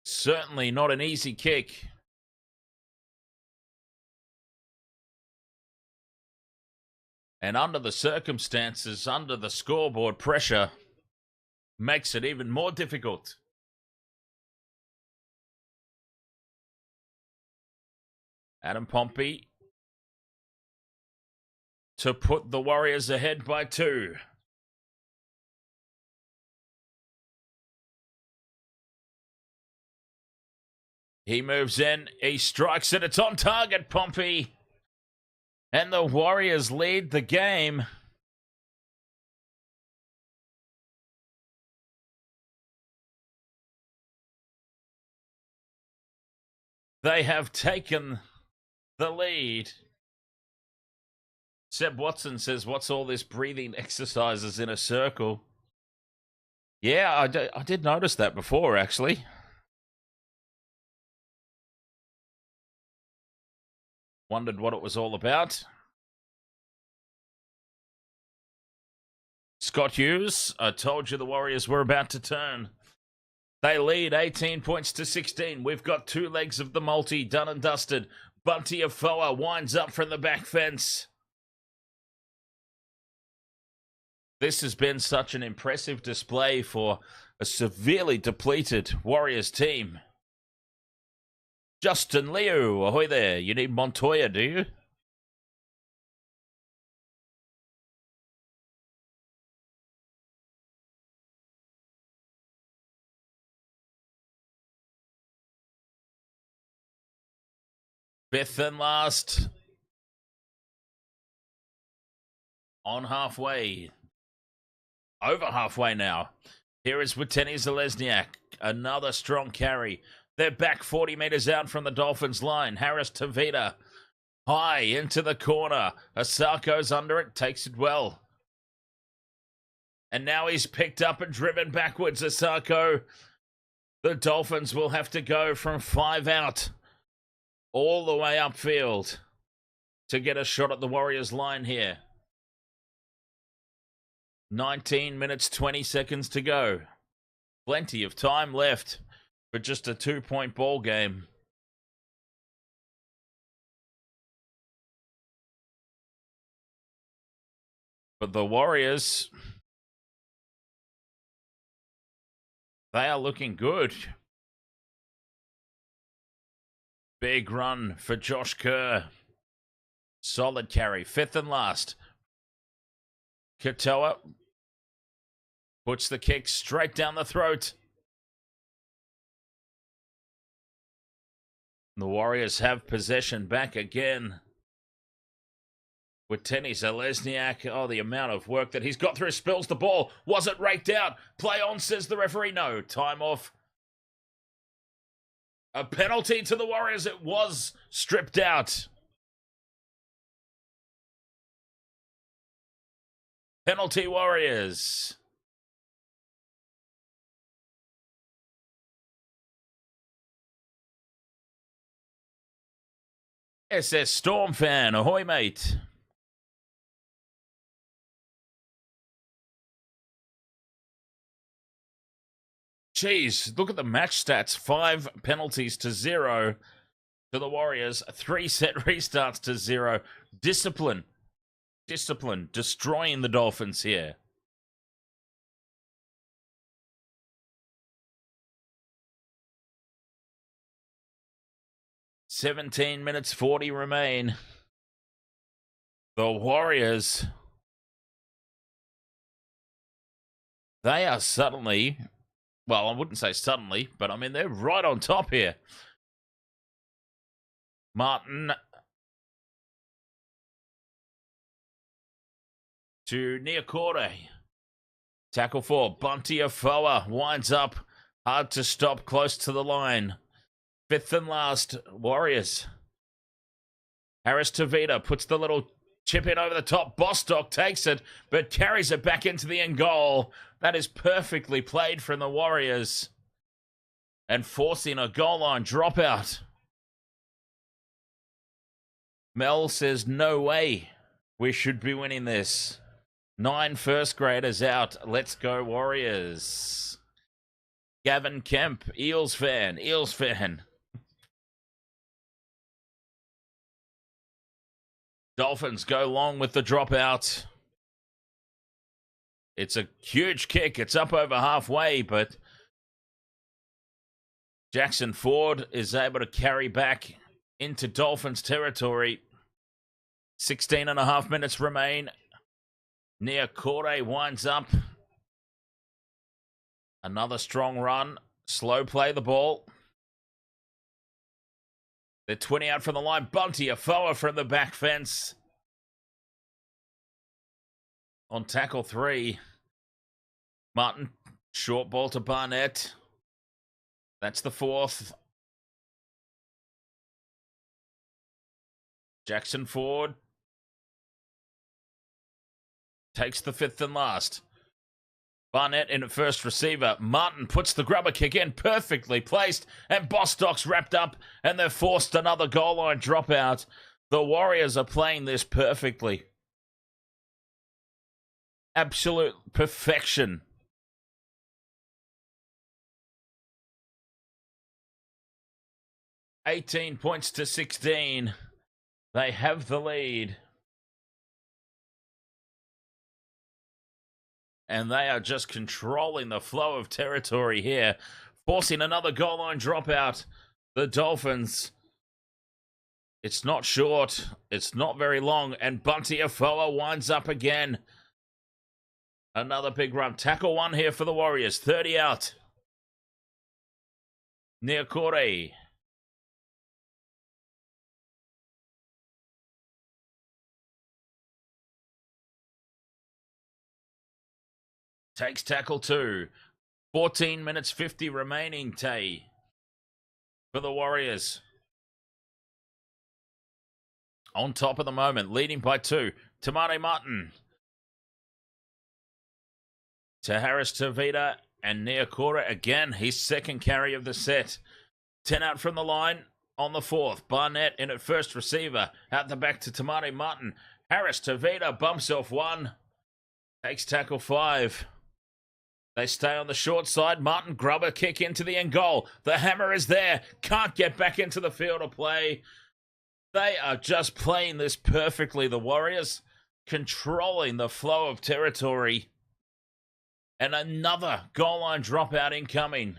Certainly not an easy kick. And under the circumstances, under the scoreboard pressure, makes it even more difficult. Adam Pompey to put the Warriors ahead by 2. He moves in, he strikes it, it's on target, Pompey. And the Warriors lead the game. They have taken the lead. Seb Watson says, what's all this breathing exercises in a circle? Yeah, I did notice that before, actually. Wondered what it was all about. Scott Hughes, I told you the Warriors were about to turn. They lead 18 points to 16. We've got 2 legs of the multi done and dusted. Bunty Afoa winds up from the back fence. This has been such an impressive display for a severely depleted Warriors team. Justin Liu, ahoy there. You need Montoya, do you? Fifth and last. On halfway. Over halfway now. Here is Witeni Zalesniak. Another strong carry. They're back 40 metres out from the Dolphins line. Harris Tavita. High into the corner. Asako's under it. Takes it well. And now he's picked up and driven backwards. Asako. The Dolphins will have to go from 5 out. All the way upfield. To get a shot at the Warriors line here. 19 minutes, 20 seconds to go. Plenty of time left for just a 2-point ball game. But the Warriors, they are looking good. Big run for Josh Kerr. Solid carry. 5th and last. Katoa puts the kick straight down the throat. The Warriors have possession back again. With Tenny Zalesniak, oh, the amount of work that he's got through. Spills the ball. Was it raked out? Play on, says the referee. No, time off. A penalty to the Warriors. It was stripped out. Penalty Warriors. SS Storm fan, ahoy mate. Jeez, look at the match stats. 5 penalties to 0 to the Warriors. 3 set restarts to 0. Discipline, destroying the Dolphins here. "17 minutes 40 remain. The Warriors, they are suddenly, well, I wouldn't say suddenly, but I mean, they're right on top here. Martin to Niokore. Tackle 4. Bunty Afoa winds up. Hard to stop, close to the line. 5th and last, Warriors. Harris Tavita puts the little chip in over the top. Bostock takes it, but carries it back into the end goal. That is perfectly played from the Warriors. And forcing a goal line dropout. Mel says, no way. We should be winning this. 9 first graders out. Let's go Warriors. Gavin Kemp, Eels fan. Dolphins go long with the dropout. It's a huge kick. It's up over halfway, but Jackson Ford is able to carry back into Dolphins territory. 16 and a half minutes remain. Niokore winds up. Another strong run. Slow play the ball. They're 20 out from the line. Bunty Afoa from the back fence. On tackle 3. Martin, short ball to Barnett. That's the 4th. Jackson Ford takes the 5th and last. Barnett in at first receiver. Martin puts the grubber kick in, perfectly placed, and Bostock's wrapped up, and they've forced another goal line dropout. The Warriors are playing this perfectly. Absolute perfection. $18 points to 16. They have the lead. And they are just controlling the flow of territory here, forcing another goal line dropout. The Dolphins. It's not short. It's not very long. And Bunty Afoa winds up again. Another big run. Tackle one here for the Warriors. 30 out. Niokore. Takes tackle 2. 14 minutes 50 remaining, Tay. For the Warriors. On top at the moment, leading by 2. Tamare Martin. To Harris Tavita and Niokore again. His second carry of the set. 10 out from the line on the 4th. Barnett in at first receiver. Out the back to Tamare Martin. Harris Tavita bumps off 1. Takes tackle 5. They stay on the short side. Martin Grubber kick into the end goal. The hammer is there. Can't get back into the field of play. They are just playing this perfectly. The Warriors controlling the flow of territory. And another goal line dropout incoming.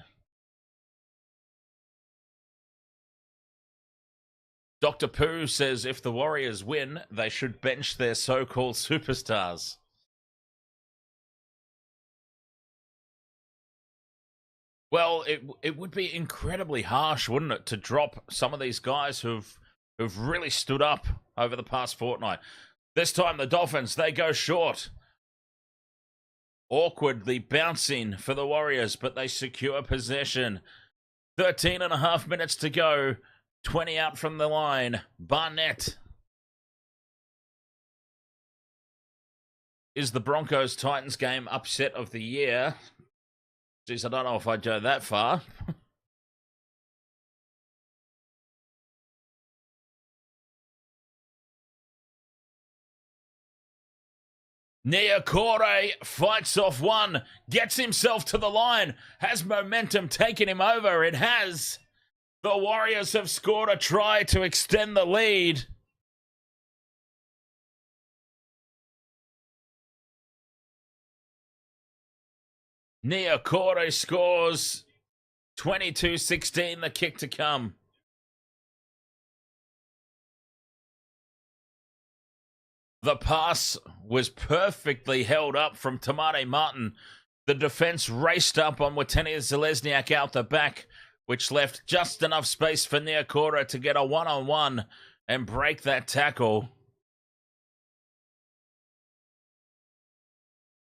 Dr. Pooh says if the Warriors win, they should bench their so-called superstars. Well, it would be incredibly harsh, wouldn't it, to drop some of these guys who've really stood up over the past fortnight. This time the Dolphins, they go short. Awkwardly bouncing for the Warriors, but they secure possession. 13 and a half minutes to go. 20 out from the line. Barnett. Is the Broncos-Titans game upset of the year? Jeez, I don't know if I'd go that far. Niokore fights off 1, gets himself to the line, has momentum taken him over. It has. The Warriors have scored a try to extend the lead. Niokore scores. 22-16, the kick to come. The pass was perfectly held up from Tamare Martin. The defense raced up on Watenia Zalesniak out the back, which left just enough space for Niokore to get a one-on-one and break that tackle.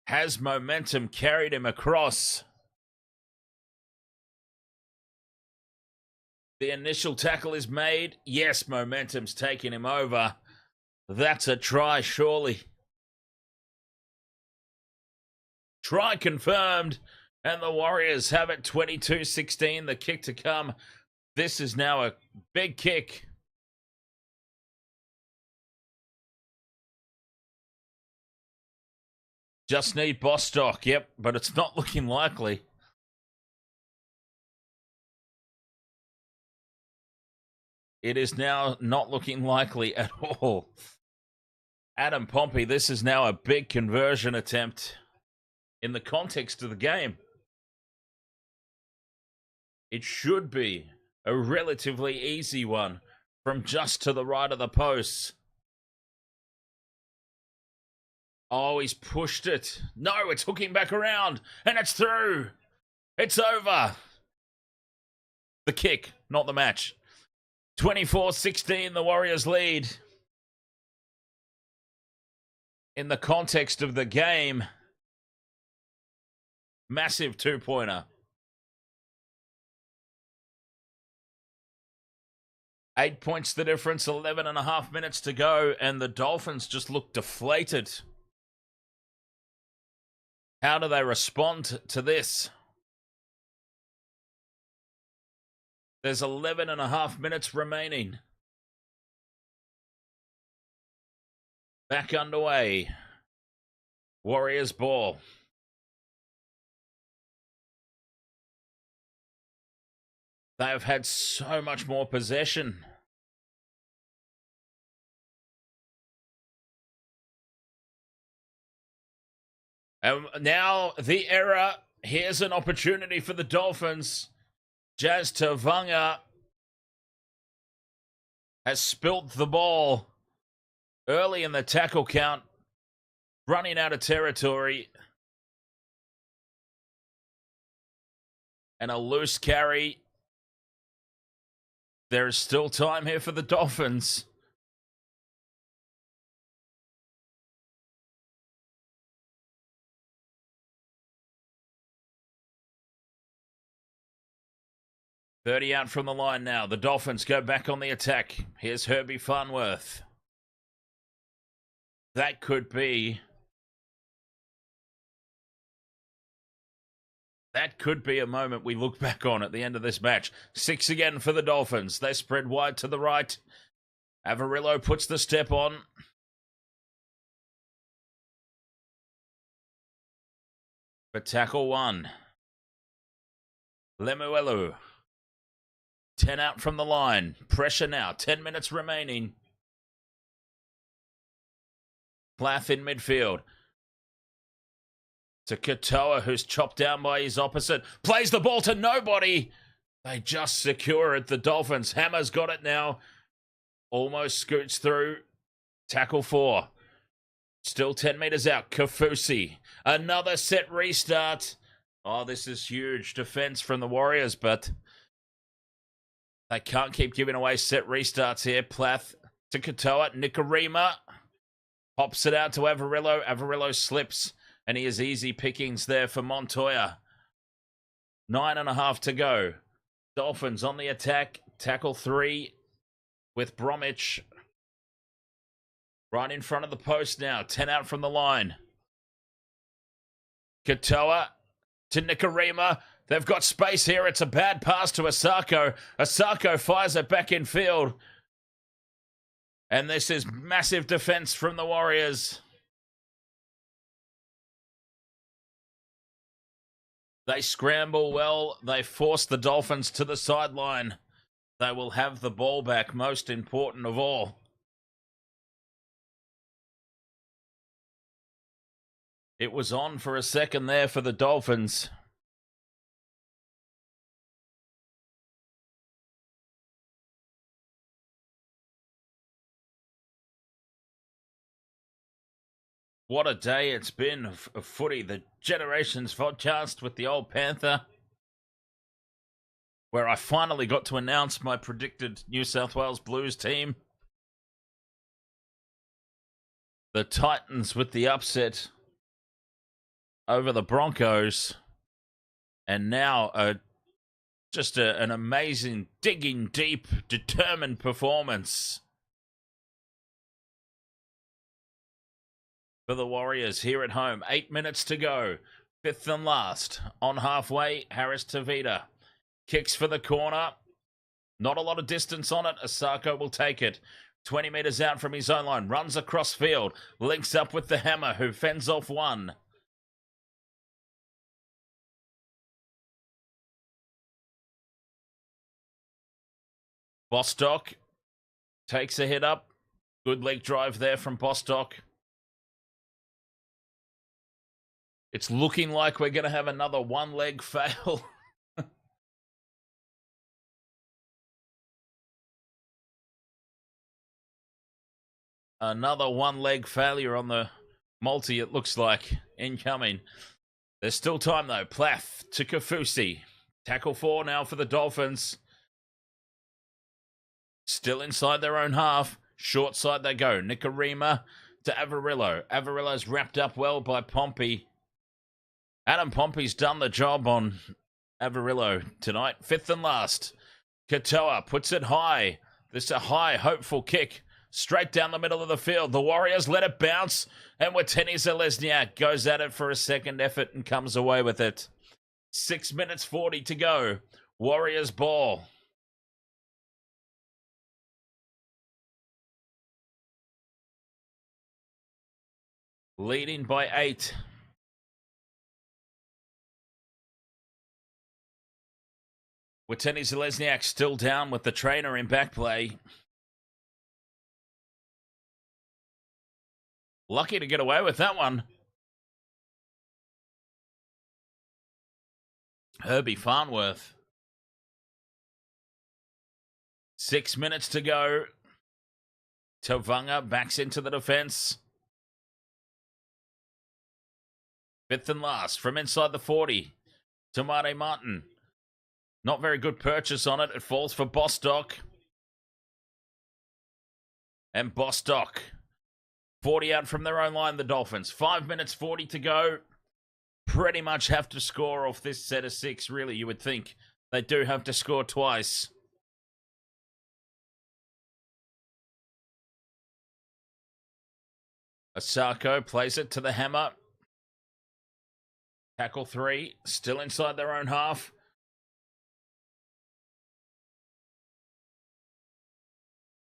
Has momentum carried him across. The initial tackle is made. Yes, momentum's taking him over. That's a try, surely. Try confirmed. And the Warriors have it 22-16. The kick to come. This is now a big kick. Just need Bostock. Yep, but it's not looking likely. It is now not looking likely at all. Adam Pompey, this is now a big conversion attempt in the context of the game. It should be a relatively easy one from just to the right of the post. Oh, he's pushed it. No, it's hooking back around, and it's through. It's over. The kick, not the match. 24-16, the Warriors lead. In the context of the game, massive two-pointer. 8 points the difference, 11 and a half minutes to go, and the Dolphins just look deflated. How do they respond to this? There's 11 and a half minutes remaining. Back underway. Warriors ball. They have had so much more possession. And now the error. Here's an opportunity for the Dolphins. Jazz Tavanga has spilt the ball early in the tackle count, running out of territory. And a loose carry. There is still time here for the Dolphins. .30 out from the line now. The Dolphins go back on the attack. Here's Herbie Farnworth. That could be a moment we look back on at the end of this match. 6 again for the Dolphins. They spread wide to the right. Averillo puts the step on. For tackle 1. Lemuelu. 10 out from the line. Pressure now. 10 minutes remaining. Plath in midfield. To Katoa, who's chopped down by his opposite. Plays the ball to nobody. They just secure it. The Dolphins. Hammer's got it now. Almost scoots through. Tackle 4. Still 10 meters out. Kafusi. Another set restart. Oh, this is huge defense from the Warriors, but they can't keep giving away set restarts here. Plath to Katoa. Nikarima pops it out to Averillo. Averillo slips, and he has easy pickings there for Montoya. 9.5 to go. Dolphins on the attack. Tackle 3 with Bromwich. Right in front of the post now. 10 out from the line. Katoa to Nikarima. They've got space here. It's a bad pass to Asako. Asako fires it back in field. And this is massive defense from the Warriors. They scramble well. They force the Dolphins to the sideline. They will have the ball back, most important of all. It was on for a second there for the Dolphins. What a day it's been of footy. The Generations podcast with the old Panther, where I finally got to announce my predicted New South Wales Blues team. The Titans with the upset over the Broncos. And now an amazing, digging deep, determined performance for the Warriors here at home. 8 minutes to go. 5th and last. On halfway, Harris Tavita. Kicks for the corner. Not a lot of distance on it. Asako will take it. 20 metres out from his own line. Runs across field. Links up with the Hammer, who fends off one. Bostock takes a hit up. Good leg drive there from Bostock. It's looking like we're going to have another one-leg fail. Another one-leg failure on the multi, it looks like, incoming. There's still time, though. Plath to Kafusi. Tackle 4 now for the Dolphins. Still inside their own half. Short side they go. Nikarima to Averillo. Averillo's wrapped up well by Pompey. Adam Pompey's done the job on Averillo tonight. 5th and last. Katoa puts it high. This is a high, hopeful kick. Straight down the middle of the field. The Warriors let it bounce. And Wateni Zelezniak goes at it for a second effort and comes away with it. 6 minutes 40 to go. Warriors ball. leading by 8. Wateni Zalesniak still down with the trainer in back play. Lucky to get away with that one. Herbie Farnworth. 6 minutes to go. Tovunga backs into the defense. 5th and last from inside the 40. Tamare Martin. Not very good purchase on it. It falls for Bostock. And Bostock. 40 out from their own line, the Dolphins. 5 minutes 40 to go. Pretty much have to score off this set of 6, really, you would think. They do have to score twice. Asako plays it to the hammer. Tackle 3, still inside their own half.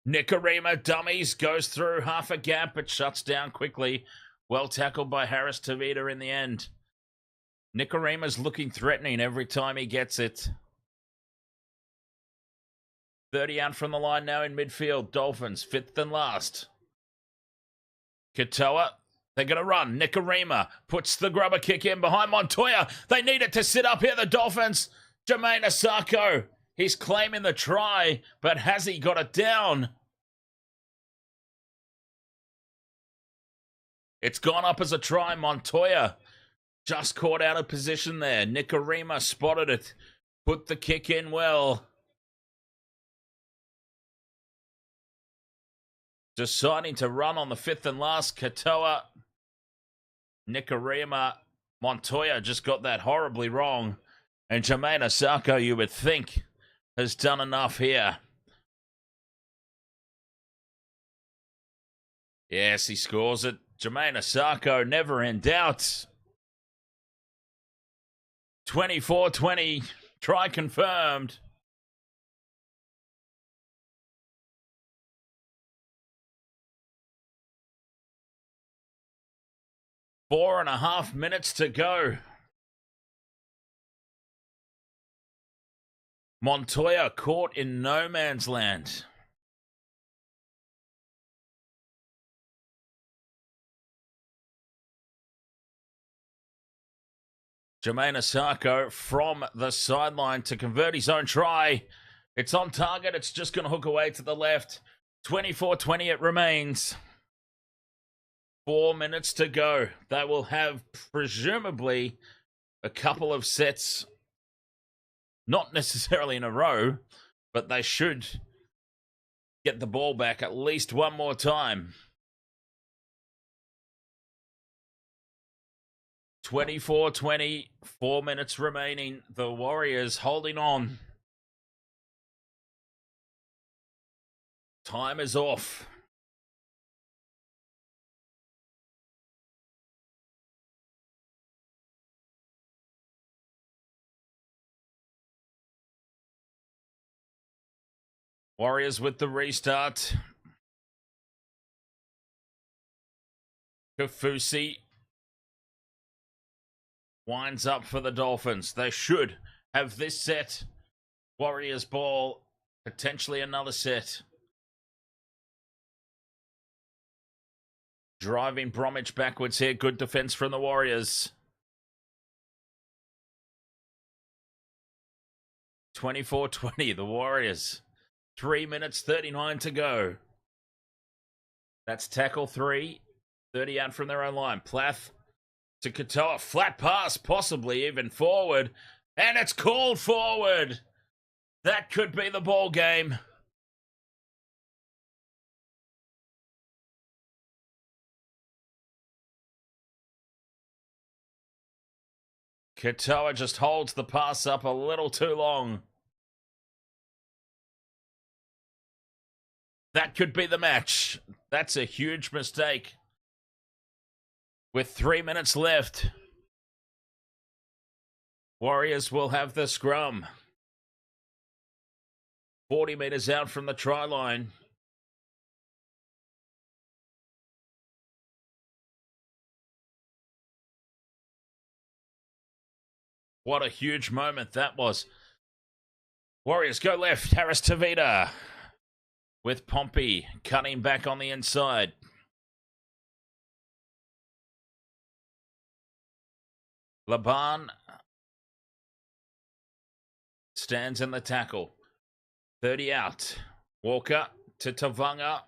Nicarima dummies, goes through half a gap, but shuts down quickly. Well tackled by Harris Tavita in the end. Nicarima's looking threatening every time he gets it. 30 out from the line now in midfield. Dolphins, 5th and last. Katoa, they're going to run. Nicarima puts the grubber kick in behind Montoya. They need it to sit up here, the Dolphins. Jermaine Asako. He's claiming the try, but has he got it down? It's gone up as a try. Montoya just caught out of position there. Nicarima spotted it. Put the kick in well. Deciding to run on the 5th and last. Katoa. Nicarima. Montoya just got that horribly wrong. And Jermaine Asako, you would think, has done enough here. Yes, he scores it. Jermaine Asako, never in doubt. 24-20, try confirmed. Four and a half minutes to go. Montoya caught in no man's land. Jermaine Asako from the sideline to convert his own try. It's on target. It's just going to hook away to the left. 24-20 it remains. 4 minutes to go. They will have presumably a couple of sets. Not necessarily in a row, but they should get the ball back at least one more time. 24-20, 4 minutes remaining. The Warriors holding on. Time is off. Warriors with the restart. Kafusi winds up for the Dolphins. They should have this set. Warriors ball. Potentially another set. Driving Bromwich backwards here. Good defense from the Warriors. 24-20, the Warriors. 3 minutes 39 to go. That's tackle 3. 30 out from their own line. Plath to Katoa. Flat pass, possibly even forward. And it's called forward. That could be the ball game. Katoa just holds the pass up a little too long. That could be the match. That's a huge mistake. With 3 minutes left, Warriors will have the scrum. 40 metres out from the try line. What a huge moment that was. Warriors go left. Harris Tavita with Pompey cutting back on the inside. Laban stands in the tackle. 30 out. Walker to Tavanga.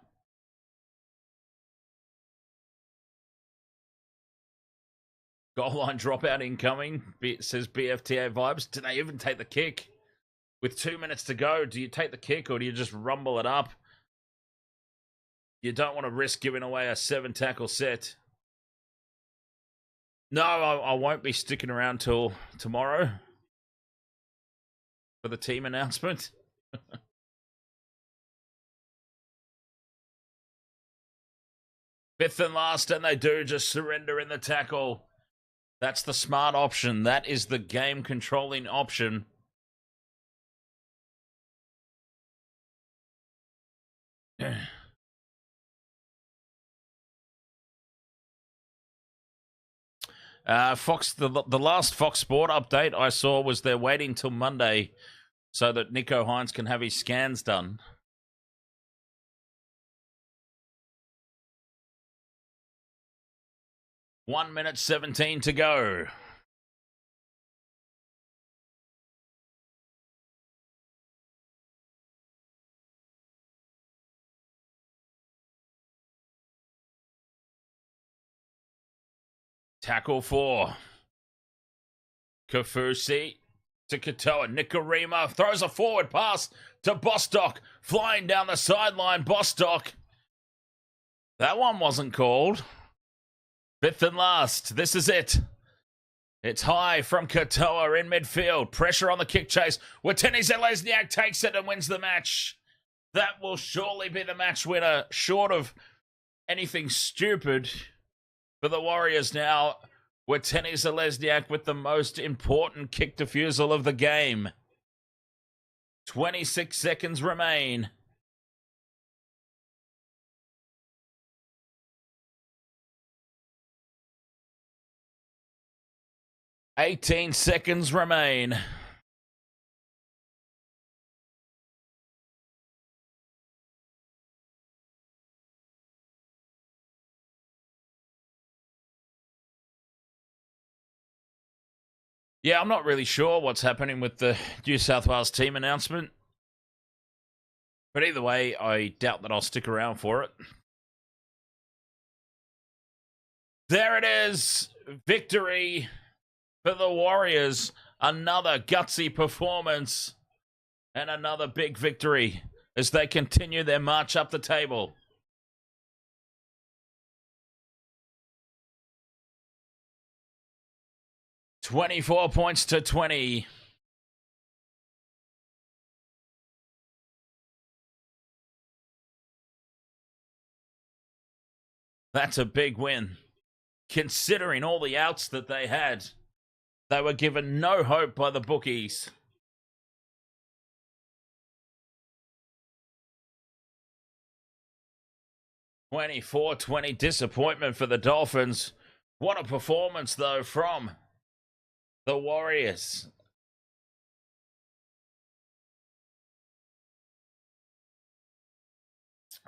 Goal line dropout incoming, says BFTA Vibes. Do they even take the kick? With 2 minutes to go, do you take the kick or do you just rumble it up? You don't want to risk giving away a 7-tackle set. No, I won't be sticking around till tomorrow for the team announcement. Fifth and last, and they do just surrender in the tackle. That's the smart option. That is the game-controlling option. Fox, the last Fox Sport update I saw was they're waiting till Monday so that Nico Hines can have his scans done. One minute 17 to go. Tackle 4. Kafusi to Katoa. Nikarima throws a forward pass to Bostock. Flying down the sideline, Bostock. That one wasn't called. Fifth and last. This is it. It's high from Katoa in midfield. Pressure on the kick chase. Watene Zelezniak takes it and wins the match. That will surely be the match winner, short of anything stupid. For the Warriors now, Watene Zelezniak with the most important kick defusal of the game. 26 seconds remain. "18 seconds remain. Yeah, I'm not really sure what's happening with the New South Wales team announcement. But either way, I doubt that I'll stick around for it. There it is. Victory for the Warriors. Another gutsy performance. And another big victory as they continue their march up the table. "24 points to 20. That's a big win. Considering all the outs that they had, they were given no hope by the bookies. "24-20 disappointment for the Dolphins. What a performance, though, from the Warriors.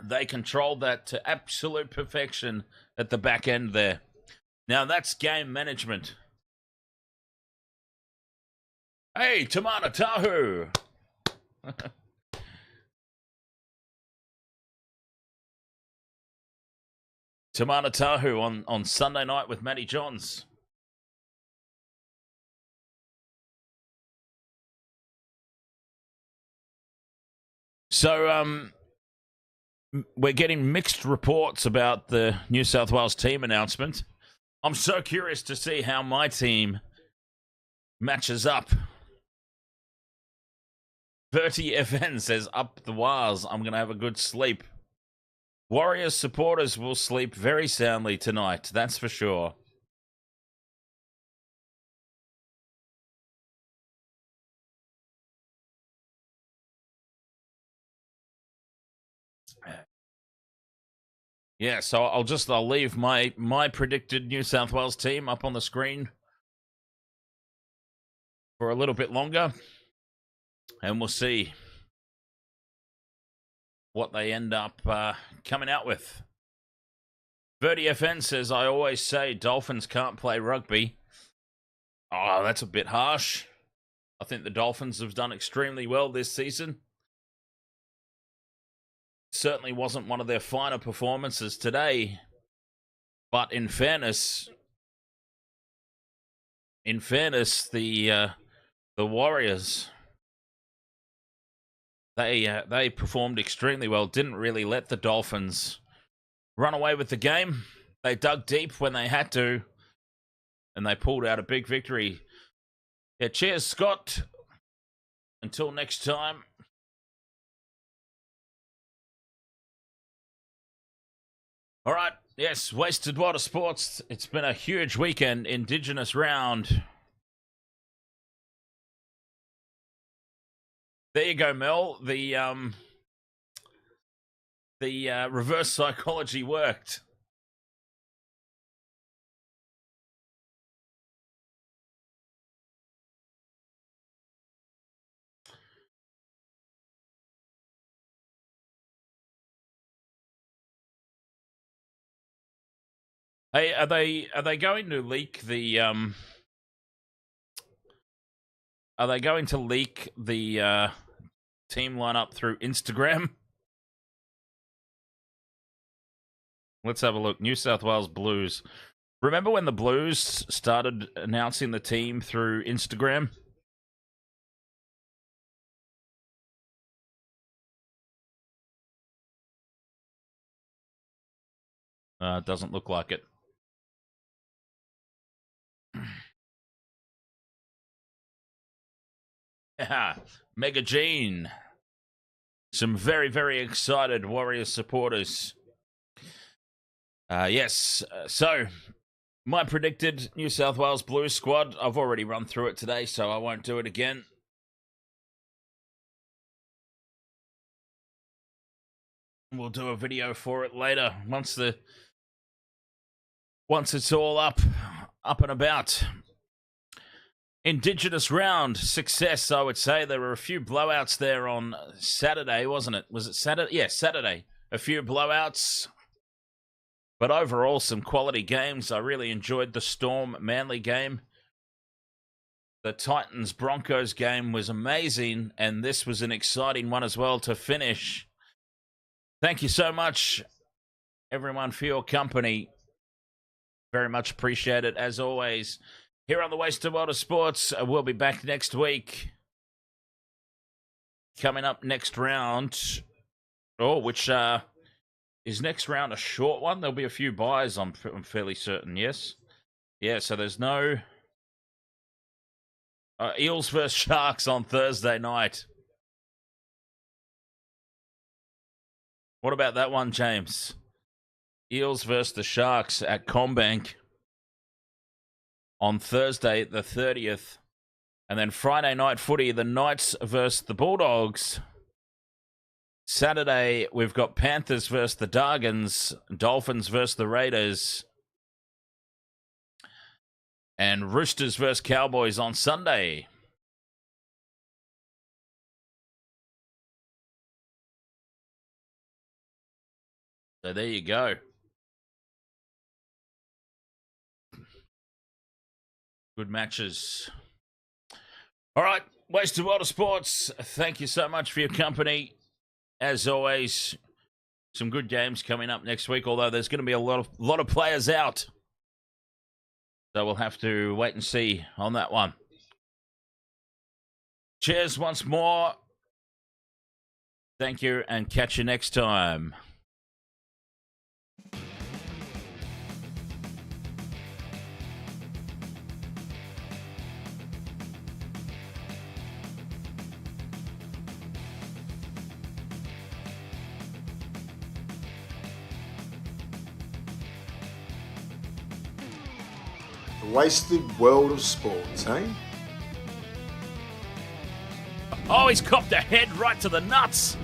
They controlled that to absolute perfection at the back end there. Now that's game management. Hey, Tamana Tahu. Tamana Tahu on Sunday night with Matty Johns. So, we're getting mixed reports about the New South Wales team announcement. I'm so curious to see how my team matches up. Bertie FN says, "Up the wires, I'm going to have a good sleep." Warriors supporters will sleep very soundly tonight, that's for sure. Yeah, so I'll leave my predicted New South Wales team up on the screen for a little bit longer, and we'll see what they end up coming out with. Verdi FN says, I always say Dolphins can't play rugby. Oh, that's a bit harsh. I think the Dolphins have done extremely well this season. Certainly wasn't one of their finer performances today. But in fairness, the Warriors, they performed extremely well. Didn't really let the Dolphins run away with the game. They dug deep when they had to, and they pulled out a big victory. Yeah, cheers, Scott. Until next time. All right, yes, Wasted Water Sports. It's been a huge weekend, Indigenous Round. There you go, Mel. The reverse psychology worked. Hey, are they going to leak the Are they going to leak the team lineup through Instagram? Let's have a look. New South Wales Blues. Remember when the Blues started announcing the team through Instagram? It doesn't look like it. Yeah, Mega Gene. Some very, very excited Warriors supporters. Yes, so my predicted New South Wales Blues squad, I've already run through it today, so I won't do it again. We'll do a video for it later once it's all up and about. Indigenous Round success, I would say. There were a few blowouts there on Saturday, wasn't it? Was it Saturday? Yeah, Saturday. A few blowouts. But overall, some quality games. I really enjoyed the Storm Manly game. The Titans Broncos game was amazing, and this was an exciting one as well to finish. Thank you so much, everyone, for your company. Very much appreciate it, as always. Here on the Wasted Water Sports, we'll be back next week. Coming up next round. Oh, which is next round a short one? There'll be a few buys, I'm fairly certain, yes? Yeah, so there's no... Eels versus Sharks on Thursday night. What about that one, James? Eels versus the Sharks at Combank on Thursday, the 30th. And then Friday night footy, the Knights versus the Bulldogs. Saturday, we've got Panthers versus the Dargans, Dolphins versus the Raiders, and Roosters versus Cowboys on Sunday. So there you go. Good matches. All right, Wasted Water Sports, thank you so much for your company. As always, some good games coming up next week, although there's going to be a lot of players out. So we'll have to wait and see on that one. Cheers once more. Thank you, and catch you next time. Wasted world of sports, eh? Oh, he's copped a head right to the nuts.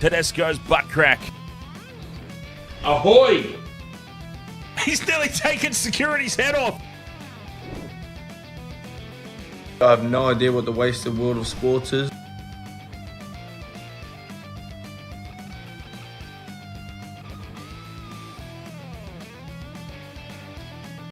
Tedesco's butt crack. Ahoy! He's nearly taken security's head off. I have no idea what the wasted world of sports is.